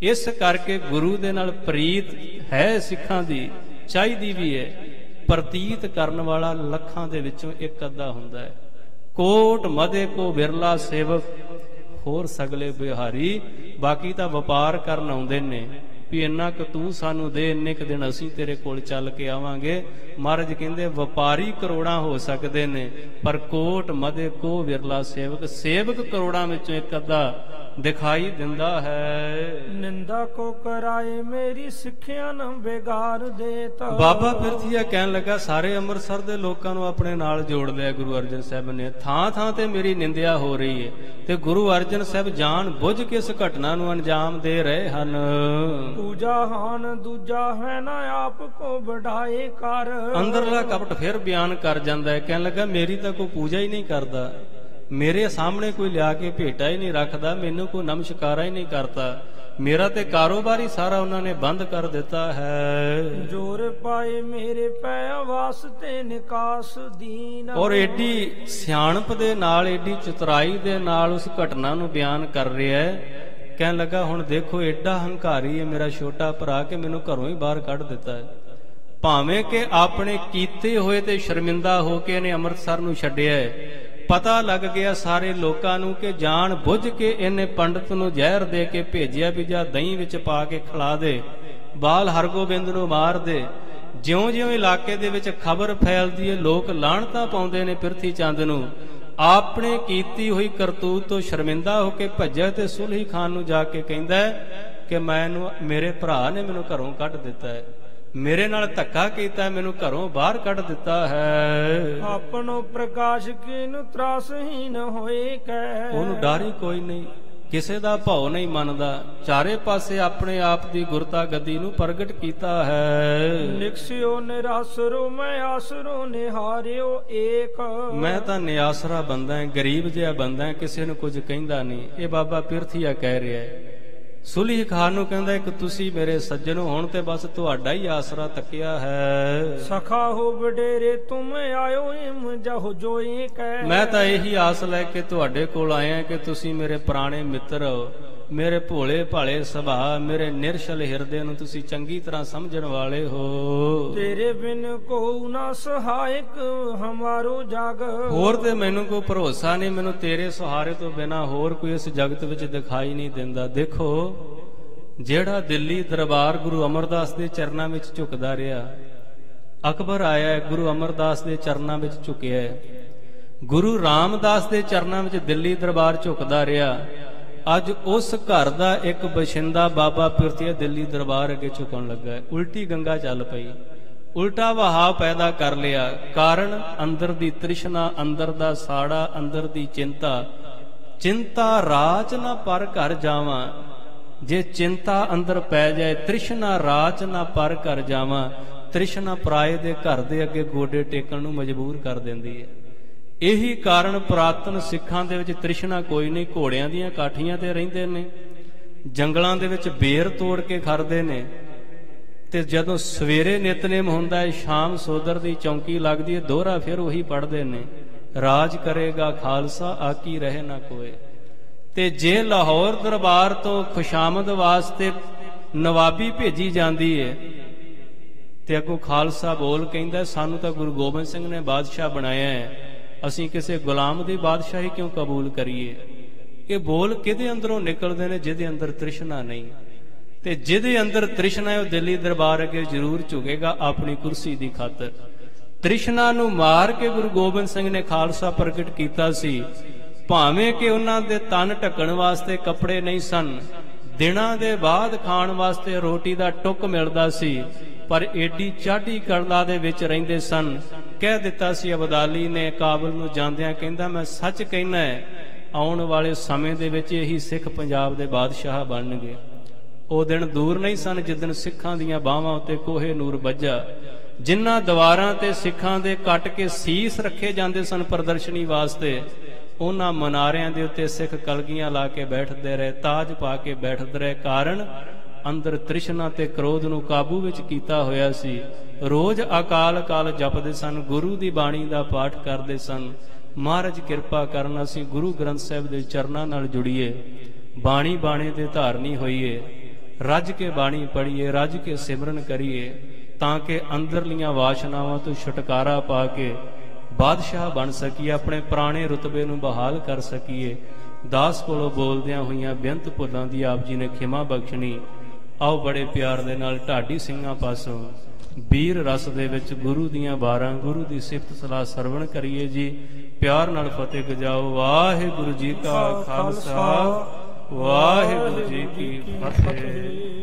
Speaker 1: ਇਸ ਕਰਕੇ ਗੁਰੂ ਦੇ ਨਾਲ ਪ੍ਰੀਤ ਹੈ ਸਿੱਖਾਂ ਦੀ, ਚਾਹੀਦੀ ਵੀ ਹੈ। ਪ੍ਰਤੀਤ ਕਰਨ ਵਾਲਾ ਲੱਖਾਂ ਦੇ ਵਿੱਚੋਂ ਇੱਕ ਅੱਧਾ ਹੁੰਦਾ ਹੈ। ਕੋਟ ਮਦੇ ਕੋ ਬਿਰਲਾ ਸੇਵਕ, ਹੋਰ ਸਗਲੇ ਬਿਹਾਰੀ। ਬਾਕੀ ਤਾਂ ਵਪਾਰ ਕਰਨ ਆਉਂਦੇ ਨੇ ਵੀ ਇੰਨਾ ਕੁ ਤੂੰ ਸਾਨੂੰ ਦੇ, ਇੰਨੇ ਕੁ ਦਿਨ ਅਸੀਂ ਤੇਰੇ ਕੋਲ ਚੱਲ ਕੇ ਆਵਾਂਗੇ। ਮਹਾਰਾਜ ਕਹਿੰਦੇ ਵਪਾਰੀ ਕਰੋੜਾਂ ਹੋ ਸਕਦੇ ਨੇ, ਪਰ ਕੋਟ ਮਦੇ ਕੋ ਬਿਰਲਾ ਸੇਵਕ, ਸੇਵਕ ਕਰੋੜਾਂ ਵਿੱਚੋਂ ਇੱਕ ਅੱਧਾ ਦਿਖਾਈ ਦਿੰਦਾ ਹੈ।
Speaker 2: ਨਿੰਦਾ ਕੋ ਕਰਾਏ ਮੇਰੀ ਸਿੱਖਿਆ ਨ ਬੇਗਾਰ ਦੇ।
Speaker 1: ਬਾਬਾ ਪਿਰਥੀਆ ਕਹਿਣ ਲੱਗਾ ਸਾਰੇ ਅੰਮ੍ਰਿਤਸਰ ਦੇ ਲੋਕਾਂ ਨੂੰ ਆਪਣੇ ਨਾਲ ਜੋੜ ਲਿਆ ਗੁਰੂ ਅਰਜਨ ਸਾਹਿਬ ਨੇ। ਥਾਂ ਥਾਂ ਤੇ ਮੇਰੀ ਨਿੰਦਿਆ ਹੋ ਰਹੀ ਹੈ ਤੇ ਗੁਰੂ ਅਰਜਨ ਸਾਹਿਬ ਜਾਣ ਬੁੱਝ ਕੇ ਇਸ ਘਟਨਾ ਨੂੰ ਅੰਜਾਮ ਦੇ ਰਹੇ ਹਨ।
Speaker 2: ਪੂਜਾ ਹਾਨ ਦੂਜਾ ਹੈ ਨਾ ਆਪ ਕੋ ਵਡਾਏ ਕਰ।
Speaker 1: ਅੰਦਰਲਾ ਕਪਟ ਫਿਰ ਬਿਆਨ ਕਰ ਜਾਂਦਾ ਹੈ। ਕਹਿਣ ਲੱਗਾ ਮੇਰੀ ਤਾਂ ਕੋਈ ਪੂਜਾ ਹੀ ਨਹੀਂ ਕਰਦਾ, ਮੇਰੇ ਸਾਹਮਣੇ ਕੋਈ ਲਿਆ ਕੇ ਭੇਟਾ ਹੀ ਨਹੀਂ ਰੱਖਦਾ, ਮੈਨੂੰ ਕੋਈ ਨਮਸਕਾਰਾ ਹੀ ਨਹੀਂ ਕਰਦਾ, ਮੇਰਾ ਤੇ ਕਾਰੋਬਾਰ ਹੀ ਸਾਰਾ ਉਹਨਾਂ ਨੇ ਬੰਦ ਕਰ ਦਿੱਤਾ ਹੈ।
Speaker 2: ਜੋਰ ਪਾਏ ਮੇਰੇ ਪੈ ਵਾਸਤੇ ਨਿਕਾਸ ਦੀਨ।
Speaker 1: ਔਰ ਏਡੀ ਸਿਆਣਪ ਦੇ ਨਾਲ, ਏਡੀ ਚਤੁਰਾਈ ਦੇ ਨਾਲ ਉਸ ਘਟਨਾ ਨੂੰ ਬਿਆਨ ਕਰ ਰਿਹਾ ਹੈ। ਕਹਿਣ ਲੱਗਾ ਹੁਣ ਦੇਖੋ ਏਡਾ ਹੰਕਾਰੀ ਹੈ ਮੇਰਾ ਛੋਟਾ ਭਰਾ ਕਿ ਮੈਨੂੰ ਘਰੋਂ ਹੀ ਬਾਹਰ ਕੱਢ ਦਿੱਤਾ ਹੈ। ਭਾਵੇਂ ਕਿ ਆਪਣੇ ਕੀਤੇ ਹੋਏ ਤੇ ਸ਼ਰਮਿੰਦਾ ਹੋ ਕੇ ਇਹਨੇ ਅੰਮ੍ਰਿਤਸਰ ਨੂੰ ਛੱਡਿਆ ਹੈ। ਪਤਾ ਲੱਗ ਗਿਆ ਸਾਰੇ ਲੋਕਾਂ ਨੂੰ ਕਿ ਜਾਣ ਬੁੱਝ ਕੇ ਇਹਨੇ ਪੰਡਤ ਨੂੰ ਜ਼ਹਿਰ ਦੇ ਕੇ ਭੇਜਿਆ ਵੀ ਜਾਂ ਦਹੀਂ ਵਿੱਚ ਪਾ ਕੇ ਖਿਲਾ ਦੇ, ਬਾਲ ਹਰਗੋਬਿੰਦ ਨੂੰ ਮਾਰ ਦੇ। ਜਿਉਂ-ਜਿਉਂ ਇਲਾਕੇ ਦੇ ਵਿੱਚ ਖਬਰ ਫੈਲਦੀ ਹੈ, ਲੋਕ ਲਾਹਣਤਾਂ ਪਾਉਂਦੇ ਨੇ ਪਿਰਥੀ ਚੰਦ ਨੂੰ। ਆਪਣੇ ਕੀਤੀ ਹੋਈ ਕਰਤੂਤ ਤੋਂ ਸ਼ਰਮਿੰਦਾ ਹੋ ਕੇ ਭੱਜਿਆ ਤੇ ਸੁਲਹੀ ਖਾਨ ਨੂੰ ਜਾ ਕੇ ਕਹਿੰਦਾ ਕਿ ਮੇਰੇ ਭਰਾ ਨੇ ਮੈਨੂੰ ਘਰੋਂ ਕੱਢ ਦਿੱਤਾ ਹੈ, ਮੇਰੇ ਨਾਲ ਧੱਕਾ ਕੀਤਾ, ਮੈਨੂੰ ਘਰੋਂ ਬਾਹਰ ਕੱਢ ਦਿੱਤਾ ਹੈ।
Speaker 2: ਆਪਣੋ ਪ੍ਰਕਾਸ਼ ਕੀਨ ਤਰਾਸਹੀਨ ਹੋਏ ਕੈ।
Speaker 1: ਉਹਨੂੰ ਡਰ ਹੀ ਕੋਈ ਨਹੀਂ, ਕਿਸੇ ਦਾ ਭਾਉ ਨਹੀਂ ਮੰਨਦਾ, ਚਾਰੇ ਪਾਸੇ ਆਪਣੇ ਆਪ ਦੀ ਗੁਰਤਾ ਗੱਦੀ ਨੂੰ ਪ੍ਰਗਟ ਕੀਤਾ ਹੈ।
Speaker 2: ਨਿਕਸਿਓ ਨਿਰਾਸਰੋ ਮੈਂ ਆਸਰੋ ਨਿਹਾਰਿਓ ਏਕ।
Speaker 1: ਮੈਂ ਤਾਂ ਨਿਆਸਰਾ ਬੰਦਾ ਹਾਂ, ਗਰੀਬ ਜਿਹਾ ਬੰਦਾ ਹਾਂ, ਕਿਸੇ ਨੂੰ ਕੁਝ ਕਹਿੰਦਾ ਨਹੀਂ। ਇਹ ਬਾਬਾ ਪਿਰਥੀਆ ਕਹਿ ਰਿਹਾ ਹੈ। ਸੁਲਹੀ ਖਾਨ ਨੂੰ ਕਹਿੰਦਾ ਕਿ ਤੁਸੀਂ ਮੇਰੇ ਸੱਜਣ ਹੋਣ ਤੇ ਬਸ ਤੁਹਾਡਾ ਹੀ ਆਸਰਾ ਤੱਕਿਆ ਹੈ।
Speaker 2: ਸਖਾ ਹੋ ਵਡੇਰੇ ਤੁਮ ਆਇਓ ਇਮ ਜਹ ਜੋਈ ਕੈ।
Speaker 1: ਮੈਂ ਤਾਂ ਇਹੀ ਆਸ ਲੈ ਕੇ ਤੁਹਾਡੇ ਕੋਲ ਆਇਆ ਕਿ ਤੁਸੀਂ ਮੇਰੇ ਪੁਰਾਣੇ ਮਿੱਤਰ ਹੋ, ਮੇਰੇ ਭੋਲੇ ਭਾਲੇ ਸੁਭਾਅ, ਮੇਰੇ ਨਿਰਸ਼ਲ ਹਿਰਦੇ ਨੂੰ ਤੁਸੀਂ ਚੰਗੀ ਤਰ੍ਹਾਂ ਸਮਝਣ ਵਾਲੇ ਹੋ।
Speaker 2: ਤੇਰੇ ਬਿਨ ਕੋ ਨਾ ਸਹਾਇਕ ਹਮਾਰੋ ਜਗ।
Speaker 1: ਹੋਰ ਤੇ ਮੈਨੂੰ ਕੋਈ ਭਰੋਸਾ ਨਹੀਂ, ਮੈਨੂੰ ਤੇਰੇ ਸਹਾਰੇ ਤੋਂ ਬਿਨਾ ਹੋਰ ਕੋਈ ਇਸ ਜਗਤ ਵਿੱਚ ਦਿਖਾਈ ਨਹੀਂ ਦਿੰਦਾ। ਦੇਖੋ ਜਿਹੜਾ ਦਿੱਲੀ ਦਰਬਾਰ ਗੁਰੂ ਅਮਰਦਾਸ ਦੇ ਚਰਨਾਂ ਵਿੱਚ ਝੁਕਦਾ ਰਿਹਾ, ਅਕਬਰ ਆਇਆ ਗੁਰੂ ਅਮਰਦਾਸ ਦੇ ਚਰਨਾਂ ਵਿੱਚ ਝੁਕਿਆ, ਗੁਰੂ ਰਾਮਦਾਸ ਦੇ ਚਰਨਾਂ ਵਿੱਚ ਦਿੱਲੀ ਦਰਬਾਰ ਝੁਕਦਾ ਰਿਹਾ। ਅੱਜ ਉਸ ਘਰ ਦਾ ਇੱਕ ਬਸ਼ਿੰਦਾ ਬਾਬਾ ਪਿਰਥੀਆ ਦਿੱਲੀ ਦਰਬਾਰ ਅੱਗੇ ਝੁਕਣ ਲੱਗਾ। ਉਲਟੀ ਗੰਗਾ ਚੱਲ ਪਈ, ਉਲਟਾ ਵਹਾਅ ਪੈਦਾ ਕਰ ਲਿਆ। ਕਾਰਨ ਅੰਦਰ ਦੀ ਤ੍ਰਿਸ਼ਨਾ, ਅੰਦਰ ਦਾ ਸਾੜਾ, ਅੰਦਰ ਦੀ ਚਿੰਤਾ। ਚਿੰਤਾ ਰਾਚ ਨਾ ਪਰ ਘਰ ਜਾਵਾਂ। ਜੇ ਚਿੰਤਾ ਅੰਦਰ ਪੈ ਜਾਏ, ਤ੍ਰਿਸ਼ਨਾ ਰਾਚ ਨਾ ਪਰ ਘਰ ਜਾਵਾਂ, ਤ੍ਰਿਸ਼ਨਾ ਪਰਾਏ ਦੇ ਘਰ ਦੇ ਅੱਗੇ ਗੋਡੇ ਟੇਕਣ ਨੂੰ ਮਜਬੂਰ ਕਰ ਦਿੰਦੀ ਹੈ। ਇਹੀ ਕਾਰਨ ਪੁਰਾਤਨ ਸਿੱਖਾਂ ਦੇ ਵਿੱਚ ਤ੍ਰਿਸ਼ਨਾ ਕੋਈ ਨਹੀਂ। ਘੋੜਿਆਂ ਦੀਆਂ ਕਾਠੀਆਂ ਤੇ ਰਹਿੰਦੇ ਨੇ, ਜੰਗਲਾਂ ਦੇ ਵਿੱਚ ਬੇਰ ਤੋੜ ਕੇ ਖਾਂਦੇ ਨੇ, ਤੇ ਜਦੋਂ ਸਵੇਰੇ ਨਿਤਨੇਮ ਹੁੰਦਾ ਹੈ, ਸ਼ਾਮ ਸੋਦਰ ਦੀ ਚੌਂਕੀ ਲੱਗਦੀ ਹੈ, ਦੋਹਰਾ ਫਿਰ ਉਹੀ ਪੜ੍ਹਦੇ ਨੇ, ਰਾਜ ਕਰੇਗਾ ਖਾਲਸਾ ਆਕੀ ਰਹੇ ਨਾ ਕੋਏ। ਤੇ ਜੇ ਲਾਹੌਰ ਦਰਬਾਰ ਤੋਂ ਖੁਸ਼ਾਮਦ ਵਾਸਤੇ ਨਵਾਬੀ ਭੇਜੀ ਜਾਂਦੀ ਹੈ ਤੇ ਅੱਗੋਂ ਖਾਲਸਾ ਬੋਲ ਕਹਿੰਦਾ, ਸਾਨੂੰ ਤਾਂ ਗੁਰੂ ਗੋਬਿੰਦ ਸਿੰਘ ਨੇ ਬਾਦਸ਼ਾਹ ਬਣਾਇਆ ਹੈ, ਅਸੀਂ ਕਿਸੇ ਗੁਲਾਮ ਦੀ ਬਾਦਸ਼ਾਹੀ ਕਿਉਂ ਕਬੂਲ ਕਰੀਏ। ਇਹ ਬੋਲ ਕਿਹਦੇ ਅੰਦਰੋਂ ਨਿਕਲਦੇ ਨੇ? ਜਿਹਦੇ ਅੰਦਰ ਤ੍ਰਿਸ਼ਨਾ ਨਹੀਂ। ਤੇ ਜਿਹਦੇ ਅੰਦਰ ਤ੍ਰਿਸ਼ਨਾ ਹੈ ਉਹ ਦਿੱਲੀ ਦਰਬਾਰ ਅੱਗੇ ਜ਼ਰੂਰ ਝੁਕੇਗਾ ਆਪਣੀ ਕੁਰਸੀ ਦੀ ਖਾਤਰ। ਤ੍ਰਿਸ਼ਨਾ ਨੂੰ ਮਾਰ ਕੇ ਗੁਰੂ ਗੋਬਿੰਦ ਸਿੰਘ ਨੇ ਖਾਲਸਾ ਪ੍ਰਗਟ ਕੀਤਾ ਸੀ। ਭਾਵੇਂ ਕਿ ਉਹਨਾਂ ਦੇ ਤਨ ਢੱਕਣ ਵਾਸਤੇ ਕੱਪੜੇ ਨਹੀਂ ਸਨ, ਦਿਨਾਂ ਦੇ ਬਾਅਦ ਖਾਣ ਵਾਸਤੇ ਰੋਟੀ ਦਾ ਟੁੱਕ ਮਿਲਦਾ ਸੀ, ਪਰ ਏਡੀ ਚਾਢੀ ਕਲਾ ਦੇ ਵਿੱਚ ਰਹਿੰਦੇ ਸਨ। ਕਹਿ ਦਿੱਤਾ ਸੀ ਅਬਦਾਲੀ ਨੇ ਕਾਬਲ ਨੂੰ ਜਾਂਦਿਆਂ, ਕਹਿੰਦਾ ਮੈਂ ਸੱਚ ਕਹਿਣਾ ਹੈ, ਆਉਣ ਵਾਲੇ ਸਮੇਂ ਦੇ ਵਿੱਚ ਇਹੀ ਸਿੱਖ ਪੰਜਾਬ ਦੇ ਬਾਦਸ਼ਾਹ ਬਣਨਗੇ। ਉਹ ਦਿਨ ਦੂਰ ਨਹੀਂ ਸਨ ਜਿੱਦਣ ਸਿੱਖਾਂ ਦੀਆਂ ਬਾਹਾਂ ਉੱਤੇ ਕੋਹੇ ਨੂਰ ਵੱਜਾ, ਜਿਨ੍ਹਾਂ ਦੀਵਾਰਾਂ ਤੇ ਸਿੱਖਾਂ ਦੇ ਕੱਟ ਕੇ ਸੀਸ ਰੱਖੇ ਜਾਂਦੇ ਸਨ ਪ੍ਰਦਰਸ਼ਨੀ ਵਾਸਤੇ, ਉਹਨਾਂ ਮਨਾਰਿਆਂ ਦੇ ਉੱਤੇ ਸਿੱਖ ਕਲਗੀਆਂ ਲਾ ਕੇ ਬੈਠਦੇ ਰਹੇ, ਤਾਜ ਪਾ ਕੇ ਬੈਠਦੇ ਰਹੇ। ਕਾਰਨ ਅੰਦਰ ਤ੍ਰਿਸ਼ਨਾ ਤੇ ਕ੍ਰੋਧ ਨੂੰ ਕਾਬੂ ਵਿੱਚ ਕੀਤਾ ਹੋਇਆ ਸੀ। ਰੋਜ਼ ਅਕਾਲ ਅਕਾਲ ਜਪਦੇ ਸਨ, ਗੁਰੂ ਦੀ ਬਾਣੀ ਦਾ ਪਾਠ ਕਰਦੇ ਸਨ। ਮਹਾਰਾਜ ਕਿਰਪਾ ਕਰਨ ਅਸੀਂ ਗੁਰੂ ਗ੍ਰੰਥ ਸਾਹਿਬ ਦੇ ਚਰਨਾਂ ਨਾਲ ਜੁੜੀਏ, ਬਾਣੀ ਬਾਣੇ ਦੇ ਧਾਰਨੀ ਹੋਈਏ, ਰੱਜ ਕੇ ਬਾਣੀ ਪੜ੍ਹੀਏ, ਰੱਜ ਕੇ ਸਿਮਰਨ ਕਰੀਏ, ਤਾਂ ਕਿ ਅੰਦਰਲੀਆਂ ਵਾਸ਼ਨਾਵਾਂ ਤੋਂ ਛੁਟਕਾਰਾ ਪਾ ਕੇ ਬਾਦਸ਼ਾਹ ਬਣ ਸਕੀਏ, ਆਪਣੇ ਪੁਰਾਣੇ ਰੁਤਬੇ ਨੂੰ ਬਹਾਲ ਕਰ ਸਕੀਏ। ਦਾਸ ਕੋਲੋਂ ਬੋਲਦਿਆਂ ਹੋਈਆਂ ਬੇਅੰਤ ਭੁੱਲਾਂ ਦੀ ਆਪ ਜੀ ਨੇ ਖਿਮਾ ਬਖਸ਼ਣੀ। ਆਓ ਬੜੇ ਪਿਆਰ ਦੇ ਨਾਲ ਢਾਡੀ ਸਿੰਘਾਂ ਪਾਸੋਂ ਵੀਰ ਰਸ ਦੇ ਵਿੱਚ ਗੁਰੂ ਦੀਆਂ 12 ਗੁਰੂ ਦੀ ਸਿਫਤ ਸਲਾਹ ਸਰਵਣ ਕਰੀਏ ਜੀ। ਪਿਆਰ ਨਾਲ ਫਤਿਹ ਗਜਾਓ। ਵਾਹਿਗੁਰੂ ਜੀ ਕਾ ਖਾਲਸਾ, ਵਾਹਿਗੁਰੂ ਜੀ ਕੀ ਫਤਿਹ।